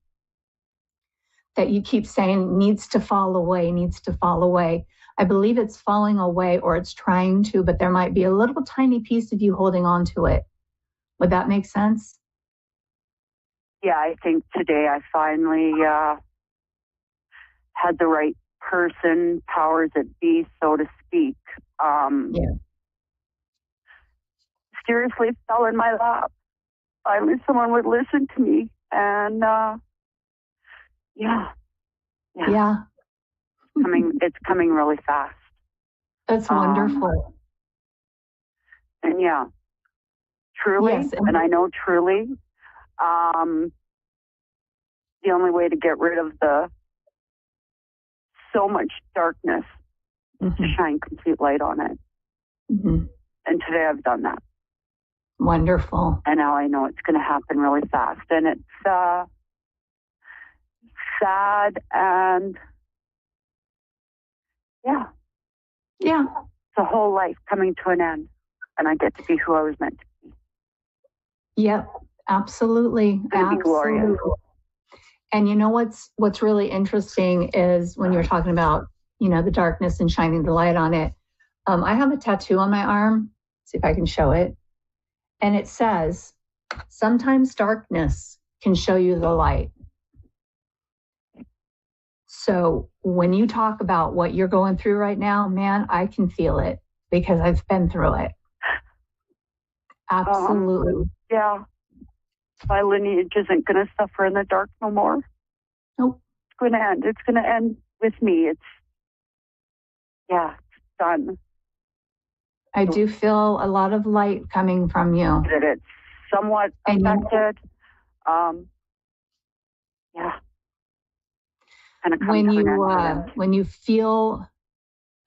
that you keep saying needs to fall away, I believe it's falling away, or it's trying to, but there might be a little tiny piece of you holding on to it. Would that make sense? Yeah, I think today I finally had the right person, powers that be, so to speak. Mysteriously fell in my lap. Finally, someone would listen to me, and it's coming really fast. That's wonderful. And truly, yes, and I know truly, The only way to get rid of so much darkness is to shine complete light on it. Mm-hmm. And today I've done that. Wonderful. And now I know it's going to happen really fast. And it's sad and yeah. It's a whole life coming to an end. And I get to be who I was meant to be. Yep, absolutely. It'd be glorious. And you know what's really interesting is when you're talking about, the darkness and shining the light on it. I have a tattoo on my arm. See if I can show it. And it says, sometimes darkness can show you the light. So when you talk about what you're going through right now, man, I can feel it because I've been through it. Absolutely. Yeah. My lineage isn't going to suffer in the dark no more. Nope. It's going to end. It's going to end with me. It's done. I do feel a lot of light coming from you. That it's somewhat affected. When you feel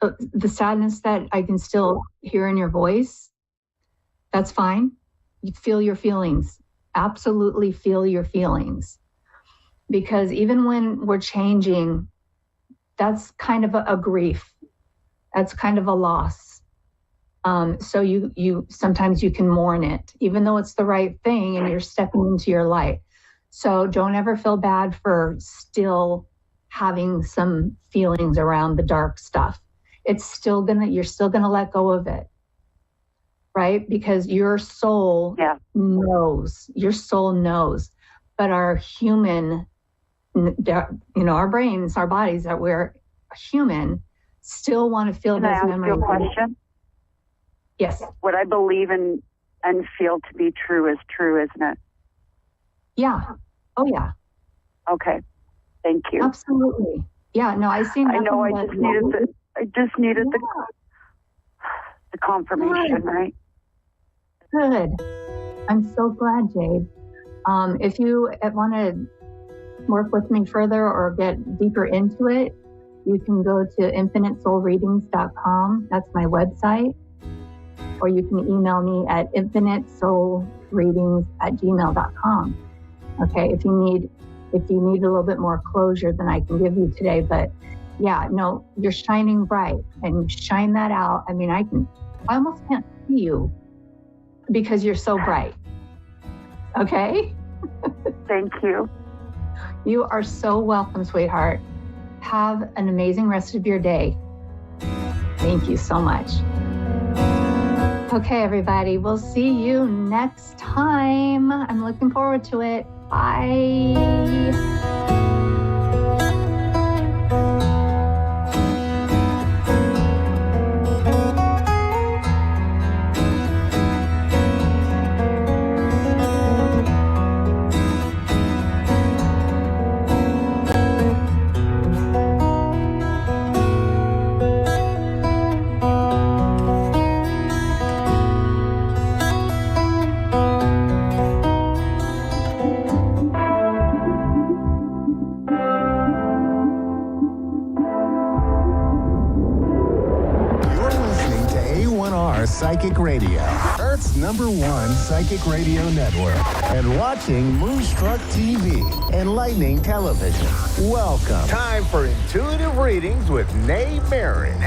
the sadness that I can still hear in your voice, that's fine. You feel your feelings. Absolutely feel your feelings. Because even when we're changing, that's kind of a grief. That's kind of a loss. So you sometimes you can mourn it, even though it's the right thing and you're stepping into your light. So don't ever feel bad for still having some feelings around the dark stuff. You're still gonna let go of it, right? Because your soul knows. Your soul knows. But our human, our brains, our bodies, that we're human, still want to feel those memories. Can I ask you a question? Yes. What I believe in and feel to be true is true, isn't it? Yeah. Oh, yeah. Okay. Thank you. Absolutely. Yeah. No, I see. I know. I just needed the confirmation, right? Good. I'm so glad, Jade. If you want to work with me further or get deeper into it, you can go to infinitesoulreadings.com. That's my website. Or you can email me at infinitesoulreadings@gmail.com. Okay, if you need a little bit more closure than I can give you today, but yeah, no, you're shining bright and you shine that out. I mean, I almost can't see you because you're so bright. Okay? Thank you. You are so welcome, sweetheart. Have an amazing rest of your day. Thank you so much. Okay, everybody, we'll see you next time. I'm looking forward to it. Bye. Psychic Radio, Earth's #1 psychic radio network, and watching Moonstruck TV, enlightening television. Welcome. Time for Intuitive Readings with Nay Marin.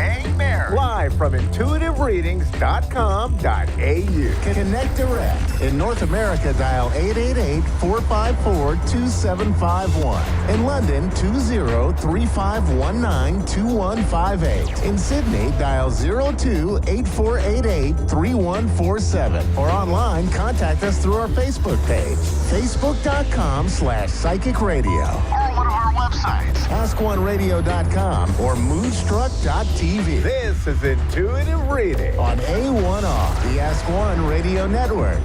Live from intuitivereadings.com.au. Connect direct. In North America, dial 888-454-2751. In London, 20-3519-2158. In Sydney, dial 02-8488-3147. Or online, contact us through our Facebook page, facebook.com/psychic radio. Or one of our websites, askoneradio.com or moonstruck.tv. This is Intuitive Reading on A1R, the Ask One Radio Network.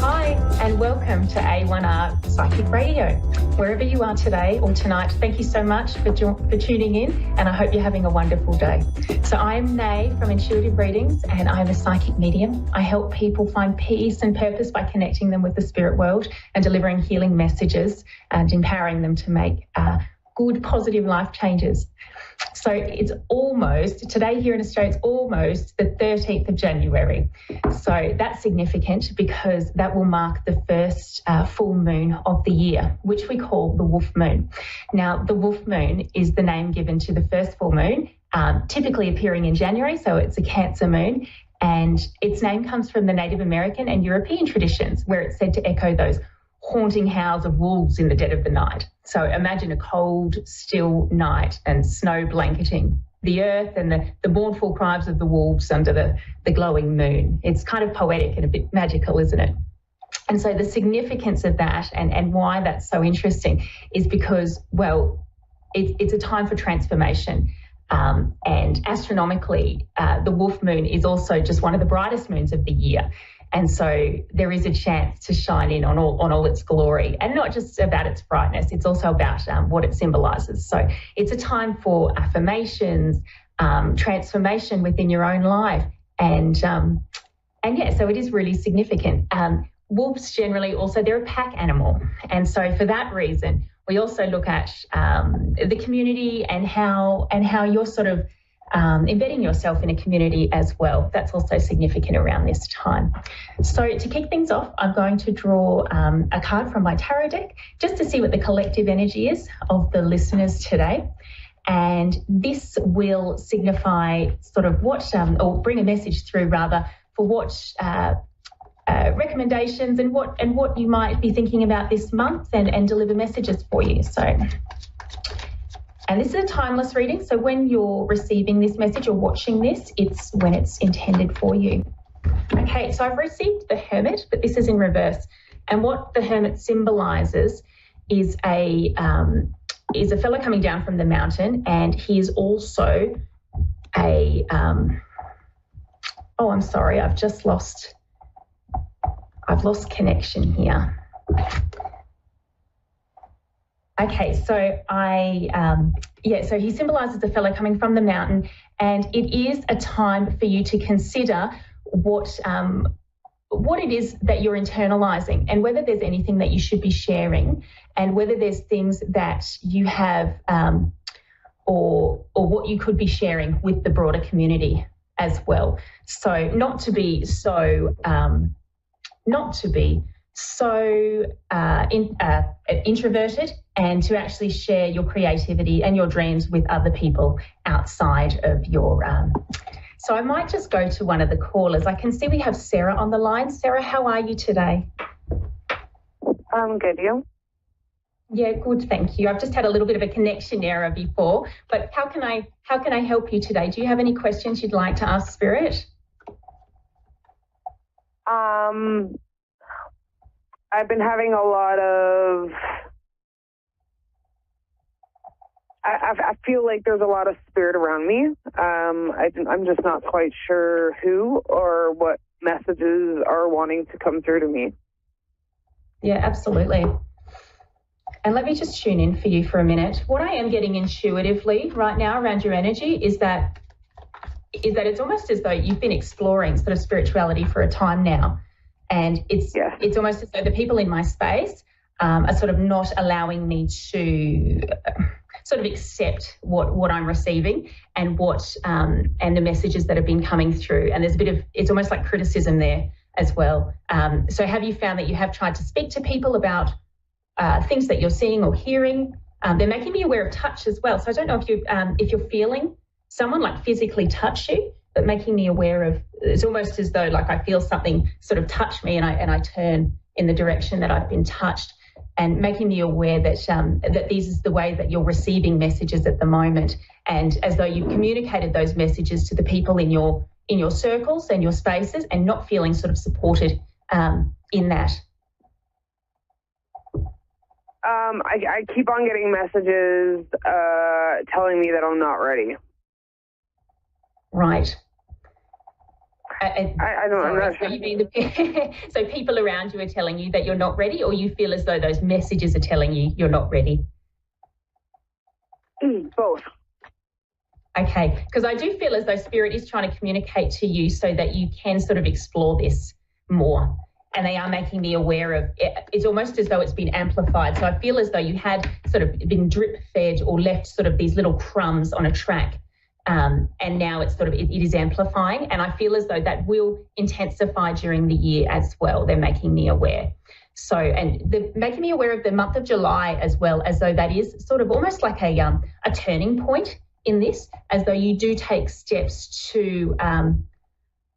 Hi, and welcome to A1R Psychic Radio. Wherever you are today or tonight, thank you so much for tuning in, and I hope you're having a wonderful day. So I'm Nay from Intuitive Readings, and I'm a psychic medium. I help people find peace and purpose by connecting them with the spirit world and delivering healing messages and empowering them to make good, positive life changes. So it's almost, today here in Australia, it's almost the 13th of January. So that's significant because that will mark the first full moon of the year, which we call the wolf moon. Now, the wolf moon is the name given to the first full moon, typically appearing in January, so it's a Cancer moon. And its name comes from the Native American and European traditions, where it's said to echo those haunting howls of wolves in the dead of the night. So imagine a cold, still night and snow blanketing the earth and the mournful cries of the wolves under the glowing moon. It's kind of poetic and a bit magical, isn't it? And so the significance of that and why that's so interesting is because, well, it's a time for transformation. And astronomically, the wolf moon is also just one of the brightest moons of the year. And so there is a chance to shine in on all its glory, and not just about its brightness, it's also about what it symbolises. So it's a time for affirmations, transformation within your own life. And yeah, so it is really significant. Wolves generally also, they're a pack animal. And so for that reason, we also look at the community and how you're sort of embedding yourself in a community as well. That's also significant around this time. So to kick things off, I'm going to draw a card from my tarot deck just to see what the collective energy is of the listeners today. And this will signify sort of what, or bring a message through rather, for what recommendations and what you might be thinking about this month and deliver messages for you. So. And this is a timeless reading, so when you're receiving this message or watching this, it's when it's intended for you. Okay, so I've received the Hermit, but this is in reverse. And what the Hermit symbolises is a fellow coming down from the mountain, and he is also a oh, I'm sorry, I've lost connection here. Okay, so so he symbolises a fellow coming from the mountain, and it is a time for you to consider what it is that you're internalising, and whether there's anything that you should be sharing, and whether there's things that you have or what you could be sharing with the broader community as well. So not to be so introverted, and to actually share your creativity and your dreams with other people outside of your... So I might just go to one of the callers. I can see we have Sarah on the line. Sarah, how are you today? I'm good, you? Yeah, good, thank you. I've just had a little bit of a connection error before, but how can I help you today? Do you have any questions you'd like to ask Spirit? I've been having a lot of... I feel like there's a lot of spirit around me. I'm just not quite sure who or what messages are wanting to come through to me. Yeah, absolutely. And let me just tune in for you for a minute. What I am getting intuitively right now around your energy is that it's almost as though you've been exploring sort of spirituality for a time now. And it's almost as though the people in my space are sort of not allowing me to sort of accept what I'm receiving and and the messages that have been coming through. And there's a bit of, it's almost like criticism there as well. So have you found that you have tried to speak to people about things that you're seeing or hearing? They're making me aware of touch as well. So I don't know if you're feeling someone like physically touch you, but making me aware of, it's almost as though like I feel something sort of touch me and I turn in the direction that I've been touched, and making me aware that that this is the way that you're receiving messages at the moment, and as though you've communicated those messages to the people in your circles and your spaces, and not feeling sort of supported in that. I keep on getting messages telling me that I'm not ready. Right. I'm not sure. So you mean so people around you are telling you that you're not ready, or you feel as though those messages are telling you you're not ready? Both. Okay, because I do feel as though Spirit is trying to communicate to you so that you can sort of explore this more. And they are making me aware of it. It's almost as though it's been amplified. So I feel as though you had sort of been drip fed or left sort of these little crumbs on a track. And now it's sort of, it is amplifying. And I feel as though that will intensify during the year as well. They're making me aware. So, and they're making me aware of the month of July as well, as though that is sort of almost like a turning point in this, as though you do take steps to,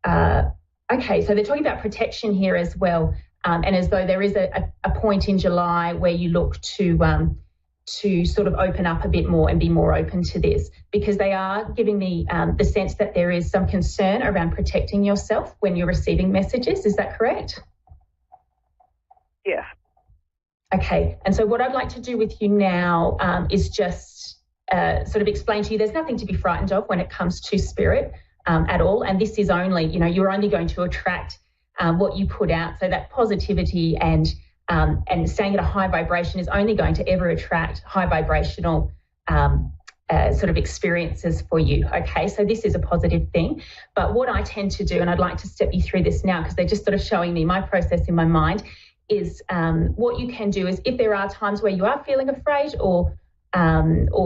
okay, so they're talking about protection here as well. And as though there is a point in July where you look to sort of open up a bit more and be more open to this, because they are giving me the sense that there is some concern around protecting yourself when you're receiving messages. Is that correct? Yeah. Okay. And so what I'd like to do with you now is just sort of explain to you there's nothing to be frightened of when it comes to spirit at all. And this is only, you're only going to attract what you put out. So that positivity and staying at a high vibration is only going to ever attract high vibrational sort of experiences for you. Okay, so this is a positive thing. But what I tend to do, and I'd like to step you through this now because they're just sort of showing me my process in my mind, is what you can do is if there are times where you are feeling afraid or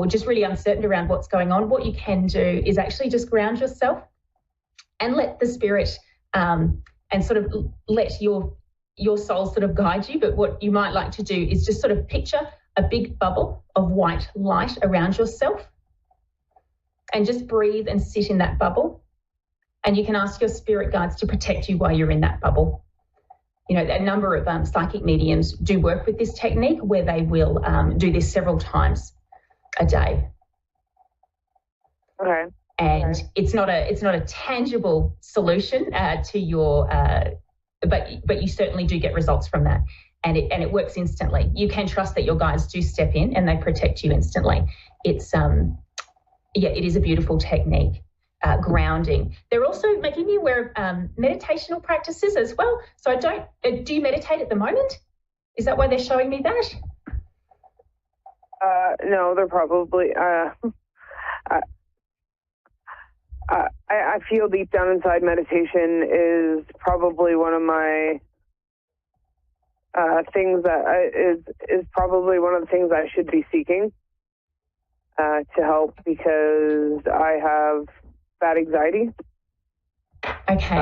just really uncertain around what's going on, what you can do is actually just ground yourself and let the spirit and sort of let your soul sort of guide you. But what you might like to do is just sort of picture a big bubble of white light around yourself and just breathe and sit in that bubble. And you can ask your spirit guides to protect you while you're in that bubble. A number of psychic mediums do work with this technique where they will do this several times a day. Okay. And it's not a tangible solution to your, but you certainly do get results from that, and it works instantly. You can trust that your guides do step in and they protect you instantly. It's it is a beautiful technique. Grounding. They're also making me aware of meditational practices as well. So do you meditate at the moment? Is that why they're showing me that? No, they're probably, I feel deep down inside meditation is probably one of my things that is probably one of the things I should be seeking to help, because I have bad anxiety. Okay.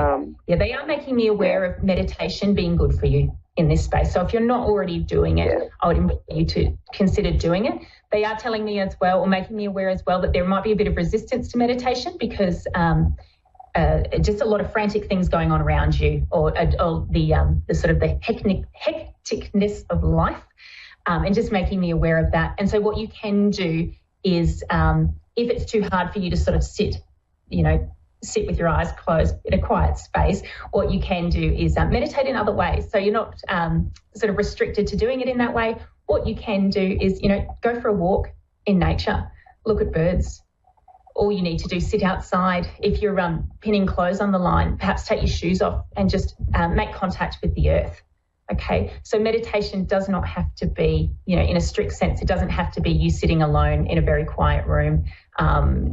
They are making me aware of meditation being good for you in this space. So if you're not already doing it, I would invite you to consider doing it. They are telling me as well, or making me aware as well, that there might be a bit of resistance to meditation because just a lot of frantic things going on around you, or the sort of the hecticness of life, and just making me aware of that. And so what you can do is, if it's too hard for you to sort of sit with your eyes closed in a quiet space, what you can do is meditate in other ways. So you're not sort of restricted to doing it in that way. What you can do is, go for a walk in nature, look at birds. All you need to do, sit outside. If you're pinning clothes on the line, perhaps take your shoes off and just make contact with the earth. Okay, so meditation does not have to be, in a strict sense, it doesn't have to be you sitting alone in a very quiet room,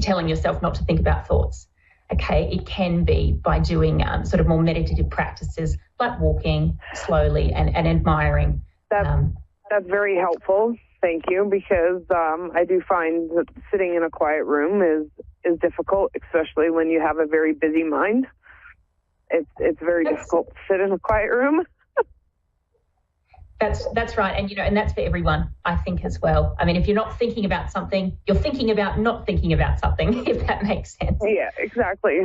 telling yourself not to think about thoughts. Okay, it can be by doing sort of more meditative practices like walking slowly and admiring. That's very helpful. Thank you, because I do find that sitting in a quiet room is difficult, especially when you have a very busy mind. It's very difficult to sit in a quiet room. That's right, and that's for everyone, I think, as well. I mean, if you're not thinking about something, you're thinking about not thinking about something, if that makes sense. Yeah, exactly.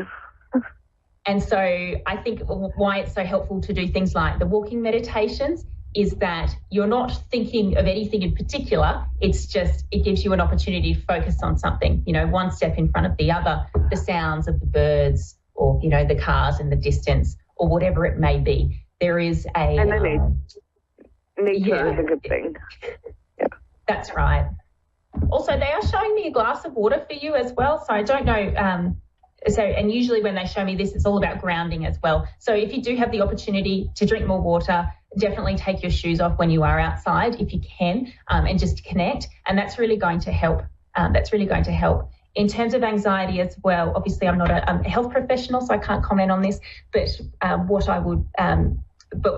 And so I think why it's so helpful to do things like the walking meditations is that you're not thinking of anything in particular. It's just, it gives you an opportunity to focus on something, one step in front of the other, the sounds of the birds or, the cars in the distance or whatever it may be. There is a... And then nature is a good thing. Yeah. That's right. Also, they are showing me a glass of water for you as well. So I don't know So, and usually when they show me this, it's all about grounding as well. So if you do have the opportunity to drink more water, definitely take your shoes off when you are outside if you can, and just connect. And that's really going to help. In terms of anxiety as well, obviously I'm not a health professional, so I can't comment on this, but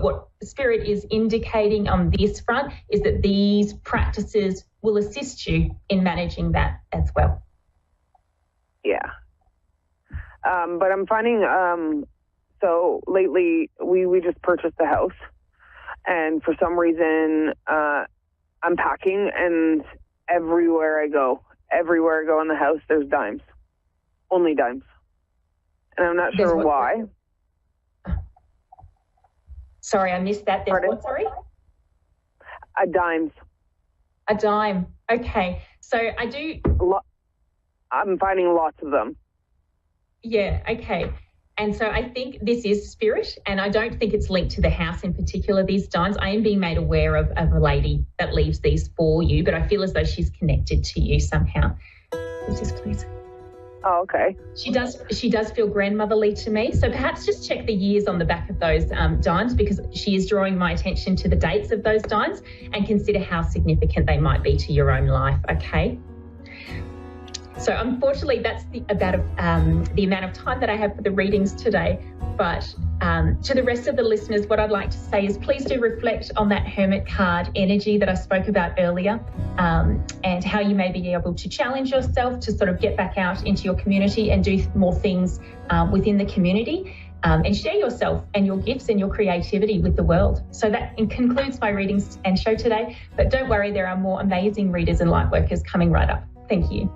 what Spirit is indicating on this front is that these practices will assist you in managing that as well. Yeah. But I'm finding, so lately we just purchased a house, and for some reason I'm packing, and everywhere I go in the house, there's dimes. Only dimes. And I'm not sure why. Sorry, I missed that. There's what, sorry? A dime. A dime. Okay. So I'm finding lots of them. Yeah, okay. And so I think this is spirit, and I don't think it's linked to the house in particular, these dimes. I am being made aware of a lady that leaves these for you, but I feel as though she's connected to you somehow. Who's this, please? Oh, okay. She does feel grandmotherly to me. So perhaps just check the years on the back of those dimes, because she is drawing my attention to the dates of those dimes, and consider how significant they might be to your own life, okay? So unfortunately, that's the amount of time that I have for the readings today. But to the rest of the listeners, what I'd like to say is please do reflect on that Hermit card energy that I spoke about earlier, and how you may be able to challenge yourself to sort of get back out into your community and do more things within the community, and share yourself and your gifts and your creativity with the world. So that concludes my readings and show today. But don't worry, there are more amazing readers and light workers coming right up. Thank you.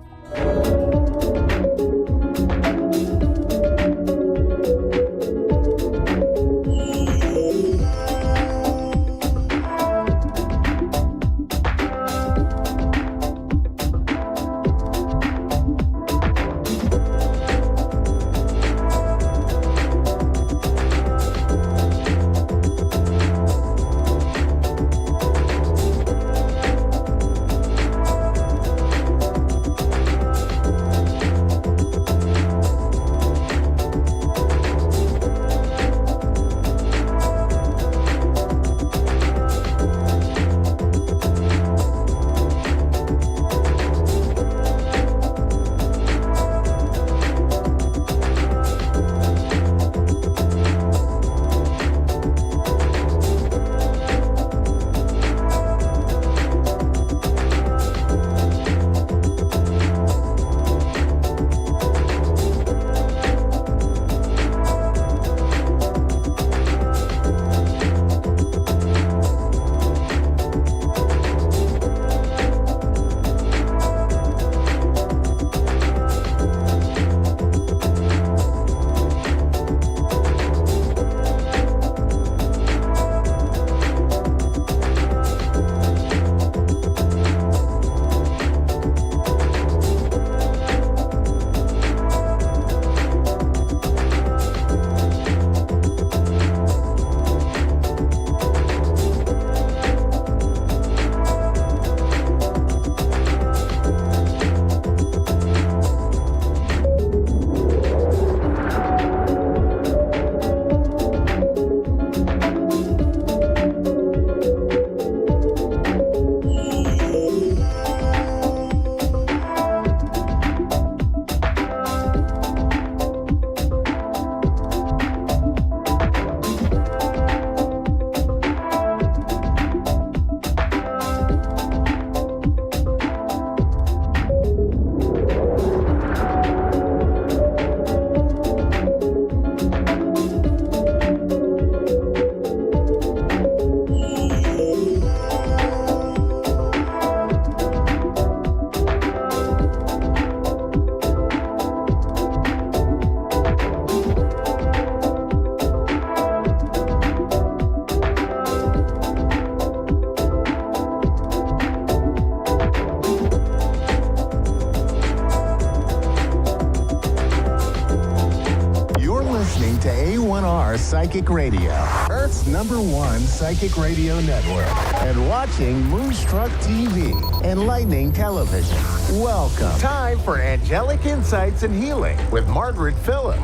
To A1R Psychic Radio, Earth Earth's #1 psychic radio network, and watching Moonstruck TV, enlightening television. Welcome. Time for Angelic Insights and Healing with Margaret Phillips.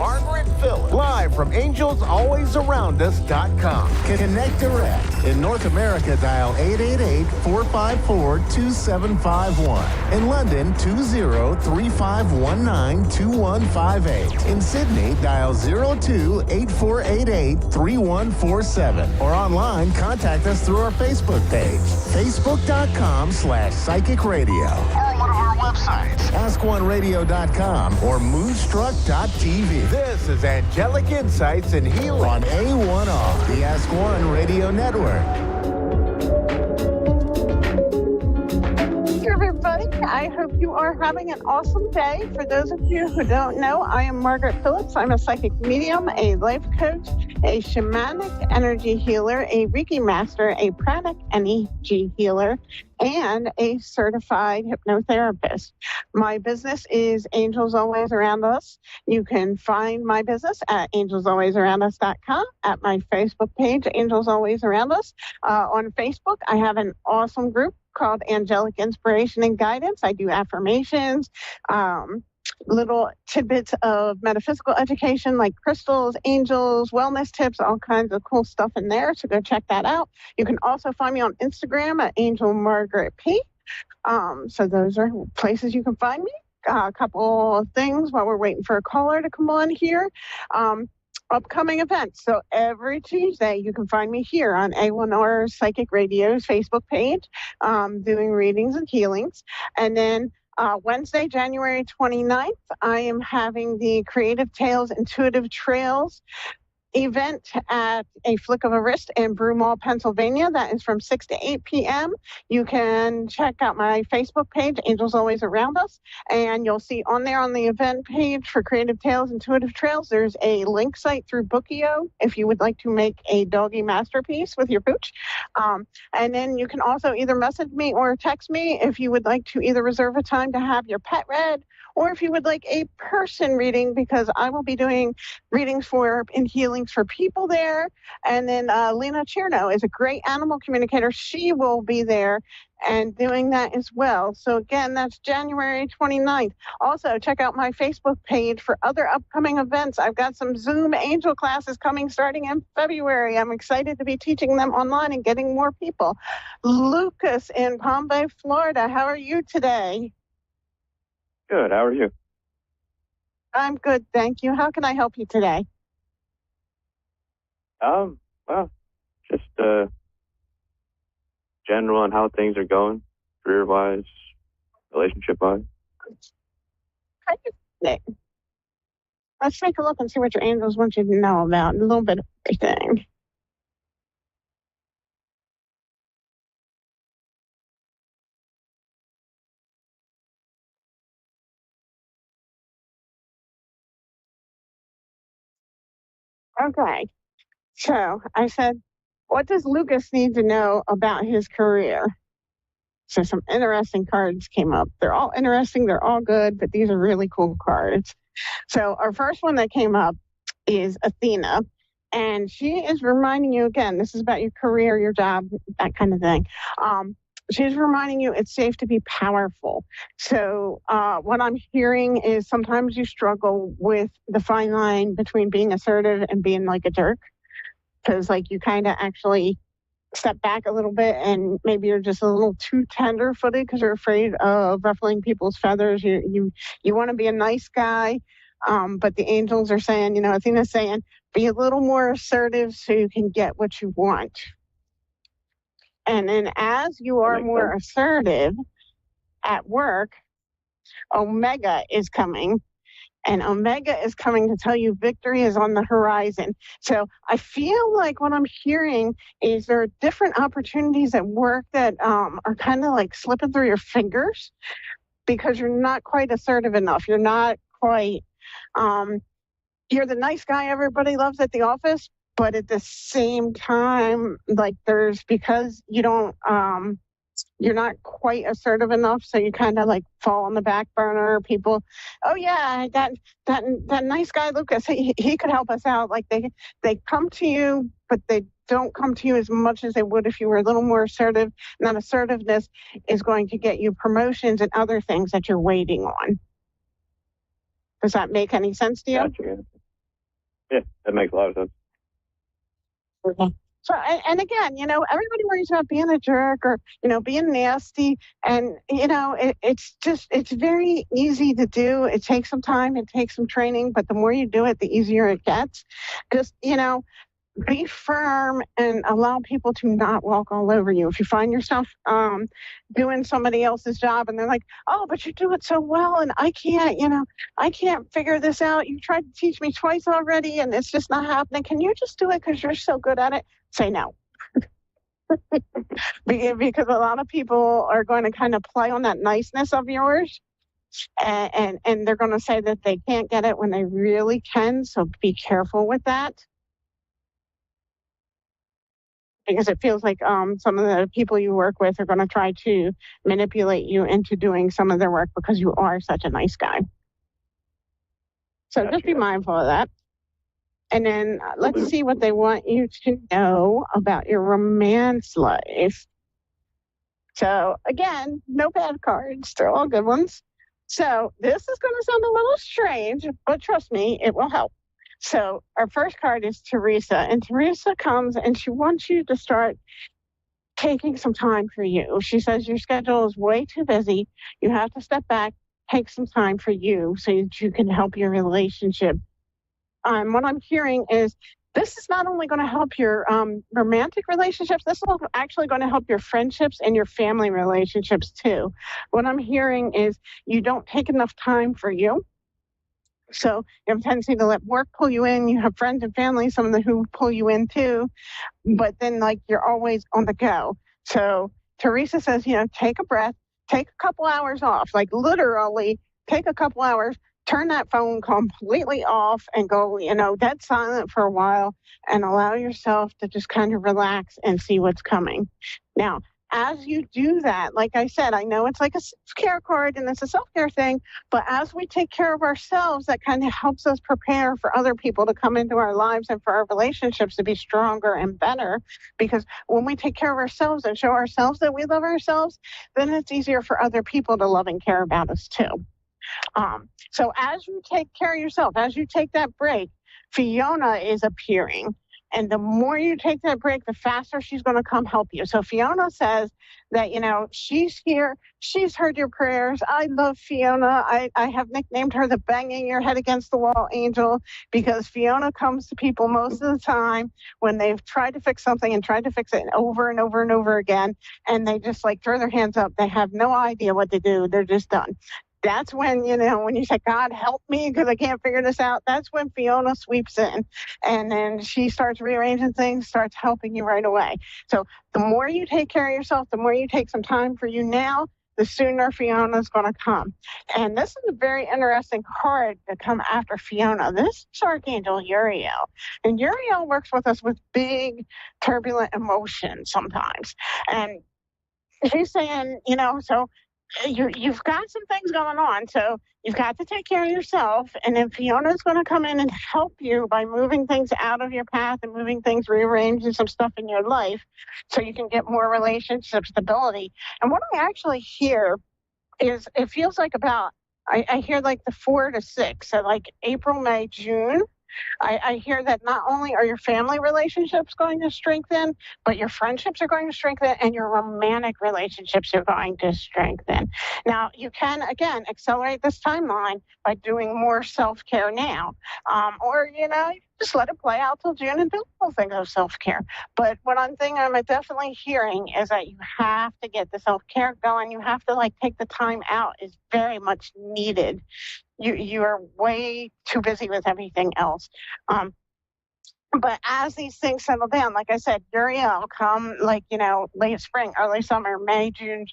Live from AngelsAlwaysAroundUs.com. Connect direct. In North America, dial 888-454-2751. In London, 20-3519-2158. In Sydney, dial 02-8488-3147. Or online, contact us through our Facebook page, facebook.com/psychic radio. Or one of our websites, askoneradio.com or moonstruck.tv. This is Angelic Insights and Healing on A1R, the Ask One Radio Network. Everybody, I hope you are having an awesome day. For those of you who don't know, I am Margaret Phillips. I'm a psychic medium, a life coach, a shamanic energy healer, a Reiki master, a pranic energy healer, and a certified hypnotherapist. My business is Angels Always Around Us. You can find my business at angelsalwaysaroundus.com, at my Facebook page, Angels Always Around Us. On Facebook, I have an awesome group called Angelic Inspiration and Guidance. I do affirmations, little tidbits of metaphysical education like crystals, angels, wellness tips, all kinds of cool stuff in there. So go check that out. You can also find me on Instagram at Angel Margaret P. So those are places you can find me. A couple of things while we're waiting for a caller to come on here. Upcoming events. So every Tuesday, you can find me here on A1R Psychic Radio's Facebook page, doing readings and healings. And then Wednesday, January 29th, I am having the Creative Tales Intuitive Trails event at a flick of a wrist in Broomall, Pennsylvania. That is from 6 to 8 p.m. You can check out my Facebook page, Angels Always Around Us, and you'll see on there on the event page for Creative Tales Intuitive Trails, there's a link site through Bookio if you would like to make a doggy masterpiece with your pooch. And then you can also either message me or text me if you would like to either reserve a time to have your pet read, or if you would like a person reading, because I will be doing readings for and healings for people there. And then Lena Cherno is a great animal communicator. She will be there and doing that as well. So again, that's January 29th. Also, check out my Facebook page for other upcoming events. I've got some Zoom angel classes coming starting in February. I'm excited to be teaching them online and getting more people. Lucas in Palm Bay, Florida, how are you today? Good. How are you? I'm good, thank you. How can I help you today? Well, just general on how things are going, career-wise, relationship-wise. Let's take a look and see what your angels want you to know about. A little bit of everything. Okay, so I said, what does Lucas need to know about his career? So some interesting cards came up. They're all interesting, they're all good, but these are really cool cards. So our first one that came up is Athena, and she is reminding you, again, this is about your career, your job, that kind of thing. She's reminding you it's safe to be powerful. So what I'm hearing is sometimes you struggle with the fine line between being assertive and being like a jerk. Because like you kind of actually step back a little bit and maybe you're just a little too tender footed because you're afraid of ruffling people's feathers. You want to be a nice guy. But the angels are saying, you know, Athena's saying, be a little more assertive so you can get what you want. And then as you are more assertive at work, Omega is coming. And Omega is coming to tell you victory is on the horizon. So I feel like what I'm hearing is there are different opportunities at work that are kind of like slipping through your fingers because you're not quite assertive enough. You're not quite, you're the nice guy everybody loves at the office, but at the same time, like because you don't you're not quite assertive enough, so you kind of like fall on the back burner. People, oh yeah, that nice guy Lucas, he could help us out. Like they come to you, but they don't come to you as much as they would if you were a little more assertive. And that assertiveness is going to get you promotions and other things that you're waiting on. Does that make any sense to you? Gotcha. Yeah, that makes a lot of sense. Okay. So, and again, everybody worries about being a jerk or, being nasty. And, it's very easy to do. It takes some time, it takes some training, but the more you do it, the easier it gets. Just, be firm and allow people to not walk all over you. If you find yourself doing somebody else's job and they're like, oh, but you do it so well and I can't figure this out. You tried to teach me twice already and it's just not happening. Can you just do it because you're so good at it? Say no. Because a lot of people are going to kind of play on that niceness of yours. And they're going to say that they can't get it when they really can. So be careful with that. Because it feels like some of the people you work with are going to try to manipulate you into doing some of their work because you are such a nice guy. So just be mindful of that. And then let's see what they want you to know about your romance life. So again, no bad cards. They're all good ones. So this is going to sound a little strange, but trust me, it will help. So our first card is Teresa, and Teresa comes and she wants you to start taking some time for you. She says your schedule is way too busy. You have to step back, take some time for you so that you can help your relationship. What I'm hearing is this is not only going to help your romantic relationships, this is actually going to help your friendships and your family relationships too. What I'm hearing is you don't take enough time for you. So you have a tendency to let work pull you in. You have friends and family, some of them who pull you in too, but then like you're always on the go. So Teresa says, take a breath, take a couple hours off, like literally take a couple hours, turn that phone completely off and go, dead silent for a while and allow yourself to just kind of relax and see what's coming. Now, as you do that, like I said, I know it's like a self-care card and it's a self-care thing, but as we take care of ourselves, that kind of helps us prepare for other people to come into our lives and for our relationships to be stronger and better. Because when we take care of ourselves and show ourselves that we love ourselves, then it's easier for other people to love and care about us too. So as you take care of yourself, as you take that break, Fiona is appearing. And the more you take that break, the faster she's going to come help you. So Fiona says that, she's here. She's heard your prayers. I love Fiona. I have nicknamed her the banging your head against the wall angel because Fiona comes to people most of the time when they've tried to fix something and tried to fix it over and over and over again. And they just like throw their hands up. They have no idea what to do. They're just done. That's when, when you say, God, help me because I can't figure this out. That's when Fiona sweeps in and then she starts rearranging things, starts helping you right away. So the more you take care of yourself, the more you take some time for you now, the sooner Fiona's going to come. And this is a very interesting card to come after Fiona. This is Archangel Uriel. And Uriel works with us with big, turbulent emotions sometimes. And she's saying, so you've got some things going on, so you've got to take care of yourself. And then Fiona's going to come in and help you by moving things out of your path and moving things, rearranging some stuff in your life so you can get more relationship stability. And what I actually hear is it feels like I hear like the 4 to 6, so like April, May, June. I hear that not only are your family relationships going to strengthen, but your friendships are going to strengthen and your romantic relationships are going to strengthen. Now, you can, again, accelerate this timeline by doing more self-care now. Or, just let it play out till June and do little things of self-care. But what I'm definitely hearing is that you have to get the self-care going. You have to take the time out is very much needed. You are way too busy with everything else. But as these things settle down, like I said, Uriel come late spring, early summer, May, June,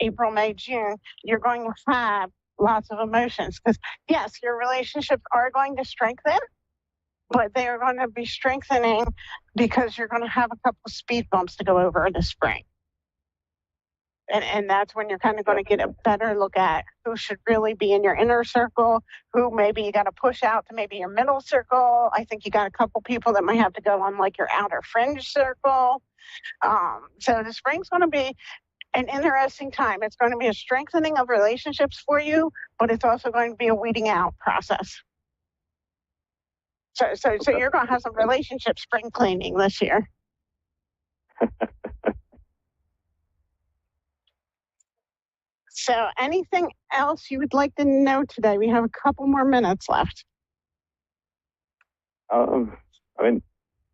April, May, June, you're going to have lots of emotions because yes, your relationships are going to strengthen, but they are going to be strengthening because you're going to have a couple of speed bumps to go over this spring. And that's when you're kind of going to get a better look at who should really be in your inner circle, who maybe you got to push out to maybe your middle circle. I think you got a couple people that might have to go on like your outer fringe circle. So the spring's going to be an interesting time. It's going to be a strengthening of relationships for you, but it's also going to be a weeding out process. So you're going to have some relationship spring cleaning this year. So anything else you would like to know today? We have a couple more minutes left. I mean,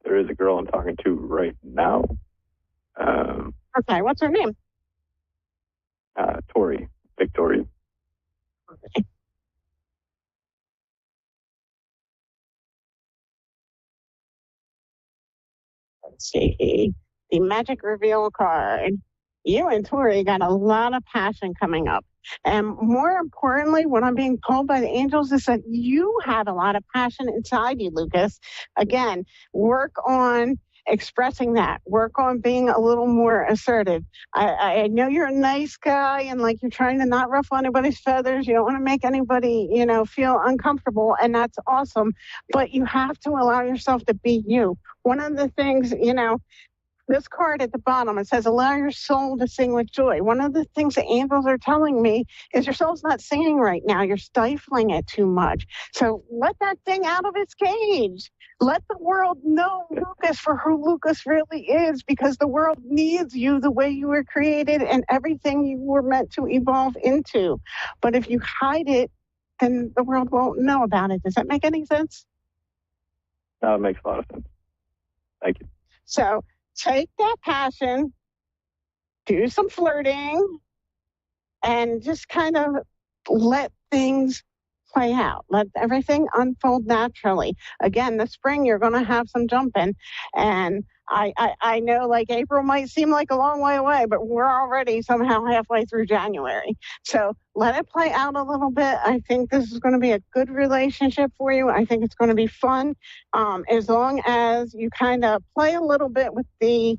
there is a girl I'm talking to right now. Okay, what's her name? Tori, Victoria. Okay. Let's see, the magic reveal card. You and Tori got a lot of passion coming up. And more importantly, what I'm being told by the angels is that you have a lot of passion inside you, Lucas. Again, work on expressing that. Work on being a little more assertive. I know you're a nice guy and like you're trying to not ruffle anybody's feathers. You don't want to make anybody, feel uncomfortable. And that's awesome. But you have to allow yourself to be you. One of the things, this card at the bottom, it says, allow your soul to sing with joy. One of the things the angels are telling me is your soul's not singing right now. You're stifling it too much. So let that thing out of its cage. Let the world know Lucas for who Lucas really is, because the world needs you the way you were created and everything you were meant to evolve into. But if you hide it, then the world won't know about it. Does that make any sense? No, it makes a lot of sense. Thank you. So take that passion, do some flirting, and just kind of let things play out. Let everything unfold naturally. Again, this spring, you're going to have some jumping. And I know like April might seem like a long way away, but we're already somehow halfway through January. So let it play out a little bit. I think this is going to be a good relationship for you. I think it's going to be fun. As long as you kind of play a little bit with the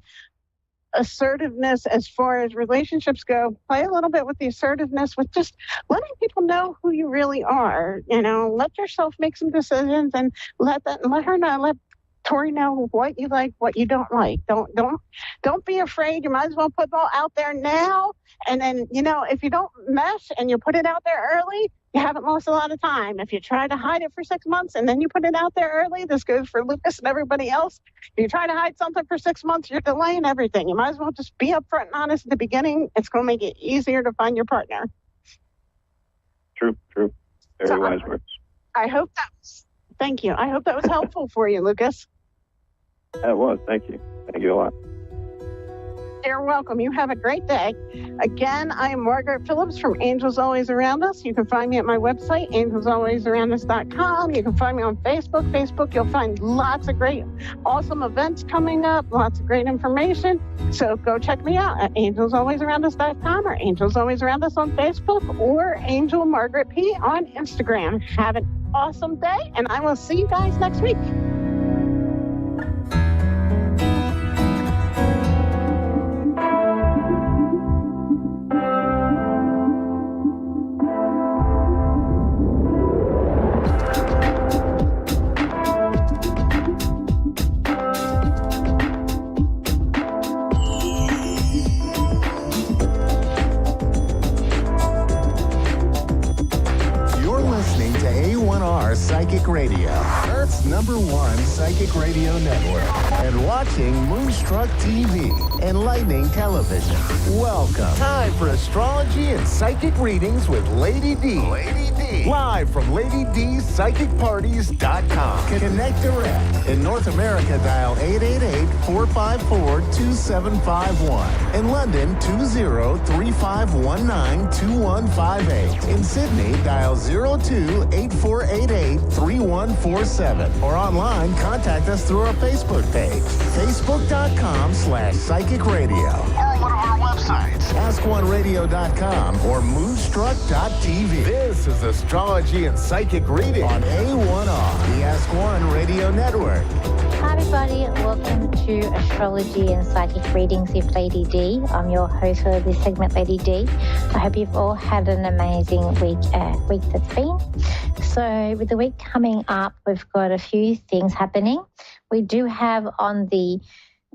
assertiveness as far as relationships go, play a little bit with the assertiveness with just letting people know who you really are. Let yourself make some decisions and let her know, let Tori know what you like, what you don't like. Don't be afraid. You might as well put it all out there now. And then, if you don't mesh and you put it out there early, you haven't lost a lot of time. If you try to hide it for 6 months and then you put it out there early, this goes for Lucas and everybody else. If you try to hide something for 6 months, you're delaying everything. You might as well just be upfront and honest at the beginning. It's going to make it easier to find your partner. True. Very wise words. Thank you. I hope that was helpful for you, Lucas. It was. Thank you. Thank you a lot. You're welcome. You have a great day. Again, I am Margaret Phillips from Angels Always Around Us. You can find me at my website, angelsalwaysaroundus.com. You can find me on Facebook. Facebook, you'll find lots of great, awesome events coming up, lots of great information. So go check me out at angelsalwaysaroundus.com or Angels Always Around Us on Facebook or Angel Margaret P on Instagram. Have an awesome day, and I will see you guys next week. A1R Psychic Radio, Earth's #1 psychic radio network, and watching Moonstruck TV and Lightning Television. Welcome. Time for astrology and psychic readings with Lady D. Live from LadyDPsychicParties.com. Connect direct. In North America, dial 888-454-2751. In London, 20-3519-2158. In Sydney, dial 02-8488-3147. Or online, contact us through our Facebook page, facebook.com/psychic radio. one of our websites, AskOneRadio.com or Moonstruck.tv. This is Astrology and Psychic Reading on A1R, the Ask One Radio Network. Hi everybody, welcome to Astrology and Psychic Readings with Lady D. I'm your host for this segment, Lady D. I hope you've all had an amazing week that's been. So with the week coming up, we've got a few things happening. We do have on the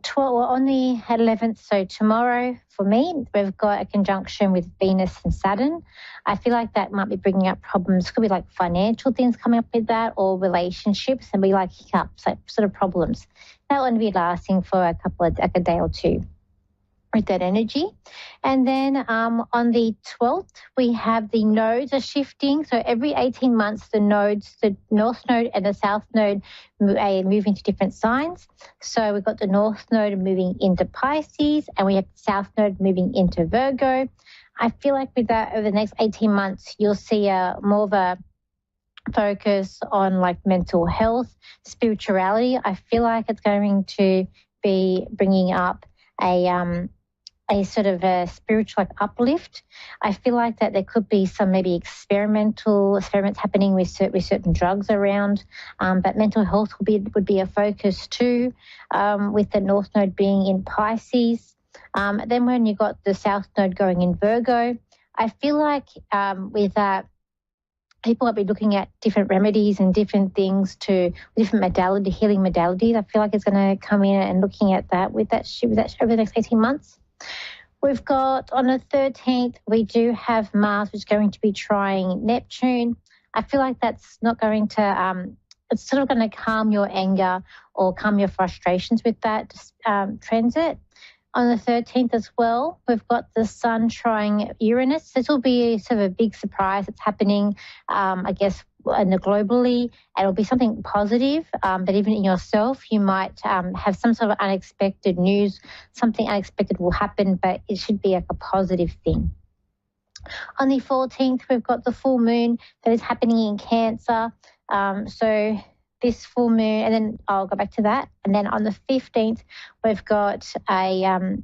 11th, so tomorrow for me, we've got a conjunction with Venus and Saturn. I feel like that might be bringing up problems. Could be like financial things coming up with that, or relationships, and be like hiccups, like sort of problems. That won't be lasting for a day or two with that energy. And then on the 12th, we have the nodes are shifting. So every 18 months, the nodes, the North Node and the South Node move into different signs. So we've got the North Node moving into Pisces, and we have the South Node moving into Virgo. I feel like with that, over the next 18 months, you'll see more of a focus on like mental health, spirituality. I feel like it's going to be bringing up a sort of a spiritual uplift. I feel like that there could be some maybe experiments happening with certain drugs around, but mental health would be a focus too, with the North Node being in Pisces. Then when you got the South Node going in Virgo, I feel like with that, people will be looking at different remedies and different things to different healing modalities. I feel like it's going to come in and looking at that with that over the next 18 months. We've got on the 13th, we do have Mars, which is going to be trying Neptune. I feel like that's not going to, it's sort of going to calm your anger or calm your frustrations with that transit. On the 13th as well, we've got the Sun trying Uranus. This will be sort of a big surprise that's happening, I guess, globally, and it'll be something positive, but even in yourself, you might have some sort of unexpected news. Something unexpected will happen, but it should be like a positive thing. On the 14th, we've got the full moon that is happening in Cancer. So this full moon, and then I'll go back to that. And then on the 15th, we've got a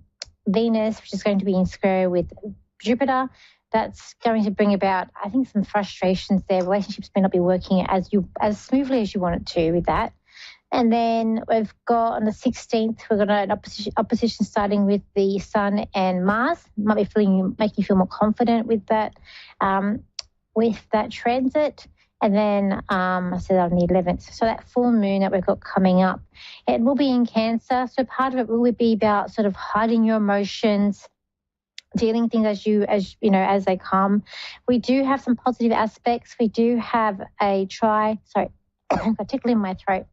Venus, which is going to be in square with Jupiter. That's going to bring about, I think, some frustrations there. Relationships may not be working as smoothly as you want it to with that. And then we've got on the 16th, we've got an opposition starting with the Sun and Mars. Might be making you feel more confident with that transit. And then I said on the 11th. So that full moon that we've got coming up, it will be in Cancer. So part of it will be about sort of hiding your emotions, dealing things as they come. We do have some positive aspects. We do have a got a tickle in my throat.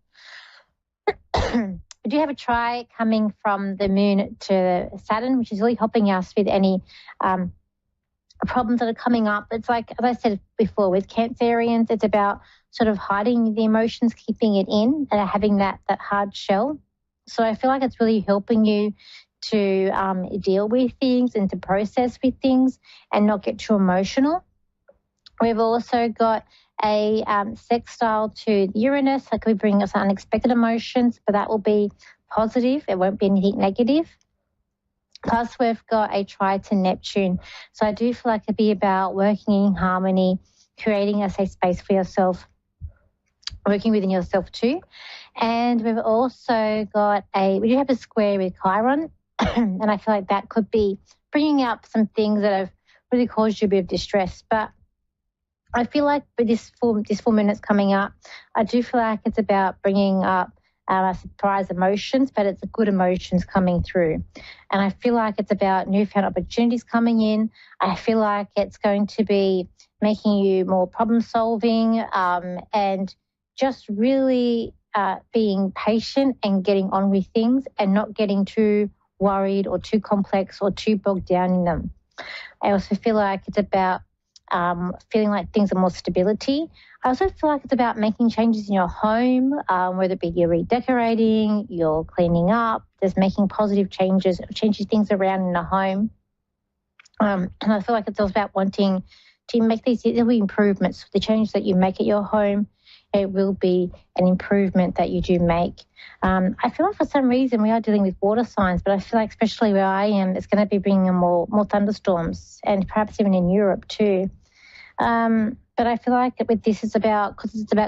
We do have a try coming from the moon to Saturn, which is really helping us with any problems that are coming up. It's like, as I said before, with Cancerians, it's about sort of hiding the emotions, keeping it in, and having that hard shell. So I feel like it's really helping you to deal with things and to process with things and not get too emotional. We've also got a sextile to Uranus that could bring us unexpected emotions, but that will be positive. It won't be anything negative. Plus, we've got a try to Neptune. So I do feel like it'd be about working in harmony, creating a safe space for yourself, working within yourself too. And we've also got we do have a square with Chiron. And I feel like that could be bringing up some things that have really caused you a bit of distress. But I feel like with this full moon that's coming up, I do feel like it's about bringing up surprise emotions, but it's good emotions coming through. And I feel like it's about newfound opportunities coming in. I feel like it's going to be making you more problem solving and just really being patient and getting on with things and not getting too worried or too complex or too bogged down in them. I also feel like it's about feeling like things are more stability. I also feel like it's about making changes in your home, whether it be you're redecorating, you're cleaning up, just making positive changes, changing things around in the home. And I feel like it's also about wanting to make these little improvements, the changes that you make at your home. it will be an improvement that you do make. I feel like for some reason we are dealing with water signs, but I feel like especially where I am, it's going to be bringing more thunderstorms, and perhaps even in Europe too. But I feel like with this, it's about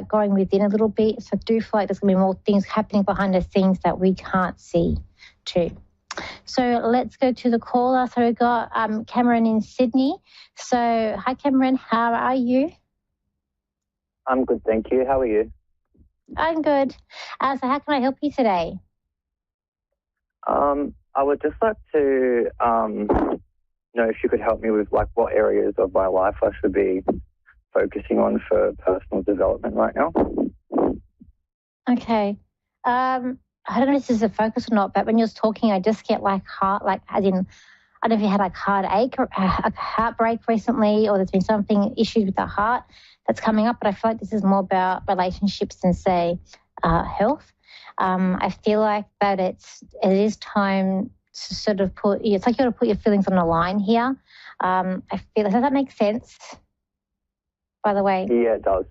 going within a little bit. So I do feel like there's going to be more things happening behind the scenes that we can't see too. So let's go to the caller. So we've got Cameron in Sydney. So hi, Cameron. How are you? I'm good, thank you. How are you? I'm good. So how can I help you today? I would just like to know if you could help me with like what areas of my life I should be focusing on for personal development right now. Okay. I don't know if this is a focus or not, but when you're talking, I just get like heart, like as in, I don't know if you had like heartache or a heartbreak recently, or there's been something issues with the heart that's coming up, but I feel like this is more about relationships than say health. I feel like that it is time to sort of it's like you got to put your feelings on the line here. I feel, does that make sense? By the way. Yeah, it does.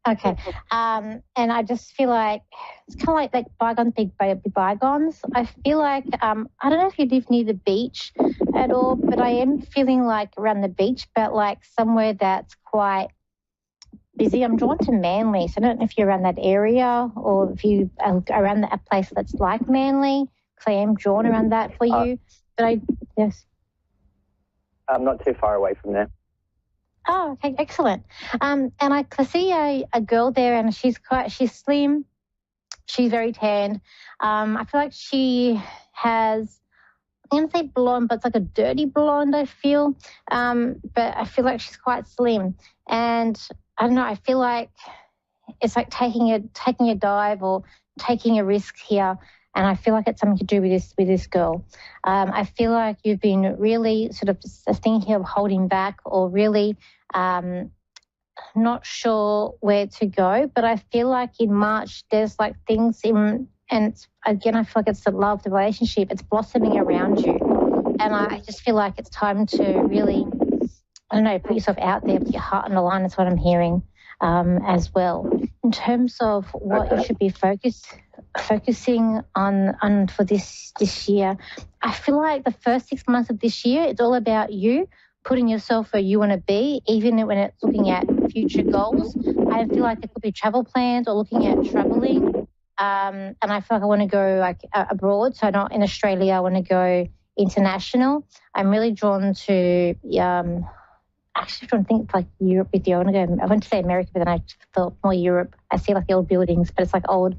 Okay. And I just feel like it's kind of like bygones be bygones. I feel like, I don't know if you live near the beach at all, but I am feeling like around the beach, but like somewhere that's quite busy. I'm drawn to Manly. So I don't know if you're around that area or if you are around a place that's like Manly, because I am drawn around that for you. But yes. I'm not too far away from there. Oh, okay, excellent. And I see a girl there, and she's slim. She's very tanned. I feel like she has, I'm going to say blonde, but it's like a dirty blonde, I feel. But I feel like she's quite slim. And I don't know, I feel like it's like taking a dive or taking a risk here. And I feel like it's something to do with this girl. I feel like you've been really sort of thinking of holding back or really not sure where to go. But I feel like in March there's like things in, and again I feel like it's the love, the relationship, it's blossoming around you. And I just feel like it's time to really, I don't know, put yourself out there, put your heart on the line. That's what I'm hearing as well. In terms of what you should be focusing on for this year, I feel like the first 6 months of this year, it's all about you putting yourself where you want to be, even when it's looking at future goals. I feel like there could be travel plans or looking at traveling. And I feel like I want to go like abroad. So not in Australia, I want to go international. I'm really drawn to, actually trying to think like Europe with you. I went to say America, but then I thought more Europe. I see like the old buildings, but it's like old.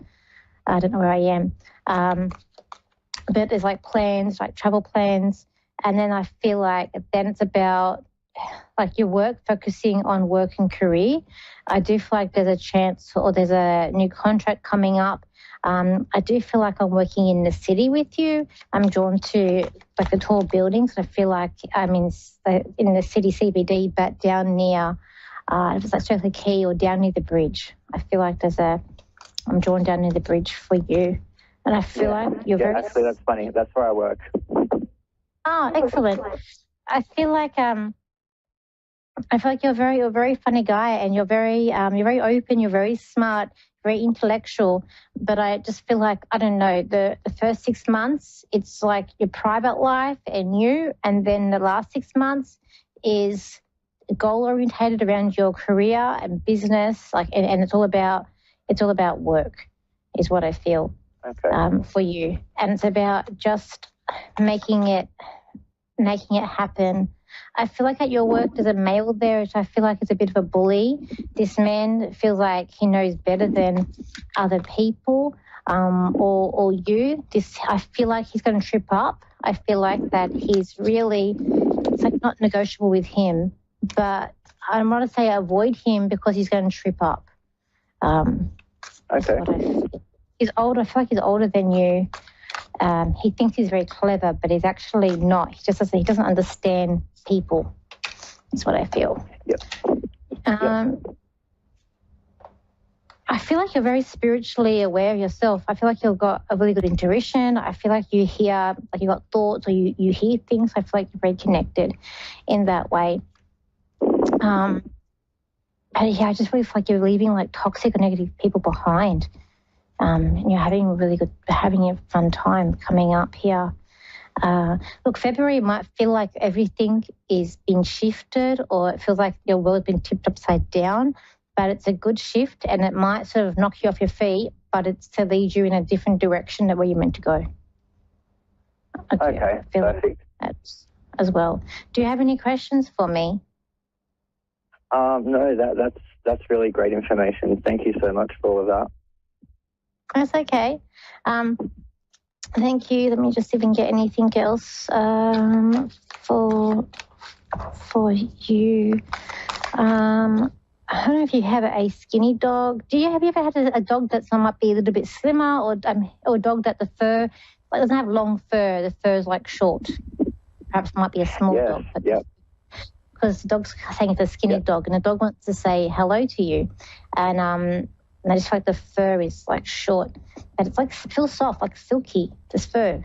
I don't know where I am. But there's like plans, like travel plans. And then I feel like then it's about like your work, focusing on work and career. I do feel like there's a chance or there's a new contract coming up. I do feel like I'm working in the city with you. I'm drawn to like the tall buildings. I feel like I'm in the city CBD, but down near, if it's like Circular Quay or down near the bridge. I feel like I'm drawn down near the bridge for you. And I feel like you're very... Actually, that's funny. That's where I work. Oh, excellent. I feel like you're a very funny guy, and you're very open, you're very smart, very intellectual. But I just feel like, I don't know, the first 6 months, it's like your private life and you, and then the last 6 months is goal orientated around your career and business, like, and it's all about work, is what I feel for you. And it's about just making it happen. I feel like at your work there's a male there, which I feel like is a bit of a bully. This man feels like he knows better than other people, or you. I feel like he's going to trip up. I feel like that he's really, it's like not negotiable with him, but I don't want to say avoid him because he's going to trip up. He's older. I feel like he's older than you. He thinks he's very clever, but he's actually not. He doesn't understand people. That's what I feel. Yep. I feel like you're very spiritually aware of yourself. I feel like you've got a really good intuition. I feel like you hear, like you've got thoughts or you hear things. I feel like you're very connected in that way. But But yeah, I just really feel like you're leaving like toxic or negative people behind. And you're having a fun time coming up here. Look, February might feel like everything is being shifted, or it feels like your world's been tipped upside down, but it's a good shift, and it might sort of knock you off your feet, but it's to lead you in a different direction than where you're meant to go. Okay, perfect. That's as well. Do you have any questions for me? No, that's really great information. Thank you so much for all of that. That's okay. Thank you. Let me just see if we can get anything else for you. I don't know if you have a skinny dog. Have you ever had a dog that might be a little bit slimmer, or a dog that the fur doesn't have long fur? The fur is like short. Perhaps it might be a small dog. Because the dog's saying it's a skinny dog, and the dog wants to say hello to you, and I just feel like the fur is like short, but it's like feels soft, like silky, this fur,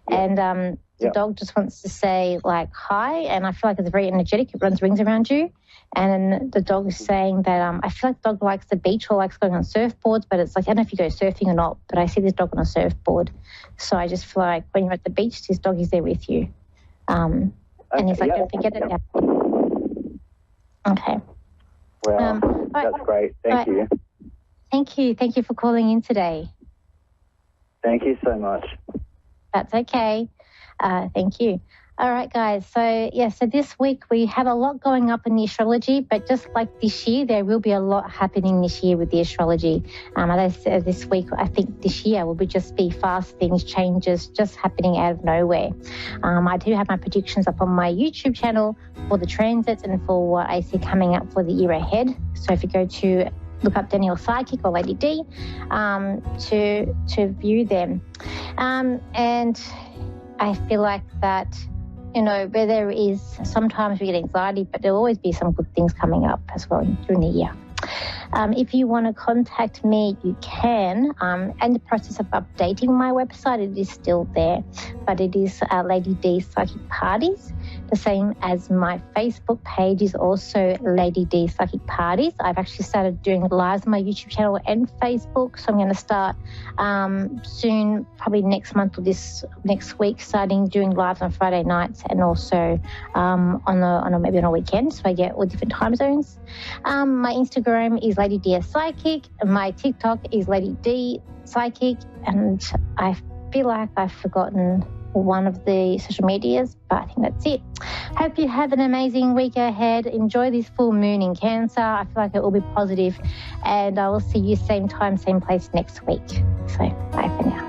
and the dog just wants to say like hi, and I feel like it's very energetic. It runs rings around you. And the dog is saying that I feel like the dog likes the beach or likes going on surfboards, but it's like, I don't know if you go surfing or not, but I see this dog on a surfboard. So I just feel like when you're at the beach, this dog is there with you. And he's like, don't forget it. Okay. Well, that's great. Thank you. Thank you. Thank you for calling in today. Thank you so much. That's okay. Thank you. All right, guys. So this week we have a lot going up in the astrology, but just like this year, there will be a lot happening this year with the astrology. As I said, this week, I think this year will just be fast things, changes just happening out of nowhere. I do have my predictions up on my YouTube channel for the transits and for what I see coming up for the year ahead. So if you go to look up Danielle Psychic or Lady D to view them. And I feel like that, where there is, sometimes we get anxiety, but there'll always be some good things coming up as well during the year. If you want to contact me, you can. In the process of updating my website, it is still there, but it is Lady D Psychic Parties. The same as my Facebook page is also Lady D Psychic Parties. I've actually started doing lives on my YouTube channel and Facebook, so I'm going to start soon, probably next month or next week, starting doing lives on Friday nights and also maybe on a weekend, so I get all different time zones. My Instagram is Lady D Psychic. My TikTok is Lady D Psychic, and I feel like I've forgotten one of the social medias, but I think that's it. Hope you have an amazing week ahead. Enjoy this full moon in Cancer. I feel like it will be positive, and I will see you same time, same place next week. So bye for now.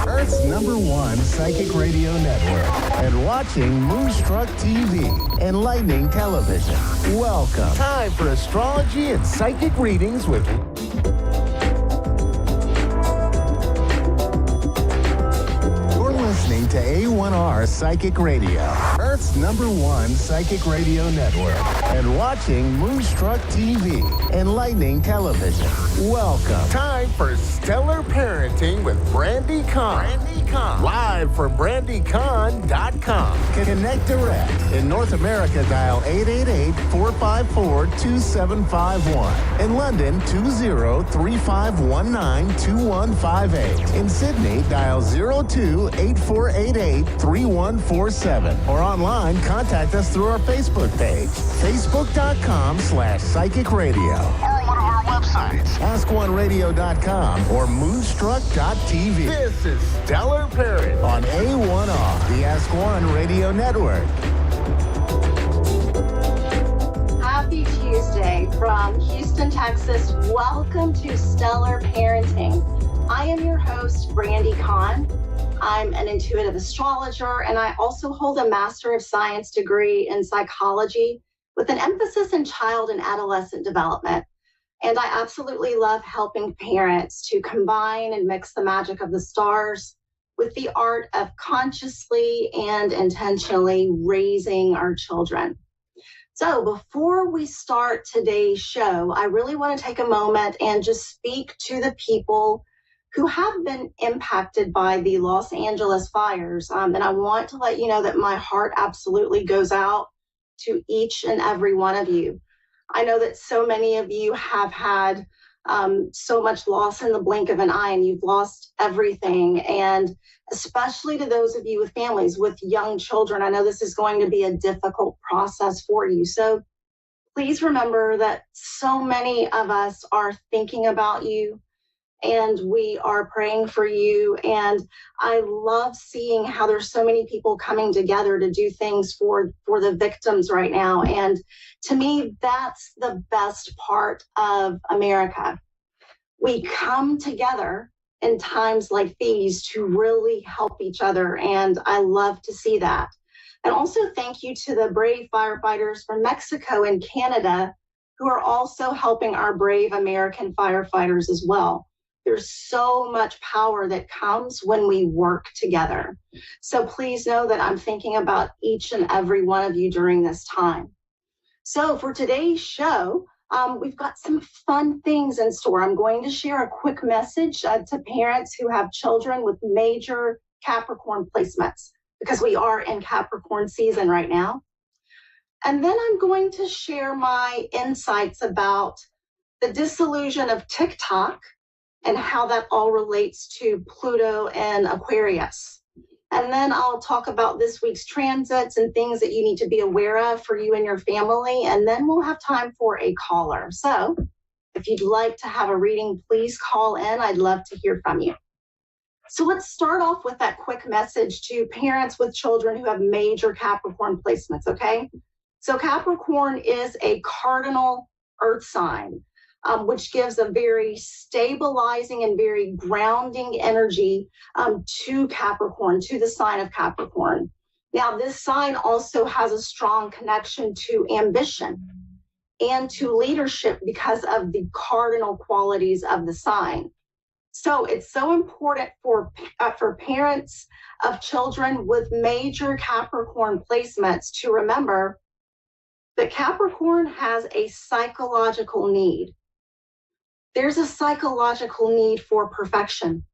Earth's #1 psychic radio network, and watching Moonstruck TV, enlightening television. Welcome. Time for astrology and psychic readings with... Listening to A1R Psychic Radio, Earth's #1 psychic radio network, and watching Moonstruck TV, enlightening television. Welcome. Time for Stellar Parenting with Brandy Kahn. Live from brandycahn.com. Connect direct. In North America, dial 888-454-2751. In London, 20-3519-2158. In Sydney, dial 02-8488-3147. Or online, contact us through our Facebook page, facebook.com/psychic radio. Or one of our websites, askoneradio.com or moonstruck.tv. This is Stellar Parent on A1R, the Ask One Radio Network. Happy Tuesday from Houston, Texas. Welcome to Stellar Parenting. I am your host, Brandy Kahn. I'm an intuitive astrologer, and I also hold a Master of Science degree in psychology with an emphasis in child and adolescent development. And I absolutely love helping parents to combine and mix the magic of the stars with the art of consciously and intentionally raising our children. So before we start today's show, I really want to take a moment and just speak to the people who have been impacted by the Los Angeles fires. And I want to let you know that my heart absolutely goes out to each and every one of you. I know that so many of you have had so much loss in the blink of an eye, and you've lost everything. And especially to those of you with families with young children, I know this is going to be a difficult process for you. So please remember that so many of us are thinking about you, and we are praying for you. And I love seeing how there's so many people coming together to do things for the victims right now. And to me, that's the best part of America. We come together in times like these to really help each other. And I love to see that. And also thank you to the brave firefighters from Mexico and Canada who are also helping our brave American firefighters as well. There's so much power that comes when we work together. So please know that I'm thinking about each and every one of you during this time. So for today's show, we've got some fun things in store. I'm going to share a quick message to parents who have children with major Capricorn placements, because we are in Capricorn season right now. And then I'm going to share my insights about the disillusion of TikTok and how that all relates to Pluto and Aquarius. And then I'll talk about this week's transits and things that you need to be aware of for you and your family. And then we'll have time for a caller. So if you'd like to have a reading, please call in. I'd love to hear from you. So let's start off with that quick message to parents with children who have major Capricorn placements, okay? So Capricorn is a cardinal earth sign, which gives a very stabilizing and very grounding energy to Capricorn, to the sign of Capricorn. Now, this sign also has a strong connection to ambition and to leadership because of the cardinal qualities of the sign. So it's so important for parents of children with major Capricorn placements to remember that Capricorn has a psychological need. There's a psychological need for perfection,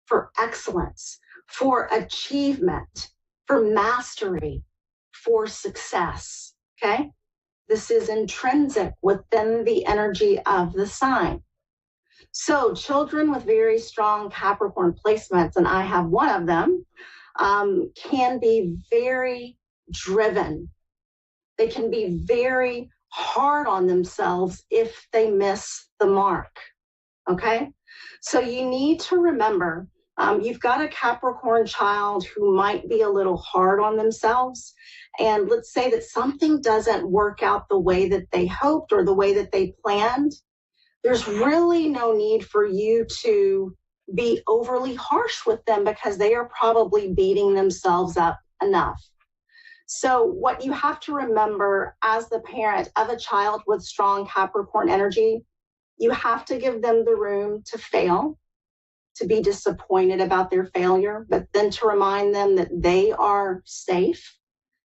for excellence, for achievement, for mastery, for success, okay? This is intrinsic within the energy of the sign. So children with very strong Capricorn placements, and I have one of them, can be very driven. They can be very hard on themselves if they miss the mark, okay? So you need to remember, you've got a Capricorn child who might be a little hard on themselves, and let's say that something doesn't work out the way that they hoped or the way that they planned. There's really no need for you to be overly harsh with them because they are probably beating themselves up enough. So what you have to remember as the parent of a child with strong Capricorn energy, you have to give them the room to fail, to be disappointed about their failure, but then to remind them that they are safe,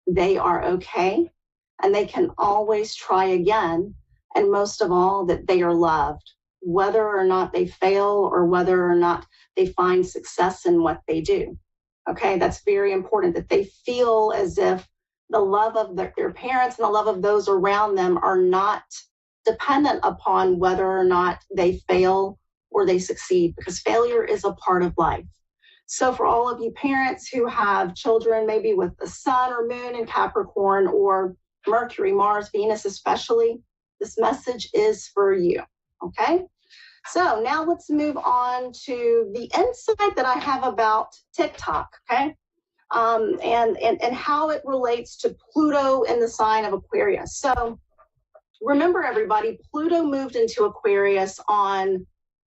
they are okay, and they can always try again. And most of all, that they are loved, whether or not they fail or whether or not they find success in what they do. Okay, that's very important, that they feel as if the love of their parents and the love of those around them are not dependent upon whether or not they fail or they succeed, because failure is a part of life. So for all of you parents who have children, maybe with the sun or moon in Capricorn or Mercury, Mars, Venus especially, this message is for you, okay? So now let's move on to the insight that I have about TikTok, okay? And how it relates to Pluto in the sign of Aquarius. So remember, everybody, Pluto moved into Aquarius on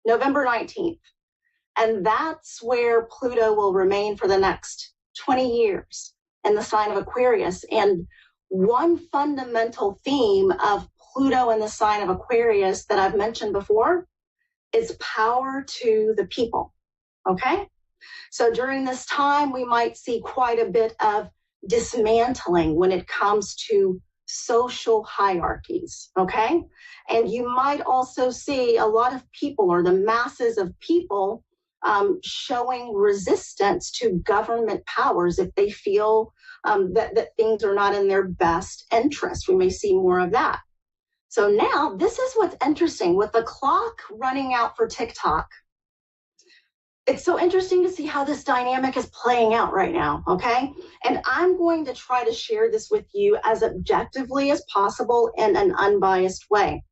November 19th. And that's where Pluto will remain for the next 20 years in the sign of Aquarius. And one fundamental theme of Pluto in the sign of Aquarius that I've mentioned before is power to the people, okay? So during this time, we might see quite a bit of dismantling when it comes to social hierarchies, okay? And you might also see a lot of people, or the masses of people, showing resistance to government powers if they feel that things are not in their best interest. We may see more of that. So now, this is what's interesting. With the clock running out for TikTok, it's so interesting to see how this dynamic is playing out right now, okay? And I'm going to try to share this with you as objectively as possible in an unbiased way.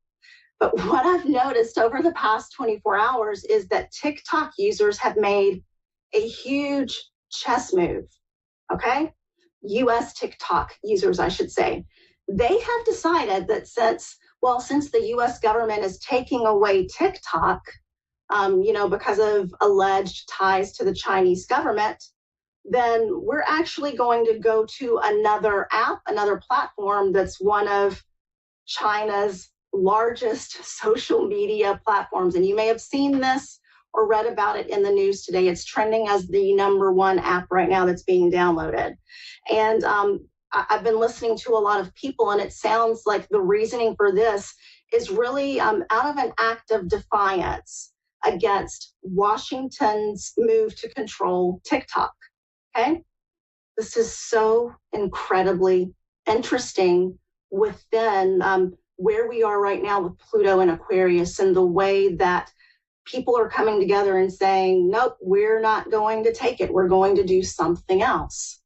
But what I've noticed over the past 24 hours is that TikTok users have made a huge chess move, okay? US TikTok users, I should say. They have decided that since the US government is taking away TikTok, because of alleged ties to the Chinese government, then we're actually going to go to another app, another platform that's one of China's largest social media platforms. And you may have seen this or read about it in the news today. It's trending as the #1 app right now that's being downloaded. And I've been listening to a lot of people, and it sounds like the reasoning for this is really out of an act of defiance against Washington's move to control TikTok, okay? This is so incredibly interesting within where we are right now with Pluto and Aquarius, and the way that people are coming together and saying, nope, we're not going to take it. We're going to do something else.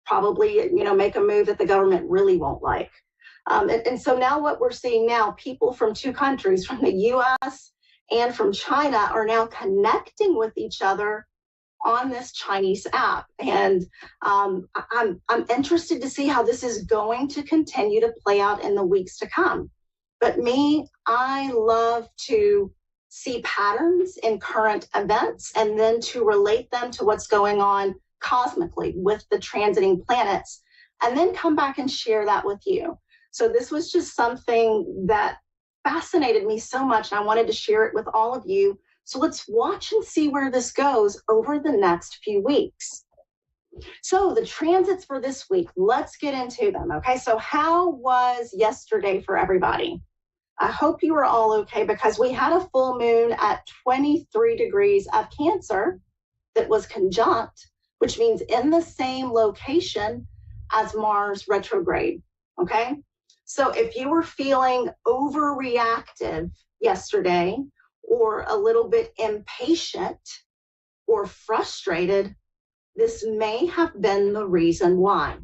Probably, make a move that the government really won't like. And so now what we're seeing now, people from two countries, from the US and from China, are now connecting with each other on this Chinese app. And I'm interested to see how this is going to continue to play out in the weeks to come. But I love to see patterns in current events and then to relate them to what's going on cosmically with the transiting planets, and then come back and share that with you. So this was just something that fascinated me so much, and I wanted to share it with all of you. So let's watch and see where this goes over the next few weeks. So the transits for this week, let's get into them, okay? So how was yesterday for everybody? I hope you were all okay, because we had a full moon at 23 degrees of Cancer that was conjunct, which means in the same location as Mars retrograde, okay? So if you were feeling overreactive yesterday, or a little bit impatient or frustrated, this may have been the reason why.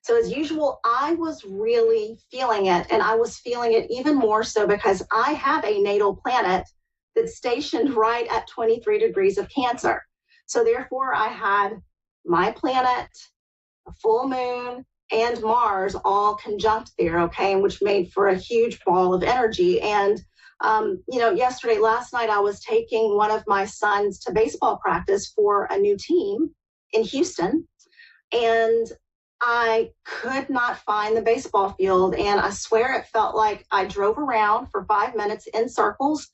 So as usual, I was really feeling it, and I was feeling it even more so because I have a natal planet that's stationed right at 23 degrees of Cancer. So therefore, I had my planet, a full moon, and Mars all conjunct there, okay, which made for a huge ball of energy. And Last night I was taking one of my sons to baseball practice for a new team in Houston, and I could not find the baseball field. And I swear it felt like I drove around for 5 minutes in circles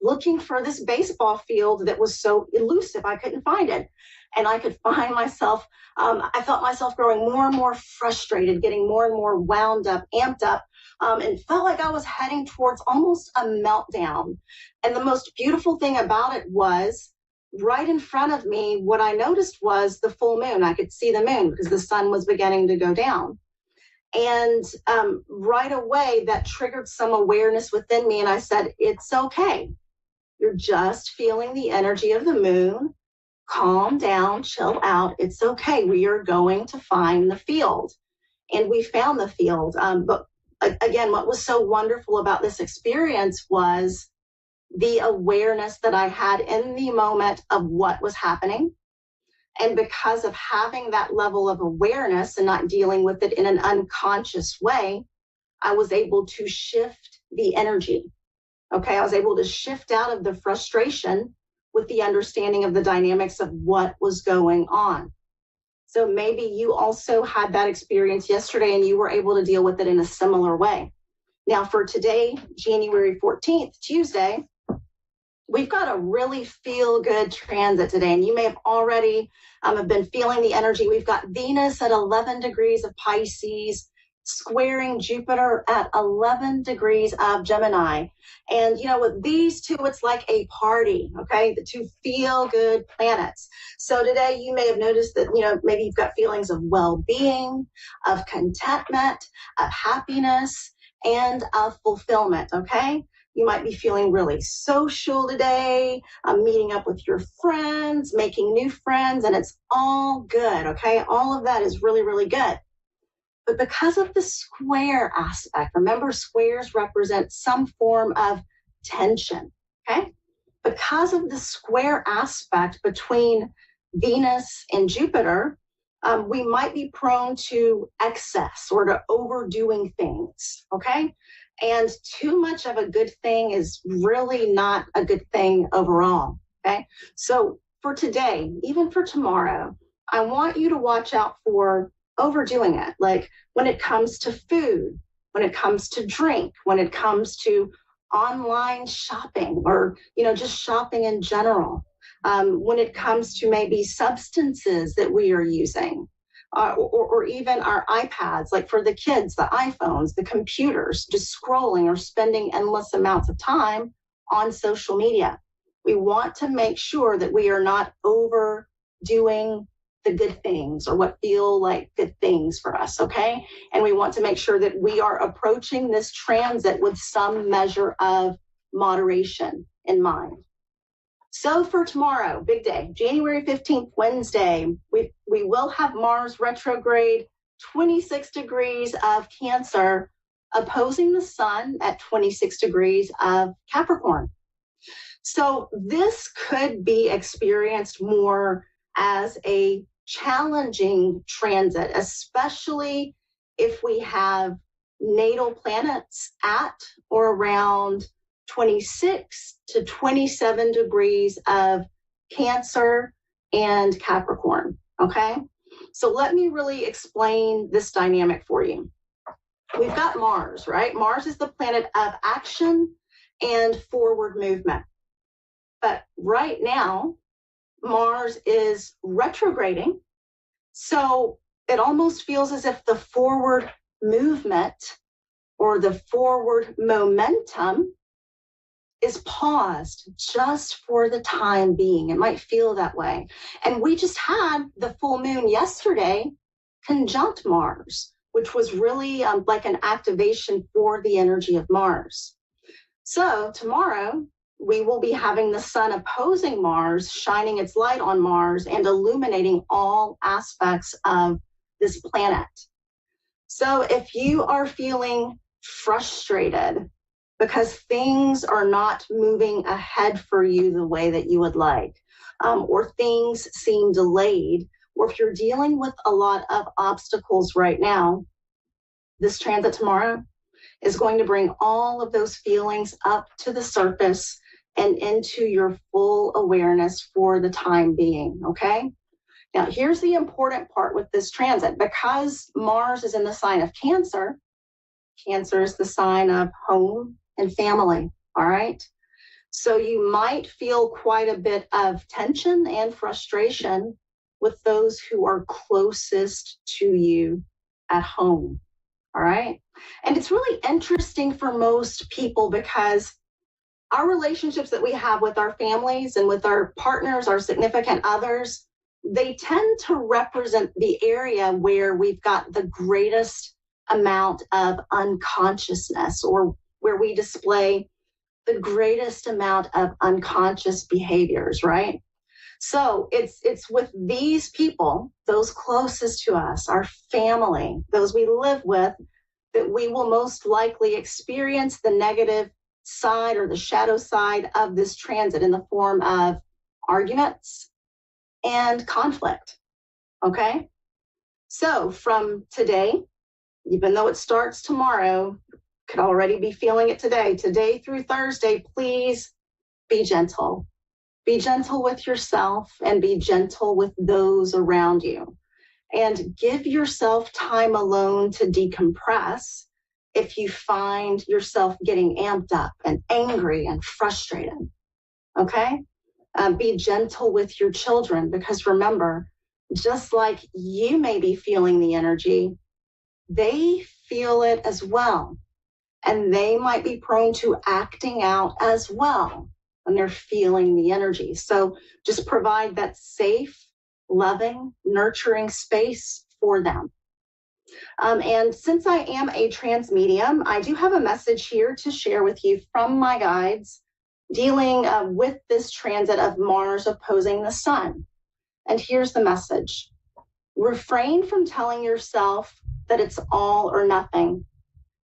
looking for this baseball field that was so elusive. I couldn't find it. And I could find myself, I felt myself growing more and more frustrated, getting more and more wound up, amped up, and felt like I was heading towards almost a meltdown. And the most beautiful thing about it was right in front of me, what I noticed was the full moon. I could see the moon because the sun was beginning to go down. And right away, that triggered some awareness within me. And I said, it's okay. You're just feeling the energy of the moon. Calm down, chill out. It's okay. We are going to find the field. And we found the field. But again, what was so wonderful about this experience was the awareness that I had in the moment of what was happening. And because of having that level of awareness and not dealing with it in an unconscious way, I was able to shift the energy. Okay, I was able to shift out of the frustration with the understanding of the dynamics of what was going on. So maybe you also had that experience yesterday and you were able to deal with it in a similar way. Now for today, January 14th, Tuesday, we've got a really feel-good transit today, and you may have already have been feeling the energy. We've got Venus at 11 degrees of Pisces, squaring Jupiter at 11 degrees of Gemini. And, with these two, it's like a party, okay? The two feel-good planets. So today you may have noticed that, maybe you've got feelings of well-being, of contentment, of happiness, and of fulfillment, okay? You might be feeling really social today, meeting up with your friends, making new friends, and it's all good, okay? All of that is really, really good. But because of the square aspect, remember squares represent some form of tension, okay? Because of the square aspect between Venus and Jupiter, we might be prone to excess or to overdoing things, okay? And too much of a good thing is really not a good thing overall, okay? So for today, even for tomorrow, I want you to watch out for overdoing it. Like when it comes to food, when it comes to drink, when it comes to online shopping or, just shopping in general, when it comes to maybe substances that we are using, or even our iPads, like for the kids, the iPhones, the computers, just scrolling or spending endless amounts of time on social media. We want to make sure that we are not overdoing the good things or what feel like good things for us, okay? And we want to make sure that we are approaching this transit with some measure of moderation in mind. So for tomorrow, big day, January 15th, Wednesday, we will have Mars retrograde, 26 degrees of Cancer, opposing the Sun at 26 degrees of Capricorn. So this could be experienced more as a challenging transit, especially if we have natal planets at or around 26 to 27 degrees of Cancer and Capricorn, okay? So let me really explain this dynamic for you. We've got Mars, right? Mars is the planet of action and forward movement. But right now, Mars is retrograding, so it almost feels as if the forward movement or the forward momentum is paused just for the time being. It might feel that way. And we just had the full moon yesterday conjunct Mars, which was really like an activation for the energy of Mars. So tomorrow, we will be having the Sun opposing Mars, shining its light on Mars and illuminating all aspects of this planet. So if you are feeling frustrated because things are not moving ahead for you the way that you would like, or things seem delayed, or if you're dealing with a lot of obstacles right now, this transit tomorrow is going to bring all of those feelings up to the surface and into your full awareness for the time being, okay? Now, here's the important part with this transit. Because Mars is in the sign of Cancer, Cancer is the sign of home and family, all right? So you might feel quite a bit of tension and frustration with those who are closest to you at home, all right? And it's really interesting for most people because our relationships that we have with our families and with our partners, our significant others, they tend to represent the area where we've got the greatest amount of unconsciousness, or where we display the greatest amount of unconscious behaviors, right? So it's with these people, those closest to us, our family, those we live with, that we will most likely experience the negative side or the shadow side of this transit in the form of arguments and conflict, okay? So from today, even though it starts tomorrow, could already be feeling it today through Thursday, please be gentle. Be gentle with yourself and be gentle with those around you. And give yourself time alone to decompress if you find yourself getting amped up and angry and frustrated, okay? Be gentle with your children, because remember, just like you may be feeling the energy, they feel it as well. And they might be prone to acting out as well when they're feeling the energy. So just provide that safe, loving, nurturing space for them. And since I am a trans medium, I do have a message here to share with you from my guides dealing with this transit of Mars opposing the Sun. And here's the message. Refrain from telling yourself that it's all or nothing.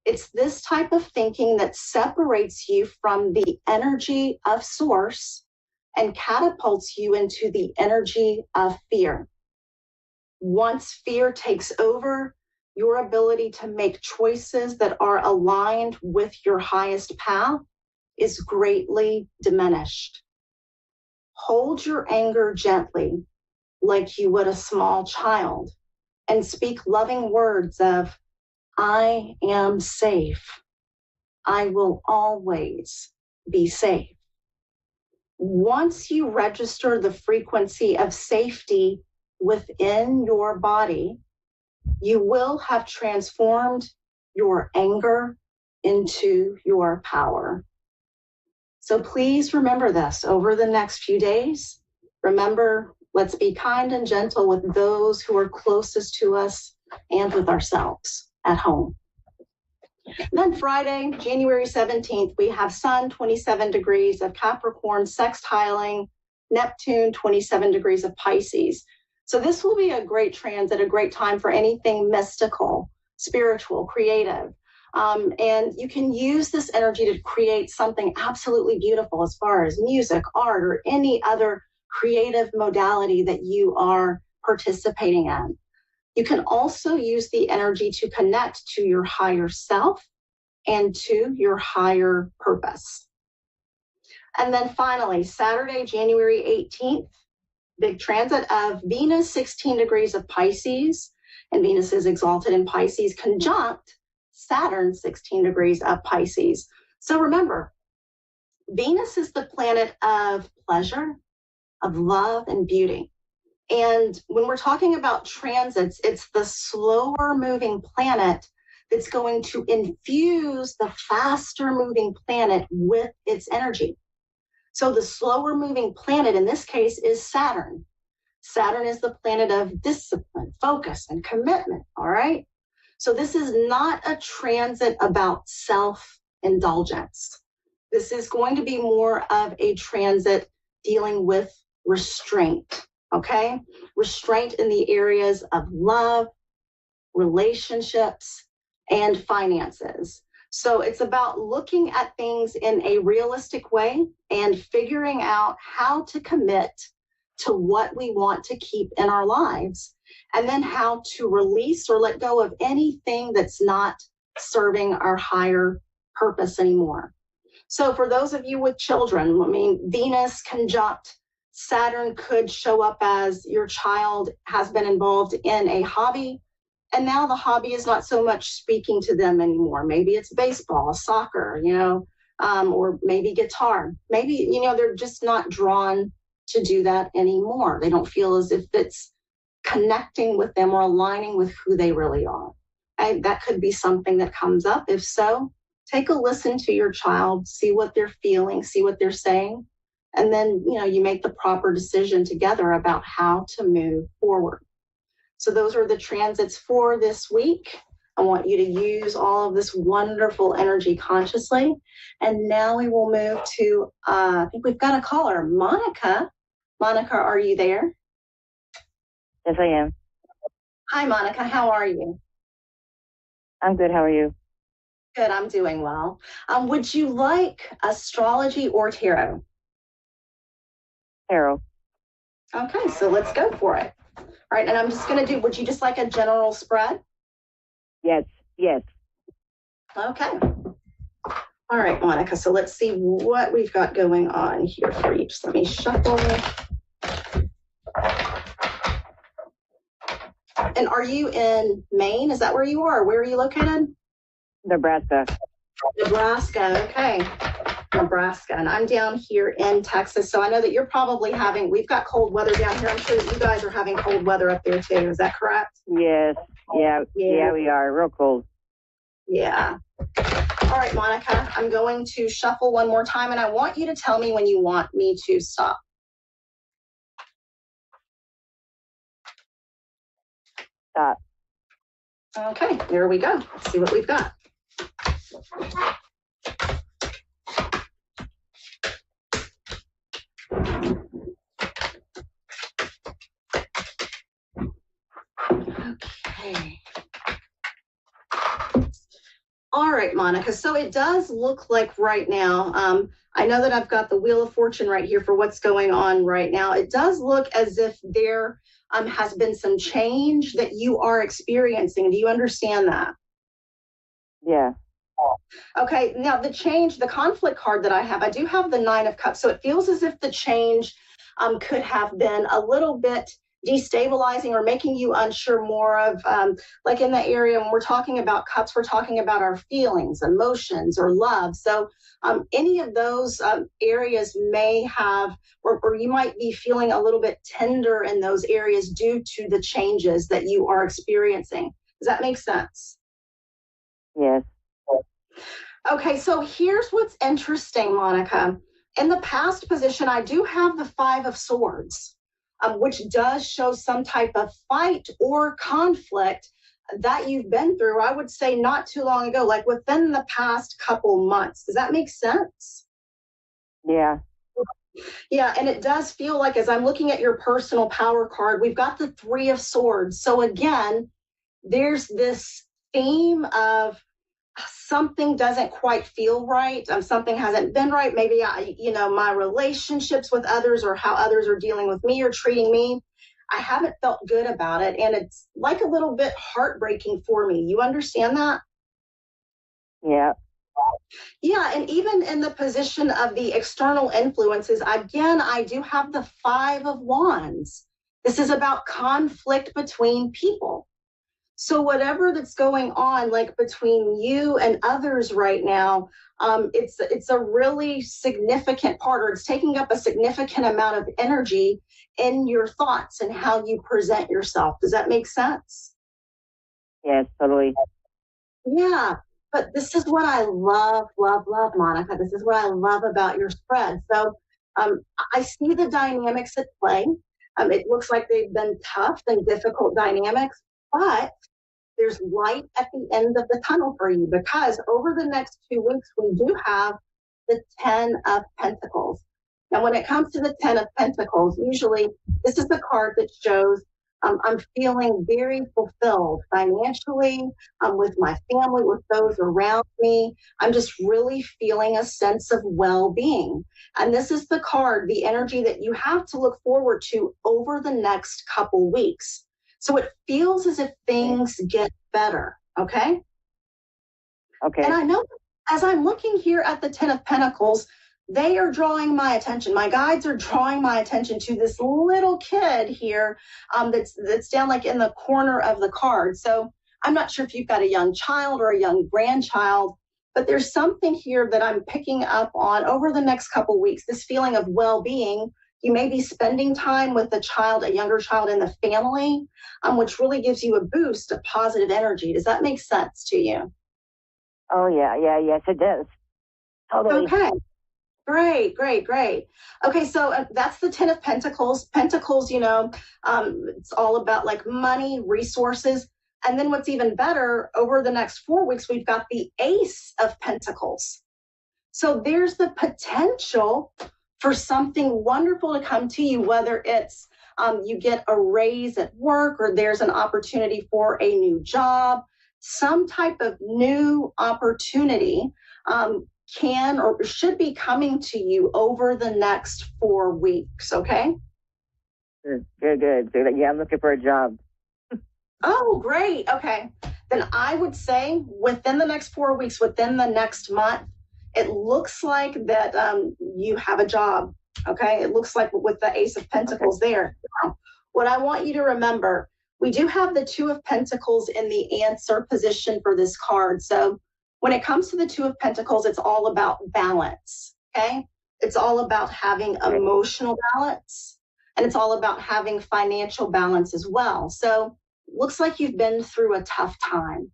It's this type of thinking that separates you from the energy of Source and catapults you into the energy of fear. Once fear takes over, your ability to make choices that are aligned with your highest path is greatly diminished. Hold your anger gently, like you would a small child, and speak loving words of, I am safe. I will always be safe. Once you register the frequency of safety within your body, you will have transformed your anger into your power. So please remember this over the next few days. Remember, let's be kind and gentle with those who are closest to us and with ourselves at home. Then Friday, January 17th, we have Sun 27 degrees of Capricorn sextiling Neptune 27 degrees of Pisces. So this will be a great transit, a great time for anything mystical, spiritual, creative. And you can use this energy to create something absolutely beautiful as far as music, art, or any other creative modality that you are participating in. You can also use the energy to connect to your higher self and to your higher purpose. And then finally, Saturday, January 18th, big transit of Venus 16 degrees of Pisces, and Venus is exalted in Pisces, conjunct Saturn 16 degrees of Pisces. So remember, Venus is the planet of pleasure, of love and beauty. And when we're talking about transits, it's the slower moving planet that's going to infuse the faster moving planet with its energy. So the slower moving planet in this case is Saturn. Saturn is the planet of discipline, focus, and commitment, all right? So this is not a transit about self-indulgence. This is going to be more of a transit dealing with restraint, okay? Restraint in the areas of love, relationships, and finances. So it's about looking at things in a realistic way and figuring out how to commit to what we want to keep in our lives, and then how to release or let go of anything that's not serving our higher purpose anymore. So for those of you with children, I mean, Venus conjunct Saturn could show up as your child has been involved in a hobby, and now the hobby is not so much speaking to them anymore. Maybe it's baseball, soccer, or maybe guitar. Maybe, they're just not drawn to do that anymore. They don't feel as if it's connecting with them or aligning with who they really are. And that could be something that comes up. If so, take a listen to your child, see what they're feeling, see what they're saying, and then, you make the proper decision together about how to move forward. So those are the transits for this week. I want you to use all of this wonderful energy consciously. And now we will move to, I think we've got a caller, Monica. Monica, are you there? Yes, I am. Hi, Monica. How are you? I'm good. How are you? Good. I'm doing well. Would you like astrology or tarot? Tarot. Okay, so let's go for it. All right, and I'm just going to would you just like a general spread? Yes. Okay. All right, Monica, so let's see what we've got going on here for you. Just let me shuffle. And are you in Maine? Is that where you are? Where are you located? Nebraska. Nebraska, okay. Nebraska, and I'm down here in Texas, so I know that you're probably we've got cold weather down here. I'm sure that you guys are having cold weather up there too. Is that correct? Yes. Yeah, we are. Real cold. Yeah. All right, Monica, I'm going to shuffle one more time, and I want you to tell me when you want me to stop. Stop. Okay, there we go. Let's see what we've got. Okay. All right, Monica. So it does look like right now, I know that I've got the Wheel of Fortune right here for what's going on right now. It does look as if there has been some change that you are experiencing. Do you understand that? Yeah. Okay. Now the conflict card that I do have the Nine of Cups. So it feels as if the change could have been a little bit destabilizing or making you unsure more of, like in the area when we're talking about cups, we're talking about our feelings, emotions, or love. So any of those areas may have, or you might be feeling a little bit tender in those areas due to the changes that you are experiencing. Does that make sense? Yes. Okay, so here's what's interesting, Monica. In the past position, I do have the Five of Swords, which does show some type of fight or conflict that you've been through, I would say not too long ago, like within the past couple months. Does that make sense? Yeah. Yeah, and it does feel like as I'm looking at your personal power card, we've got the Three of Swords. So again, there's this theme of something doesn't quite feel right. Something hasn't been right. Maybe my relationships with others or how others are dealing with me or treating me, I haven't felt good about it. And it's like a little bit heartbreaking for me. You understand that? Yeah. Yeah. And even in the position of the external influences, again, I do have the Five of Wands. This is about conflict between people. So whatever that's going on, like between you and others right now, it's a really significant part, or it's taking up a significant amount of energy in your thoughts and how you present yourself. Does that make sense? Yes, totally. Yeah, but this is what I love, Monica. This is what I love about your spread. So I see the dynamics at play. It looks like they've been tough and difficult dynamics, but there's light at the end of the tunnel for you, because over the next 2 weeks, we do have the 10 of Pentacles. Now, when it comes to the 10 of Pentacles, usually this is the card that shows I'm feeling very fulfilled financially, with my family, with those around me. I'm just really feeling a sense of well-being. And this is the card, the energy that you have to look forward to over the next couple weeks. So it feels as if things get better, okay? Okay. And I know as I'm looking here at the 10 of Pentacles, they are drawing my attention. My guides are drawing my attention to this little kid here that's down like in the corner of the card. So I'm not sure if you've got a young child or a young grandchild, but there's something here that I'm picking up on over the next couple of weeks, this feeling of well-being. You may be spending time with a child, a younger child in the family, which really gives you a boost of positive energy. Does that make sense to you? Oh, yeah. Yes, it does. Totally. Okay. Great. Okay, so that's the 10 of Pentacles. Pentacles, it's all about like money, resources. And then what's even better, over the next 4 weeks, we've got the Ace of Pentacles. So there's the potential for something wonderful to come to you, whether it's you get a raise at work or there's an opportunity for a new job, some type of new opportunity can or should be coming to you over the next 4 weeks, okay? Good. Yeah, I'm looking for a job. Oh, great. Okay. Then I would say within the next 4 weeks, within the next month, it looks like that you have a job, okay? It looks like with the Ace of Pentacles there. Now, what I want you to remember, we do have the Two of Pentacles in the answer position for this card. So when it comes to the Two of Pentacles, it's all about balance, okay? It's all about having emotional balance, and it's all about having financial balance as well. So looks like you've been through a tough time.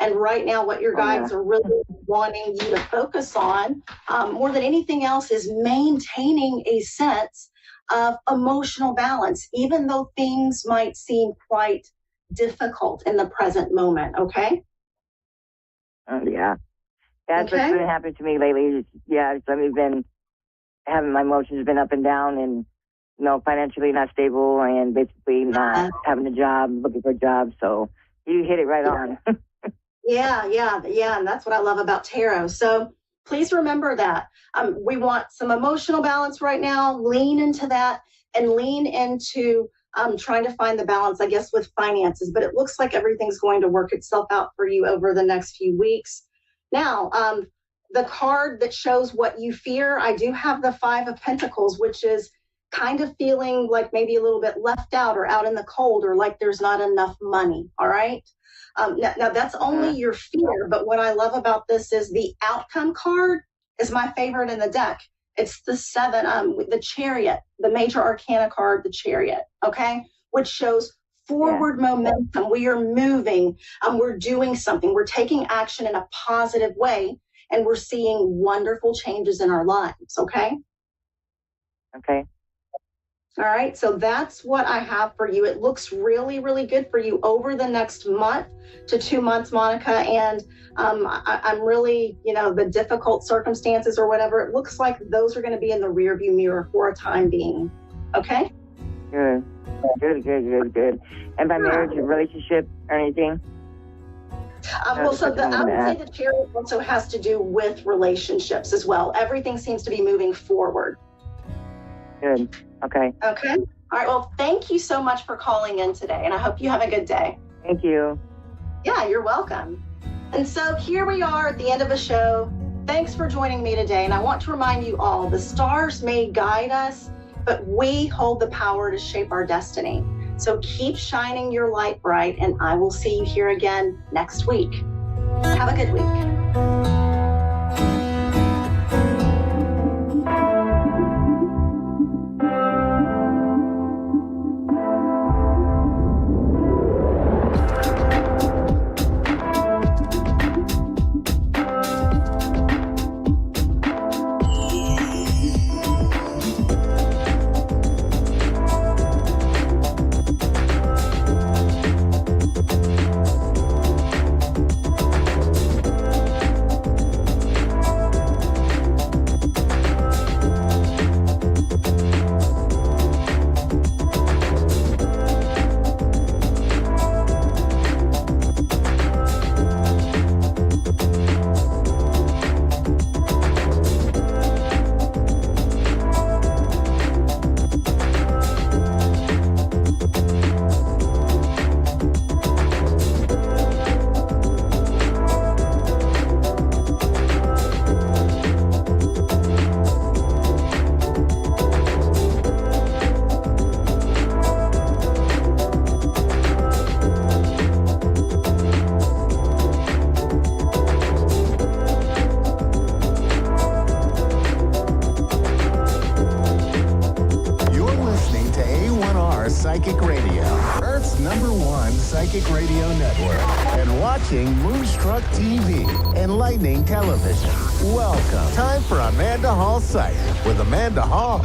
And right now, what your guides are really wanting you to focus on, more than anything else, is maintaining a sense of emotional balance, even though things might seem quite difficult in the present moment, okay? Yeah. That's what's been happening to me lately. Yeah, so I've been having my emotions been up and down and, financially not stable and basically not having a job, looking for a job. So you hit it right on. Yeah. And that's what I love about tarot. So please remember that. We want some emotional balance right now. Lean into that and lean into trying to find the balance, I guess, with finances. But it looks like everything's going to work itself out for you over the next few weeks. Now, the card that shows what you fear, I do have the Five of Pentacles, which is kind of feeling like maybe a little bit left out or out in the cold or like there's not enough money, all right? Now that's only your fear, but what I love about this is the outcome card is my favorite in the deck. It's the Seven, the Chariot, the major arcana card, the Chariot, okay? Which shows forward momentum. We are moving, we're doing something, we're taking action in a positive way, and we're seeing wonderful changes in our lives, okay? Okay. All right, so that's what I have for you. It looks really, really good for you over the next month to 2 months, Monica. And I'm really, the difficult circumstances or whatever, it looks like those are going to be in the rearview mirror for a time being. Okay? Good. And by marriage or relationship or anything? I would say the Chariot also has to do with relationships as well. Everything seems to be moving forward. Good. Okay. All right. Well, thank you so much for calling in today, and I hope you have a good day. Thank you. Yeah, you're welcome. And so here we are at the end of a show. Thanks for joining me today. And I want to remind you all, the stars may guide us, but we hold the power to shape our destiny. So keep shining your light bright, and I will see you here again next week. Have a good week. Earth's #1 psychic radio network, and watching Moonstruck TV, enlightening television. Welcome. Time for Amanda Hall Psych with Amanda Hall.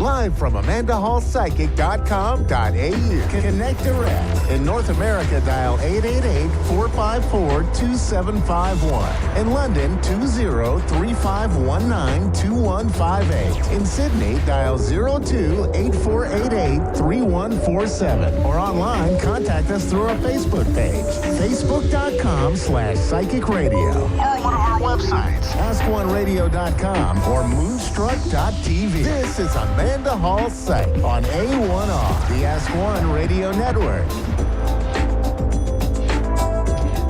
Live from AmandaHallPsychic.com.au. Connect direct. In North America, dial 888-454-2751. In London, 20-3519-2158. In Sydney, dial 02-8488-3147. Or online, contact us through our Facebook page. Facebook.com/Psychic Radio. Or one of our websites, AskOneRadio.com or Moonstruck.tv. This is Amanda Hall Psych on A1R, the Ask One Radio Network.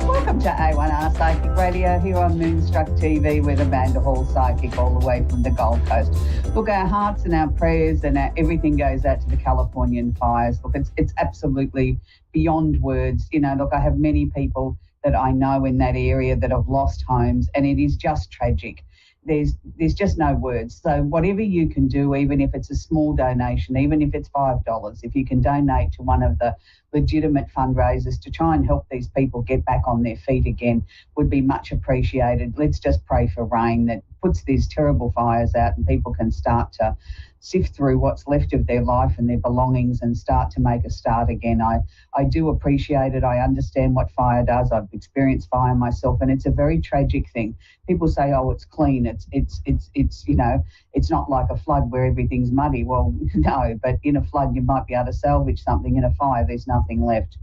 Welcome to A1R Psychic Radio here on Moonstruck TV with Amanda Hall Psychic all the way from the Gold Coast. Look, our hearts and our prayers and everything goes out to the Californian fires. Look, it's absolutely beyond words. You know, look, I have many people that I know in that area that have lost homes, and it is just tragic. There's just no words. So whatever you can do, even if it's a small donation, even if it's $5, if you can donate to one of the legitimate fundraisers to try and help these people get back on their feet again, would be much appreciated. Let's just pray for rain that puts these terrible fires out and people can start to sift through what's left of their life and their belongings and start to make a start again. I do appreciate it. I understand what fire does. I've experienced fire myself, and it's a very tragic thing. People say, oh, it's clean. It's you know, it's not like a flood where everything's muddy. Well, no, but in a flood you might be able to salvage something. In a fire there's nothing left.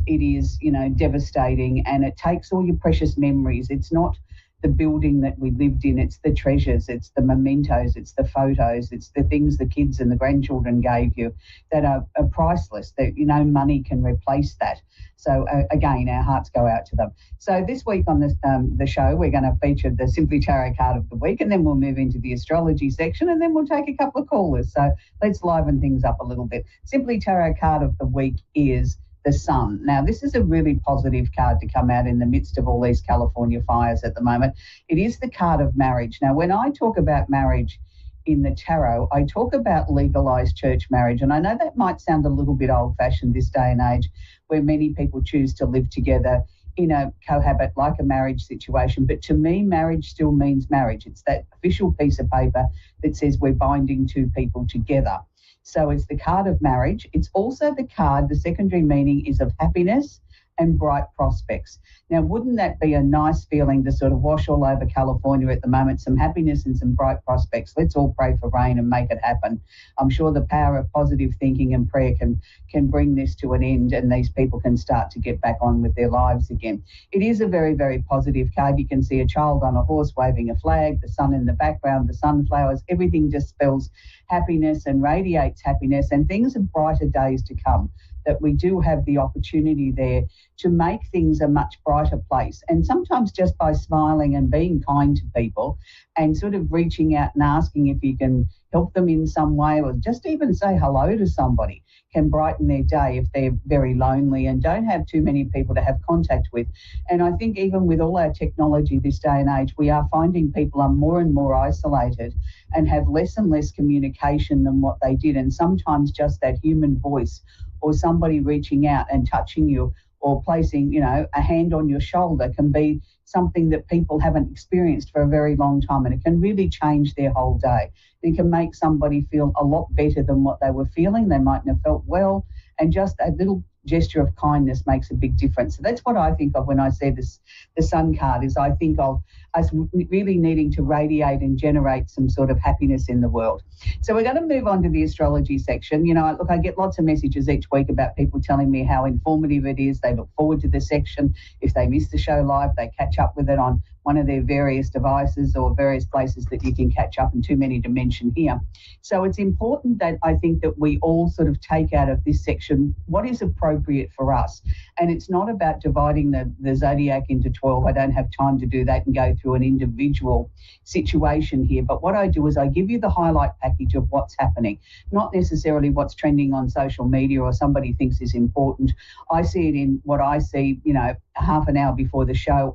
It is, you know, devastating, and it takes all your precious memories. It's not the building that we lived in, it's the treasures, it's the mementos, it's the photos, it's the things the kids and the grandchildren gave you that are priceless, that, you know, money can replace that. So again, our hearts go out to them. So this week on the show, we're going to feature the Simply Tarot card of the week, and then we'll move into the astrology section, and then we'll take a couple of callers. So let's liven things up a little bit. Simply Tarot card of the week is the Sun. Now, this is a really positive card to come out in the midst of all these California fires at the moment. It is the card of marriage. Now, when I talk about marriage in the tarot, I talk about legalized church marriage. And I know that might sound a little bit old-fashioned this day and age, where many people choose to live together in a cohabit like a marriage situation. But to me, marriage still means marriage. It's that official piece of paper that says we're binding two people together. So it's the card of marriage. It's also the card, the secondary meaning is of happiness and bright prospects. Now, wouldn't that be a nice feeling to sort of wash all over California at the moment, some happiness and some bright prospects? Let's all pray for rain and make it happen. I'm sure the power of positive thinking and prayer can bring this to an end, and these people can start to get back on with their lives again. It is a very, very positive card. You can see a child on a horse waving a flag, the sun in the background, the sunflowers, everything just spells happiness and radiates happiness, and things of brighter days to come, that we do have the opportunity there to make things a much brighter place. And sometimes just by smiling and being kind to people and sort of reaching out and asking if you can help them in some way, or just even say hello to somebody, can brighten their day if they're very lonely and don't have too many people to have contact with. And I think even with all our technology this day and age, we are finding people are more and more isolated and have less and less communication than what they did. And sometimes just that human voice, or somebody reaching out and touching you, or placing, you know, a hand on your shoulder, can be something that people haven't experienced for a very long time, and it can really change their whole day. It can make somebody feel a lot better than what they were feeling. They mightn't have felt well, and just a little gesture of kindness makes a big difference. So that's what I think of when I say this, the Sun card, is I think of us really needing to radiate and generate some sort of happiness in the world. So we're going to move on to the astrology section. You know, look, I get lots of messages each week about people telling me how informative it is. They look forward to the section. If they miss the show live, they catch up with it on one of their various devices or various places that you can catch up, and too many to mention here. So it's important that I think that we all sort of take out of this section what is appropriate for us. And it's not about dividing the zodiac into 12. I don't have time to do that and go through an individual situation here. But what I do is I give you the highlight package of what's happening, not necessarily what's trending on social media or somebody thinks is important. I see it in what I see, you know, half an hour before the show.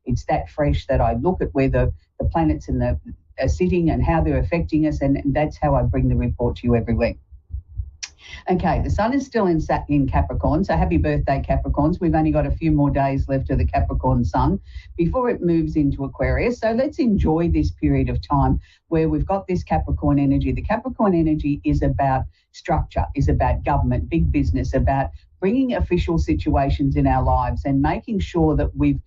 It's that fresh that I look at where the planets are sitting and how they're affecting us, and that's how I bring the report to you every week. Okay, the sun is still in Capricorn, so happy birthday, Capricorns. We've only got a few more days left of the Capricorn sun before it moves into Aquarius. So let's enjoy this period of time where we've got this Capricorn energy. The Capricorn energy is about structure, is about government, big business, about bringing official situations in our lives and making sure that we've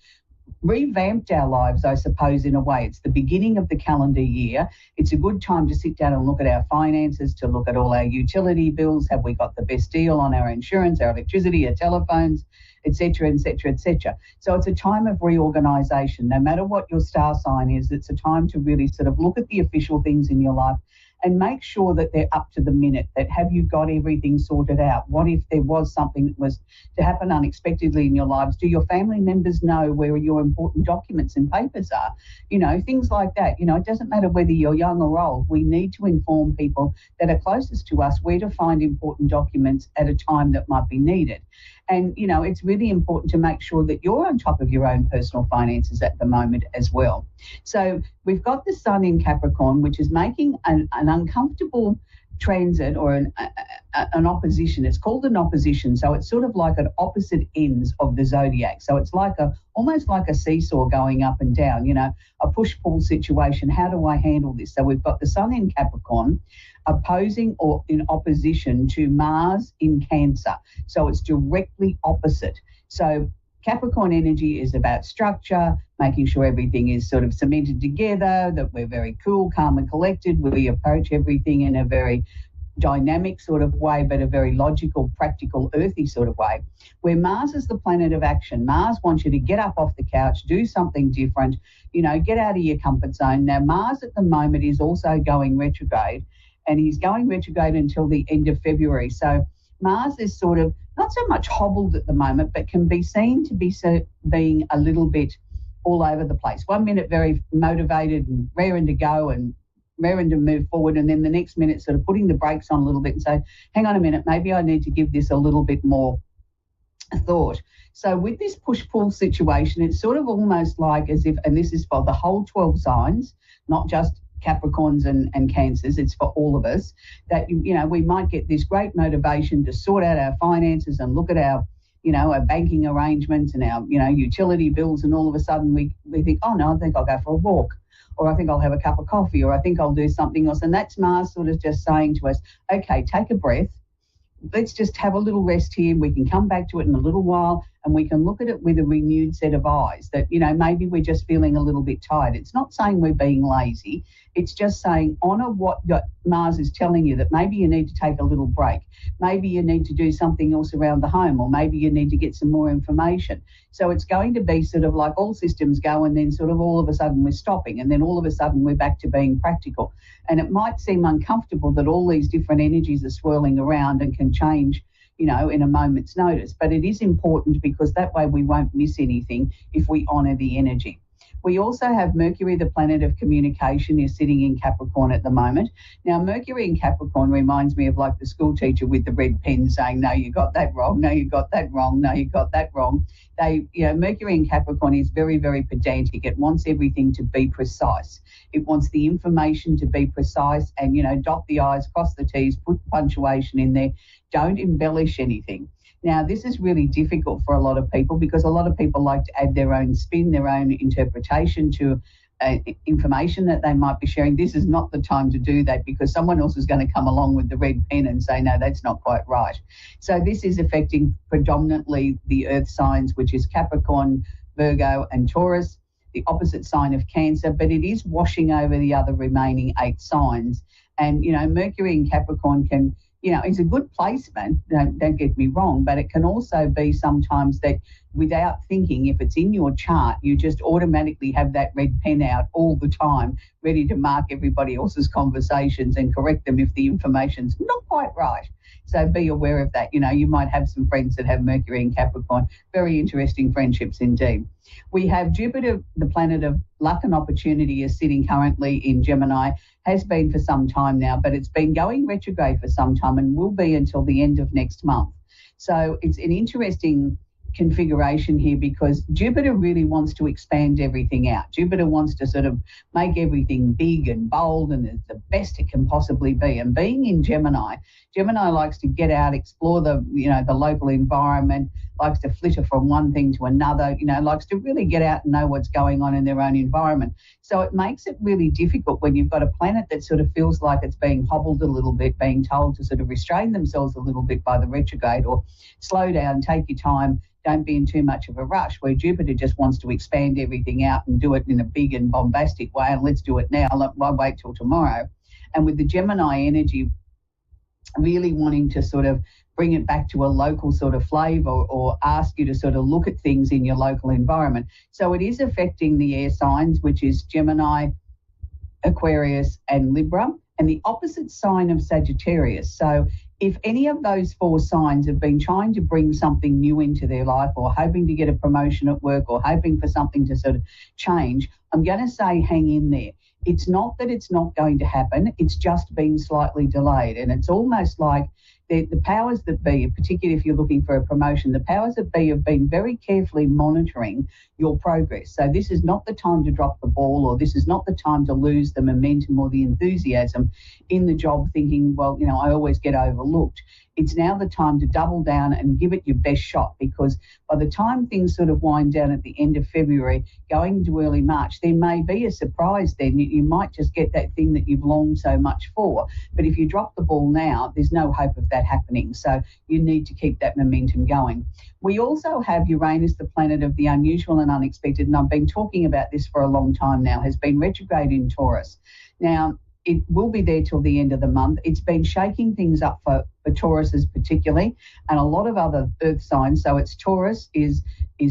revamped our lives, I suppose, in a way. It's the beginning of the calendar year. It's a good time to sit down and look at our finances, to look at all our utility bills. Have we got the best deal on our insurance, our electricity, our telephones, etc., etc., etc. So it's a time of reorganisation. No matter what your star sign is, it's a time to really sort of look at the official things in your life and make sure that they're up to the minute, that have you got everything sorted out? What if there was something that was to happen unexpectedly in your lives? Do your family members know where your important documents and papers are? You know, things like that. You know, it doesn't matter whether you're young or old. We need to inform people that are closest to us where to find important documents at a time that might be needed. And, you know, it's really important to make sure that you're on top of your own personal finances at the moment as well. So we've got the sun in Capricorn, which is making an uncomfortable transit or an opposition. It's called an opposition. So it's sort of like at opposite ends of the zodiac. So it's like almost like a seesaw going up and down, you know, a push-pull situation. How do I handle this? So we've got the sun in Capricorn opposing or in opposition to Mars in Cancer. So it's directly opposite. So Capricorn energy is about structure, making sure everything is sort of cemented together, that we're very cool, calm and collected. We approach everything in a very dynamic sort of way, but a very logical, practical, earthy sort of way. Where Mars is the planet of action. Mars wants you to get up off the couch, do something different, you know, get out of your comfort zone. Now, Mars at the moment is also going retrograde, and he's going retrograde until the end of February. So Mars is sort of not so much hobbled at the moment, but can be seen to be being a little bit all over the place. 1 minute very motivated and raring to go and raring to move forward, and then the next minute sort of putting the brakes on a little bit and say, hang on a minute, maybe I need to give this a little bit more thought. So with this push-pull situation, it's sort of almost like as if, and this is for the whole 12 signs, not just Capricorns and Cancers, it's for all of us, that, you know, we might get this great motivation to sort out our finances and look at our, you know, our banking arrangements and our, you know, utility bills, and all of a sudden we think, oh no, I think I'll go for a walk, or I think I'll have a cup of coffee, or I think I'll do something else. And that's Mars sort of just saying to us, okay, take a breath. Let's just have a little rest here. We can come back to it in a little while, and we can look at it with a renewed set of eyes that, you know, maybe we're just feeling a little bit tired. It's not saying we're being lazy. It's just saying honour what Mars is telling you, that maybe you need to take a little break. Maybe you need to do something else around the home, or maybe you need to get some more information. So it's going to be sort of like all systems go, and then sort of all of a sudden we're stopping, and then all of a sudden we're back to being practical. And it might seem uncomfortable that all these different energies are swirling around and can change, you know, in a moment's notice. But it is important, because that way we won't miss anything if we honour the energy. We also have Mercury, the planet of communication, is sitting in Capricorn at the moment. Now, Mercury in Capricorn reminds me of like the school teacher with the red pen saying, no, you got that wrong, no, you got that wrong, no, you got that wrong. Mercury in Capricorn is very, very pedantic. It wants everything to be precise. It wants the information to be precise and, you know, dot the I's, cross the T's, put punctuation in there. Don't embellish anything. Now, this is really difficult for a lot of people, because a lot of people like to add their own spin, their own interpretation to information that they might be sharing. This is not the time to do that, because someone else is going to come along with the red pen and say, no, that's not quite right. So this is affecting predominantly the earth signs, which is Capricorn, Virgo and Taurus, the opposite sign of Cancer, but it is washing over the other remaining 8 signs. And, you know, Mercury in Capricorn can, you know, it's a good placement, don't get me wrong, but it can also be sometimes that without thinking, if it's in your chart, you just automatically have that red pen out all the time, ready to mark everybody else's conversations and correct them if the information's not quite right. So be aware of that. You know, you might have some friends that have Mercury in Capricorn. Very interesting friendships indeed. We have Jupiter, the planet of luck and opportunity, is sitting currently in Gemini, has been for some time now, but it's been going retrograde for some time and will be until the end of next month. So it's an interesting configuration here because Jupiter really wants to expand everything out. Jupiter wants to sort of make everything big and bold and it's the best it can possibly be. And being in Gemini likes to get out, explore the local environment, likes to flitter from one thing to another, likes to really get out and know what's going on in their own environment. So it makes it really difficult when you've got a planet that sort of feels like it's being hobbled a little bit, being told to sort of restrain themselves a little bit by the retrograde or slow down, take your time, don't be in too much of a rush, where Jupiter just wants to expand everything out and do it in a big and bombastic way, and let's do it now, why wait till tomorrow? And with the Gemini energy really wanting to sort of bring it back to a local sort of flavour or ask you to sort of look at things in your local environment. So it is affecting the air signs, which is Gemini, Aquarius and Libra, and the opposite sign of Sagittarius. So if any of those 4 signs have been trying to bring something new into their life or hoping to get a promotion at work or hoping for something to sort of change, I'm going to say hang in there. It's not that it's not going to happen, it's just been slightly delayed. And it's almost like the powers that be, particularly if you're looking for a promotion, the powers that be have been very carefully monitoring your progress. So this is not the time to drop the ball, or this is not the time to lose the momentum or the enthusiasm in the job thinking, well, I always get overlooked. It's now the time to double down and give it your best shot, because by the time things sort of wind down at the end of February, going into early March, there may be a surprise then. You might just get that thing that you've longed so much for. But if you drop the ball now, there's no hope of that happening. So you need to keep that momentum going. We also have Uranus, the planet of the unusual and unexpected, and I've been talking about this for a long time now, has been retrograde in Taurus. Now, it will be there till the end of the month. It's been shaking things up for Tauruses particularly, and a lot of other earth signs. So it's Taurus, is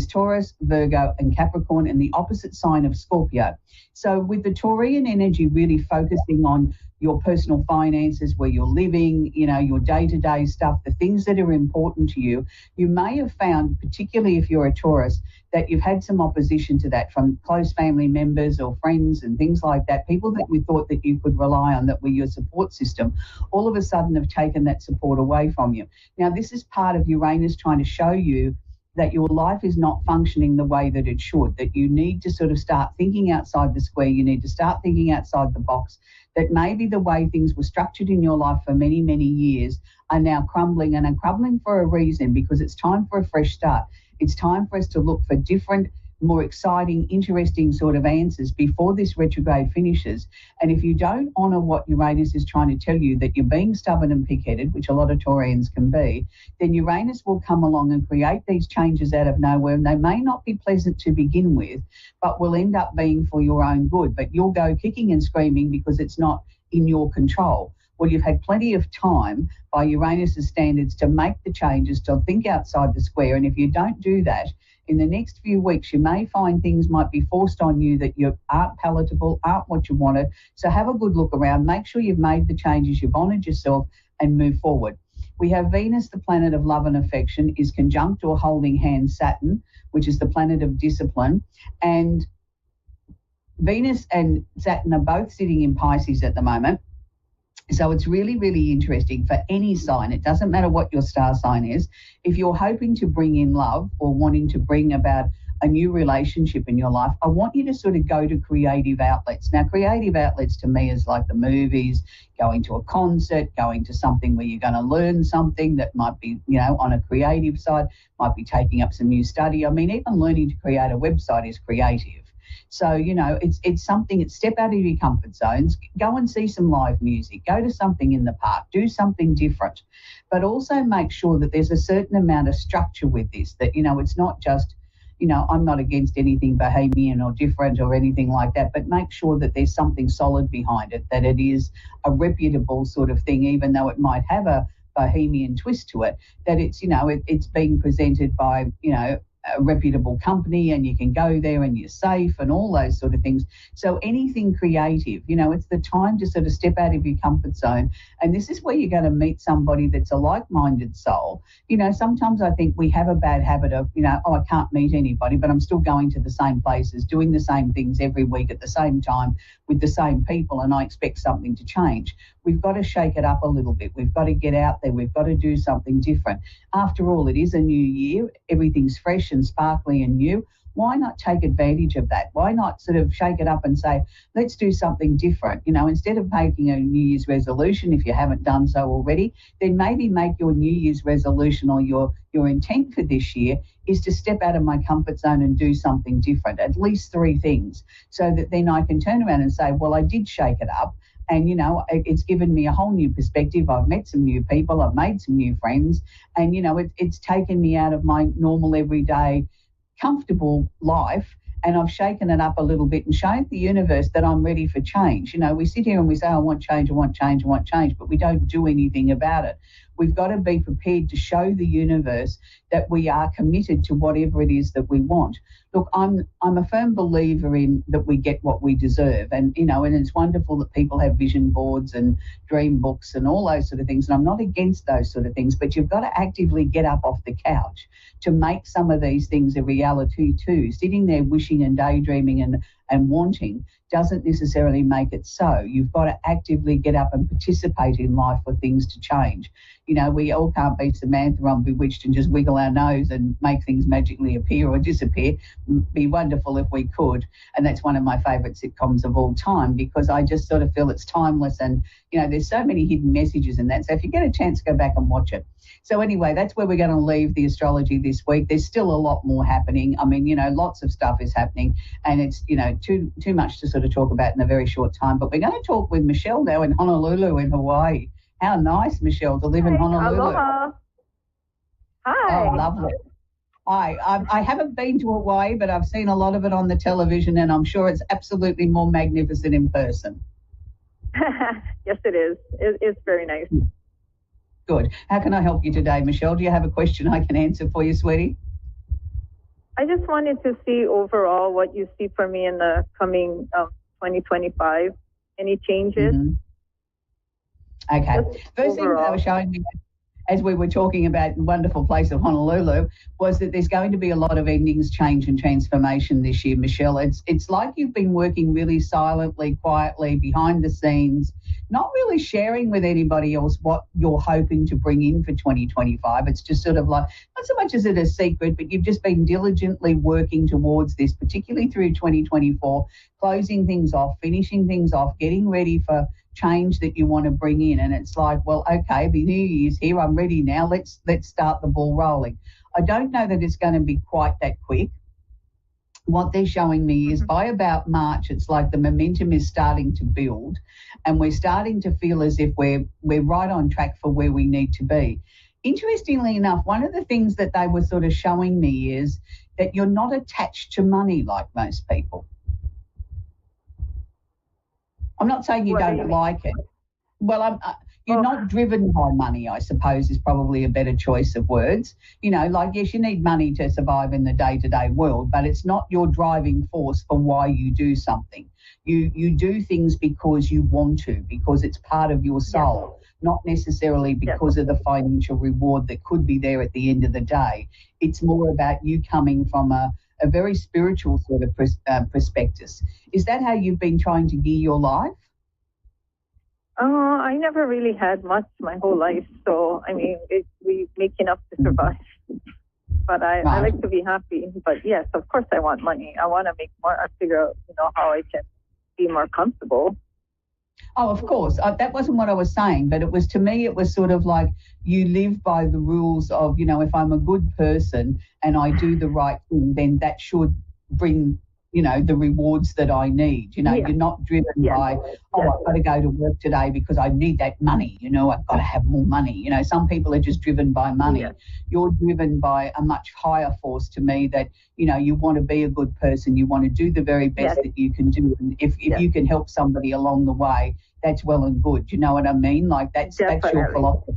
Taurus, Virgo and Capricorn, and the opposite sign of Scorpio. So with the Taurian energy really focusing on your personal finances, where you're living, your day-to-day stuff, the things that are important to you, you may have found, particularly if you're a Taurus, that you've had some opposition to that from close family members or friends and things like that, people that you thought that you could rely on, that were your support system, all of a sudden have taken that support away from you. Now, this is part of Uranus trying to show you that your life is not functioning the way that it should, that you need to sort of start thinking outside the square, you need to start thinking outside the box, that maybe the way things were structured in your life for many, many years are now crumbling, and are crumbling for a reason, because it's time for a fresh start. It's time for us to look for different, more exciting, interesting sort of answers before this retrograde finishes. And if you don't honour what Uranus is trying to tell you, that you're being stubborn and pig-headed, which a lot of Taurians can be, then Uranus will come along and create these changes out of nowhere, and they may not be pleasant to begin with, but will end up being for your own good. But you'll go kicking and screaming because it's not in your control. Well, you've had plenty of time by Uranus's standards to make the changes, to think outside the square. And if you don't do that, in the next few weeks, you may find things might be forced on you that you aren't palatable, aren't what you wanted. So have a good look around, make sure you've made the changes, you've honoured yourself, and move forward. We have Venus, the planet of love and affection, is conjunct or holding hand Saturn, which is the planet of discipline. And Venus and Saturn are both sitting in Pisces at the moment. So it's really, really interesting for any sign. It doesn't matter what your star sign is. If you're hoping to bring in love or wanting to bring about a new relationship in your life, I want you to sort of go to creative outlets. Now, creative outlets to me is like the movies, going to a concert, going to something where you're going to learn something that might be, on a creative side, might be taking up some new study. I mean, even learning to create a website is creative. So, it's something, it's step out of your comfort zones, go and see some live music, go to something in the park, do something different, but also make sure that there's a certain amount of structure with this, that, it's not just, I'm not against anything bohemian or different or anything like that, but make sure that there's something solid behind it, that it is a reputable sort of thing, even though it might have a bohemian twist to it, that it's, it's being presented by, a reputable company, and you can go there and you're safe and all those sort of things. So anything creative, it's the time to sort of step out of your comfort zone. And this is where you're going to meet somebody that's a like-minded soul. Sometimes I think we have a bad habit of, I can't meet anybody, but I'm still going to the same places, doing the same things every week at the same time with the same people, and I expect something to change. we've got to shake it up a little bit. We've got to get out there. We've got to do something different. After all, it is a new year. Everything's fresh and sparkly and new. Why not take advantage of that? Why not sort of shake it up and say, let's do something different? You know, instead of making a New Year's resolution, if you haven't done so already, then maybe make your New Year's resolution or your intent for this year is to step out of my comfort zone and do something different, at least 3 things, so that then I can turn around and say, well, I did shake it up. And, you know, it's given me a whole new perspective. I've met some new people. I've made some new friends. And, you know, it's taken me out of my normal everyday comfortable life, and I've shaken it up a little bit and shown the universe that I'm ready for change. You know, we sit here and we say, I want change, I want change, I want change, but we don't do anything about it. We've got to be prepared to show the universe that we are committed to whatever it is that we want. Look, I'm a firm believer in that we get what we deserve. And, you know, and it's wonderful that people have vision boards and dream books and all those sort of things. And I'm not against those sort of things, but you've got to actively get up off the couch to make some of these things a reality too. Sitting there wishing and daydreaming and wanting doesn't necessarily make it so. You've got to actively get up and participate in life for things to change. You know, we all can't be Samantha on Bewitched and just wiggle our nose and make things magically appear or disappear. It'd be wonderful if we could. And that's one of my favourite sitcoms of all time, because I just sort of feel it's timeless and, you know, there's so many hidden messages in that. So if you get a chance, go back and watch it. So anyway, that's where we're going to leave the astrology this week. There's still a lot more happening. I mean, you know, lots of stuff is happening, and it's, you know, too much to sort of talk about in a very short time. But we're going to talk with Michelle now in Honolulu in Hawaii. How nice, Michelle, to live in Honolulu. Aloha. Hi. Oh, lovely. I haven't been to Hawaii, but I've seen a lot of it on the television, and I'm sure it's absolutely more magnificent in person. Yes, it is. It's very nice. Good. How can I help you today, Michelle? Do you have a question I can answer for you, sweetie? I just wanted to see overall what you see for me in the coming 2025. Any changes? Mm-hmm. Okay. First thing that they were showing me as we were talking about the wonderful place of Honolulu was that there's going to be a lot of endings, change and transformation this year, Michelle. It's like you've been working really silently, quietly, behind the scenes, not really sharing with anybody else what you're hoping to bring in for 2025. It's just sort of like, not so much as it a secret, but you've just been diligently working towards this, particularly through 2024, closing things off, finishing things off, getting ready for change that you want to bring in. And it's like, well, okay, the new year's here, I'm ready now, let's start the ball rolling. I don't know that it's going to be quite that quick. What they're showing me is by about March, it's like the momentum is starting to build, and we're starting to feel as if we're right on track for where we need to be. Interestingly enough, one of the things that they were sort of showing me is that you're not attached to money like most people. I'm not saying you don't like it. Well, you're not driven by money, I suppose, is probably a better choice of words. You know, like, yes, you need money to survive in the day-to-day world, but it's not your driving force for why you do something. You do things because you want to, because it's part of your soul, not necessarily because of the financial reward that could be there at the end of the day. It's more about you coming from a very spiritual sort of perspective. Is that how you've been trying to gear your life? I never really had much my whole life, so I mean, we make enough to survive. But I like to be happy. But yes, of course, I want money. I want to make more. I figure out, you know, how I can be more comfortable. Oh, of course. That wasn't what I was saying, but it was, to me, it was sort of like you live by the rules of, you know, if I'm a good person and I do the right thing, then that should bring, you know, the rewards that I need. You know, you're not driven by, I've got to go to work today because I need that money. You know, I've got to have more money. You know, some people are just driven by money. You're driven by a much higher force, to me, that, you know, you want to be a good person. You want to do the very best that you can do. And if you can help somebody along the way, that's well and good. You know what I mean? Like, that's your philosophy.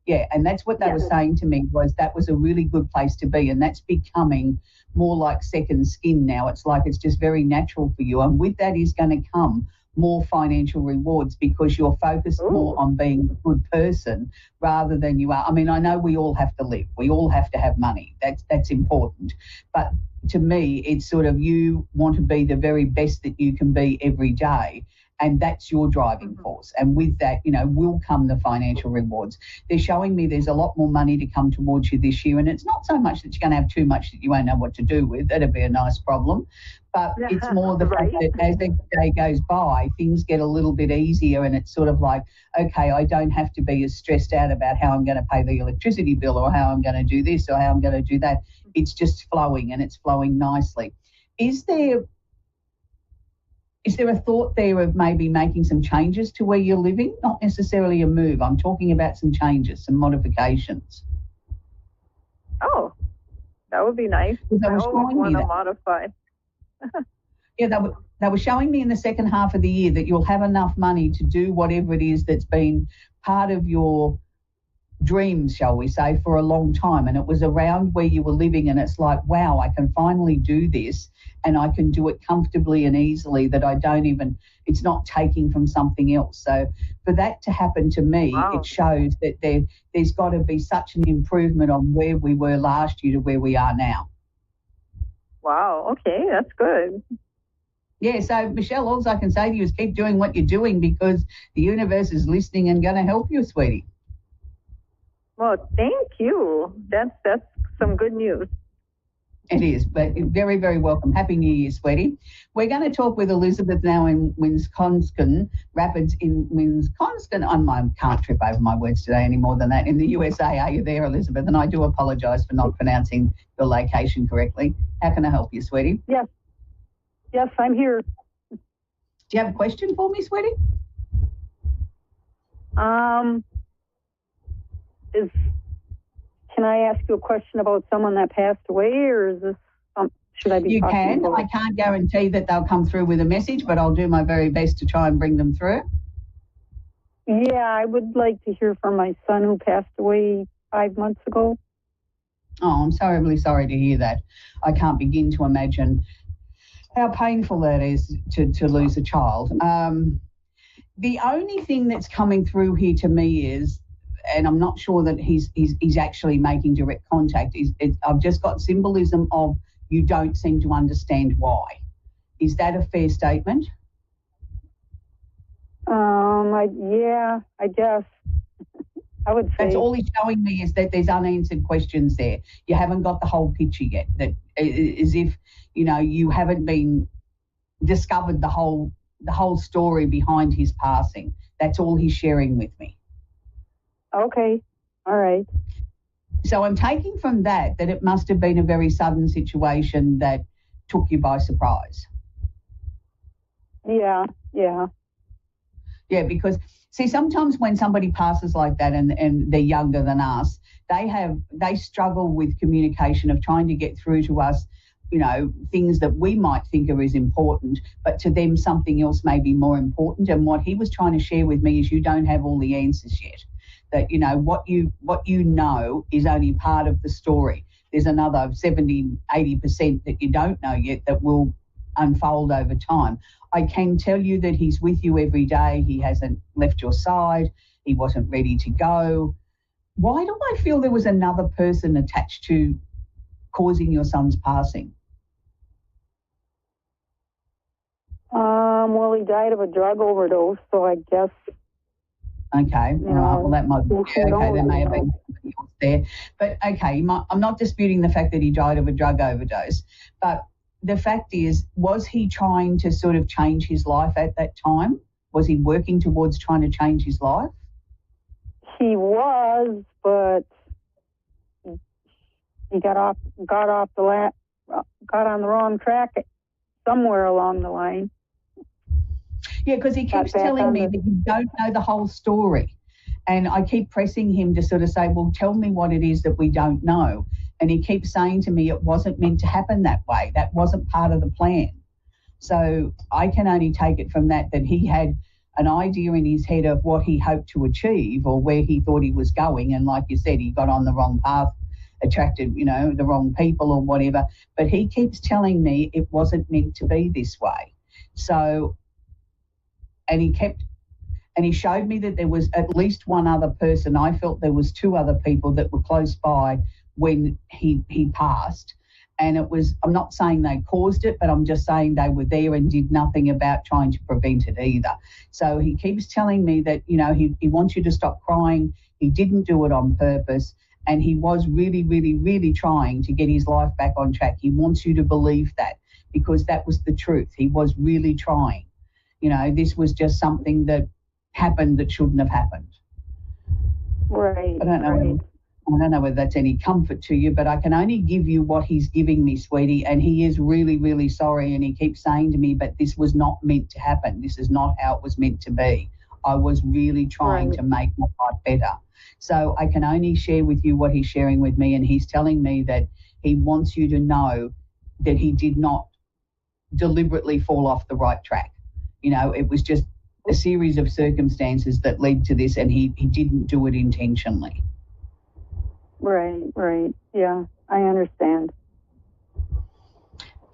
Yeah, and that's what they were saying to me, was that was a really good place to be, and that's becoming more like second skin now. It's like it's just very natural for you, and with that is going to come more financial rewards because you're focused more on being a good person rather than you are. I mean, I know we all have to live. We all have to have money. That's important. But to me, it's sort of you want to be the very best that you can be every day. And that's your driving force. And with that, will come the financial rewards. They're showing me there's a lot more money to come towards you this year. And it's not so much that you're going to have too much that you won't know what to do with. That'd be a nice problem. But it's more the fact that as the day goes by, things get a little bit easier. And it's sort of like, okay, I don't have to be as stressed out about how I'm going to pay the electricity bill or how I'm going to do this or how I'm going to do that. It's just flowing, and it's flowing nicely. Is there a thought there of maybe making some changes to where you're living? Not necessarily a move. I'm talking about some changes, some modifications. Oh, that would be nice. I always want to modify. Yeah, they were showing me in the second half of the year that you'll have enough money to do whatever it is that's been part of your dreams, shall we say, for a long time. And it was around where you were living, and it's like, wow, I can finally do this, and I can do it comfortably and easily, that it's not taking from something else. So for that to happen to me, It shows that there's got to be such an improvement on where we were last year to where we are now. Wow, okay, that's good. Yeah, so Michelle, all I can say to you is keep doing what you're doing, because the universe is listening and going to help you, sweetie. Well, thank you. That's some good news. It is, but you're very, very welcome. Happy New Year, sweetie. We're going to talk with Elizabeth now in Wisconsin, Rapids in Wisconsin. I can't trip over my words today any more than that. In the USA, are you there, Elizabeth? And I do apologise for not pronouncing your location correctly. How can I help you, sweetie? Yes, I'm here. Do you have a question for me, sweetie? Can I ask you a question about someone that passed away, or is this should I be? You can. About? I can't guarantee that they'll come through with a message, but I'll do my very best to try and bring them through. Yeah, I would like to hear from my son who passed away 5 months ago. Oh, I'm terribly sorry to hear that. I can't begin to imagine how painful that is to lose a child. The only thing that's coming through here to me is, and I'm not sure that he's actually making direct contact, I've just got symbolism of you don't seem to understand why. Is that a fair statement? I guess. I would say. That's all he's showing me, is that there's unanswered questions there. You haven't got the whole picture yet. That as if, you haven't been discovered the whole story behind his passing. That's all he's sharing with me. Okay. All right. So I'm taking from that it must have been a very sudden situation that took you by surprise. Yeah. Yeah, because see, sometimes when somebody passes like that and they're younger than us, they struggle with communication of trying to get through to us, things that we might think are as important, but to them something else may be more important. And what he was trying to share with me is you don't have all the answers yet. That, what you know is only part of the story. There's another 70, 80% that you don't know yet that will unfold over time. I can tell you that he's with you every day. He hasn't left your side. He wasn't ready to go. Why do I feel there was another person attached to causing your son's passing? Well, he died of a drug overdose, so I guess. Okay, all right. Well, that might be okay. There may have been somebody else there, but okay. I'm not disputing the fact that he died of a drug overdose, but the fact is, was he trying to sort of change his life at that time? Was he working towards trying to change his life? He was, but he got on the wrong track somewhere along the line. Yeah, because he keeps telling me that you don't know the whole story. And I keep pressing him to sort of say, well, tell me what it is that we don't know. And he keeps saying to me, it wasn't meant to happen that way. That wasn't part of the plan. So I can only take it from that he had an idea in his head of what he hoped to achieve or where he thought he was going. And like you said, he got on the wrong path, attracted, the wrong people or whatever. But he keeps telling me it wasn't meant to be this way. So, and he showed me that there was at least one other person. I felt there was two other people that were close by when he passed. And I'm not saying they caused it, but I'm just saying they were there and did nothing about trying to prevent it either. So he keeps telling me that, he wants you to stop crying. He didn't do it on purpose. And he was really, really, really trying to get his life back on track. He wants you to believe that, because that was the truth. He was really trying. This was just something that happened that shouldn't have happened. Right. I don't know whether that's any comfort to you, but I can only give you what he's giving me, sweetie, and he is really, really sorry, and he keeps saying to me, but this was not meant to happen. This is not how it was meant to be. I was really trying to make my life better. So I can only share with you what he's sharing with me, and he's telling me that he wants you to know that he did not deliberately fall off the right track. It was just a series of circumstances that led to this, and he didn't do it intentionally. Right. Yeah, I understand.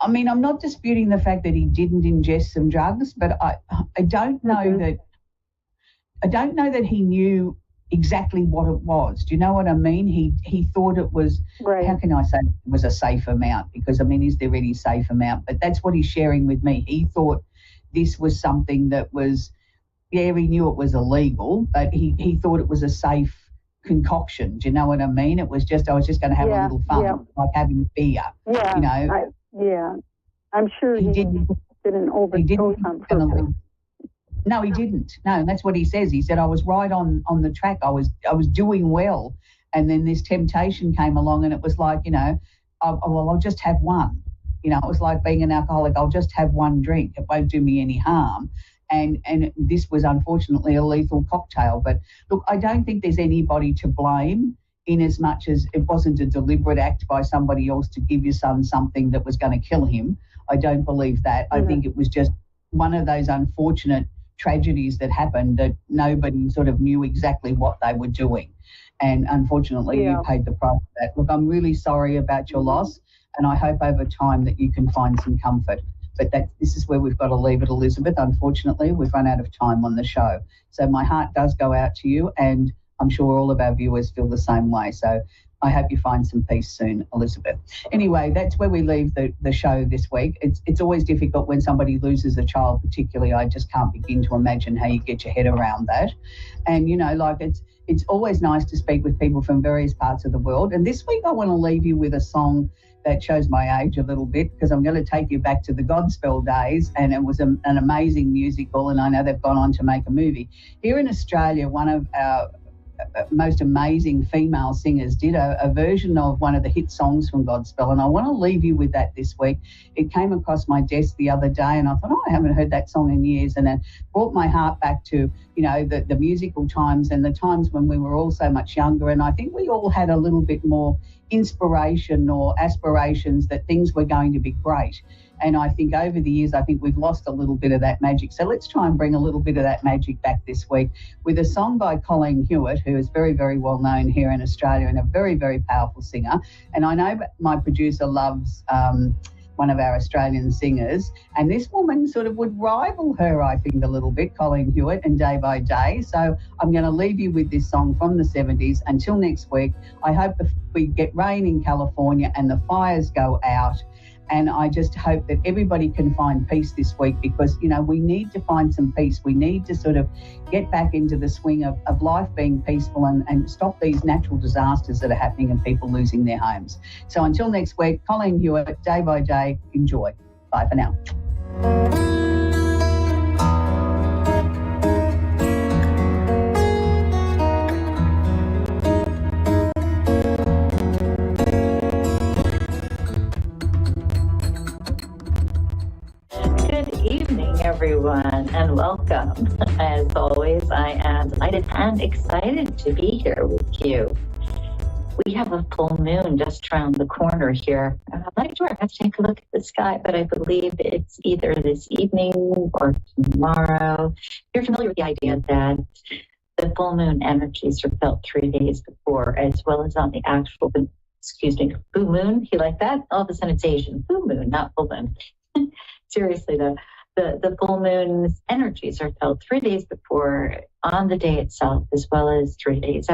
I mean, I'm not disputing the fact that he didn't ingest some drugs, but I don't know that he knew exactly what it was. Do you know what I mean? He thought it was, how can I say it was a safe amount? Because, I mean, is there any safe amount? But that's what he's sharing with me. He thought this was something that was, he knew it was illegal, but he thought it was a safe concoction. Do you know what I mean? It was just, I was just going to have a little fun, like having beer. Yeah. I'm sure he didn't overdose on purpose. No, he didn't. No, and that's what he says. He said, I was right on the track. I was doing well. And then this temptation came along, and it was like, I'll just have one. It was like being an alcoholic. I'll just have one drink. It won't do me any harm. And this was unfortunately a lethal cocktail. But look, I don't think there's anybody to blame, in as much as it wasn't a deliberate act by somebody else to give your son something that was going to kill him. I don't believe that. I think it was just one of those unfortunate tragedies that happened that nobody sort of knew exactly what they were doing. And unfortunately, you paid the price for that. Look, I'm really sorry about your loss, and I hope over time that you can find some comfort. But this is where we've got to leave it, Elizabeth. Unfortunately, we've run out of time on the show. So my heart does go out to you, and I'm sure all of our viewers feel the same way. So I hope you find some peace soon, Elizabeth. Anyway, that's where we leave the show this week. It's always difficult when somebody loses a child, particularly. I just can't begin to imagine how you get your head around that. And, it's always nice to speak with people from various parts of the world. And this week I want to leave you with a song that shows my age a little bit, because I'm going to take you back to the Godspell days, and it was an amazing musical, and I know they've gone on to make a movie. Here in Australia, one of our most amazing female singers did a version of one of the hit songs from Godspell, and I want to leave you with that this week. It came across my desk the other day, and I thought, I haven't heard that song in years, and it brought my heart back to, the musical times and the times when we were all so much younger, and I think we all had a little bit more inspiration or aspirations that things were going to be great. And I think over the years, we've lost a little bit of that magic. So let's try and bring a little bit of that magic back this week with a song by Colleen Hewitt, who is very, very well known here in Australia and a very, very powerful singer. And I know my producer loves one of our Australian singers, and this woman sort of would rival her, I think, a little bit, Colleen Hewitt and Day by Day. So I'm going to leave you with this song from the 70s. Until next week, I hope we get rain in California and the fires go out. And I just hope that everybody can find peace this week, because, we need to find some peace. We need to sort of get back into the swing of life being peaceful and stop these natural disasters that are happening and people losing their homes. So until next week, Colleen Hewitt, Day by Day, enjoy. Bye for now. Everyone, and welcome. As always, I am delighted and excited to be here with you. We have a full moon just around the corner here. I'm not sure. I have to take a look at the sky, but I believe it's either this evening or tomorrow. You're familiar with the idea that the full moon energies are felt 3 days before, as well as on the actual, full moon. You like that? All of a sudden it's Asian. Full moon, not full moon. Seriously though. The full moon's energies are felt 3 days before, on the day itself, as well as 3 days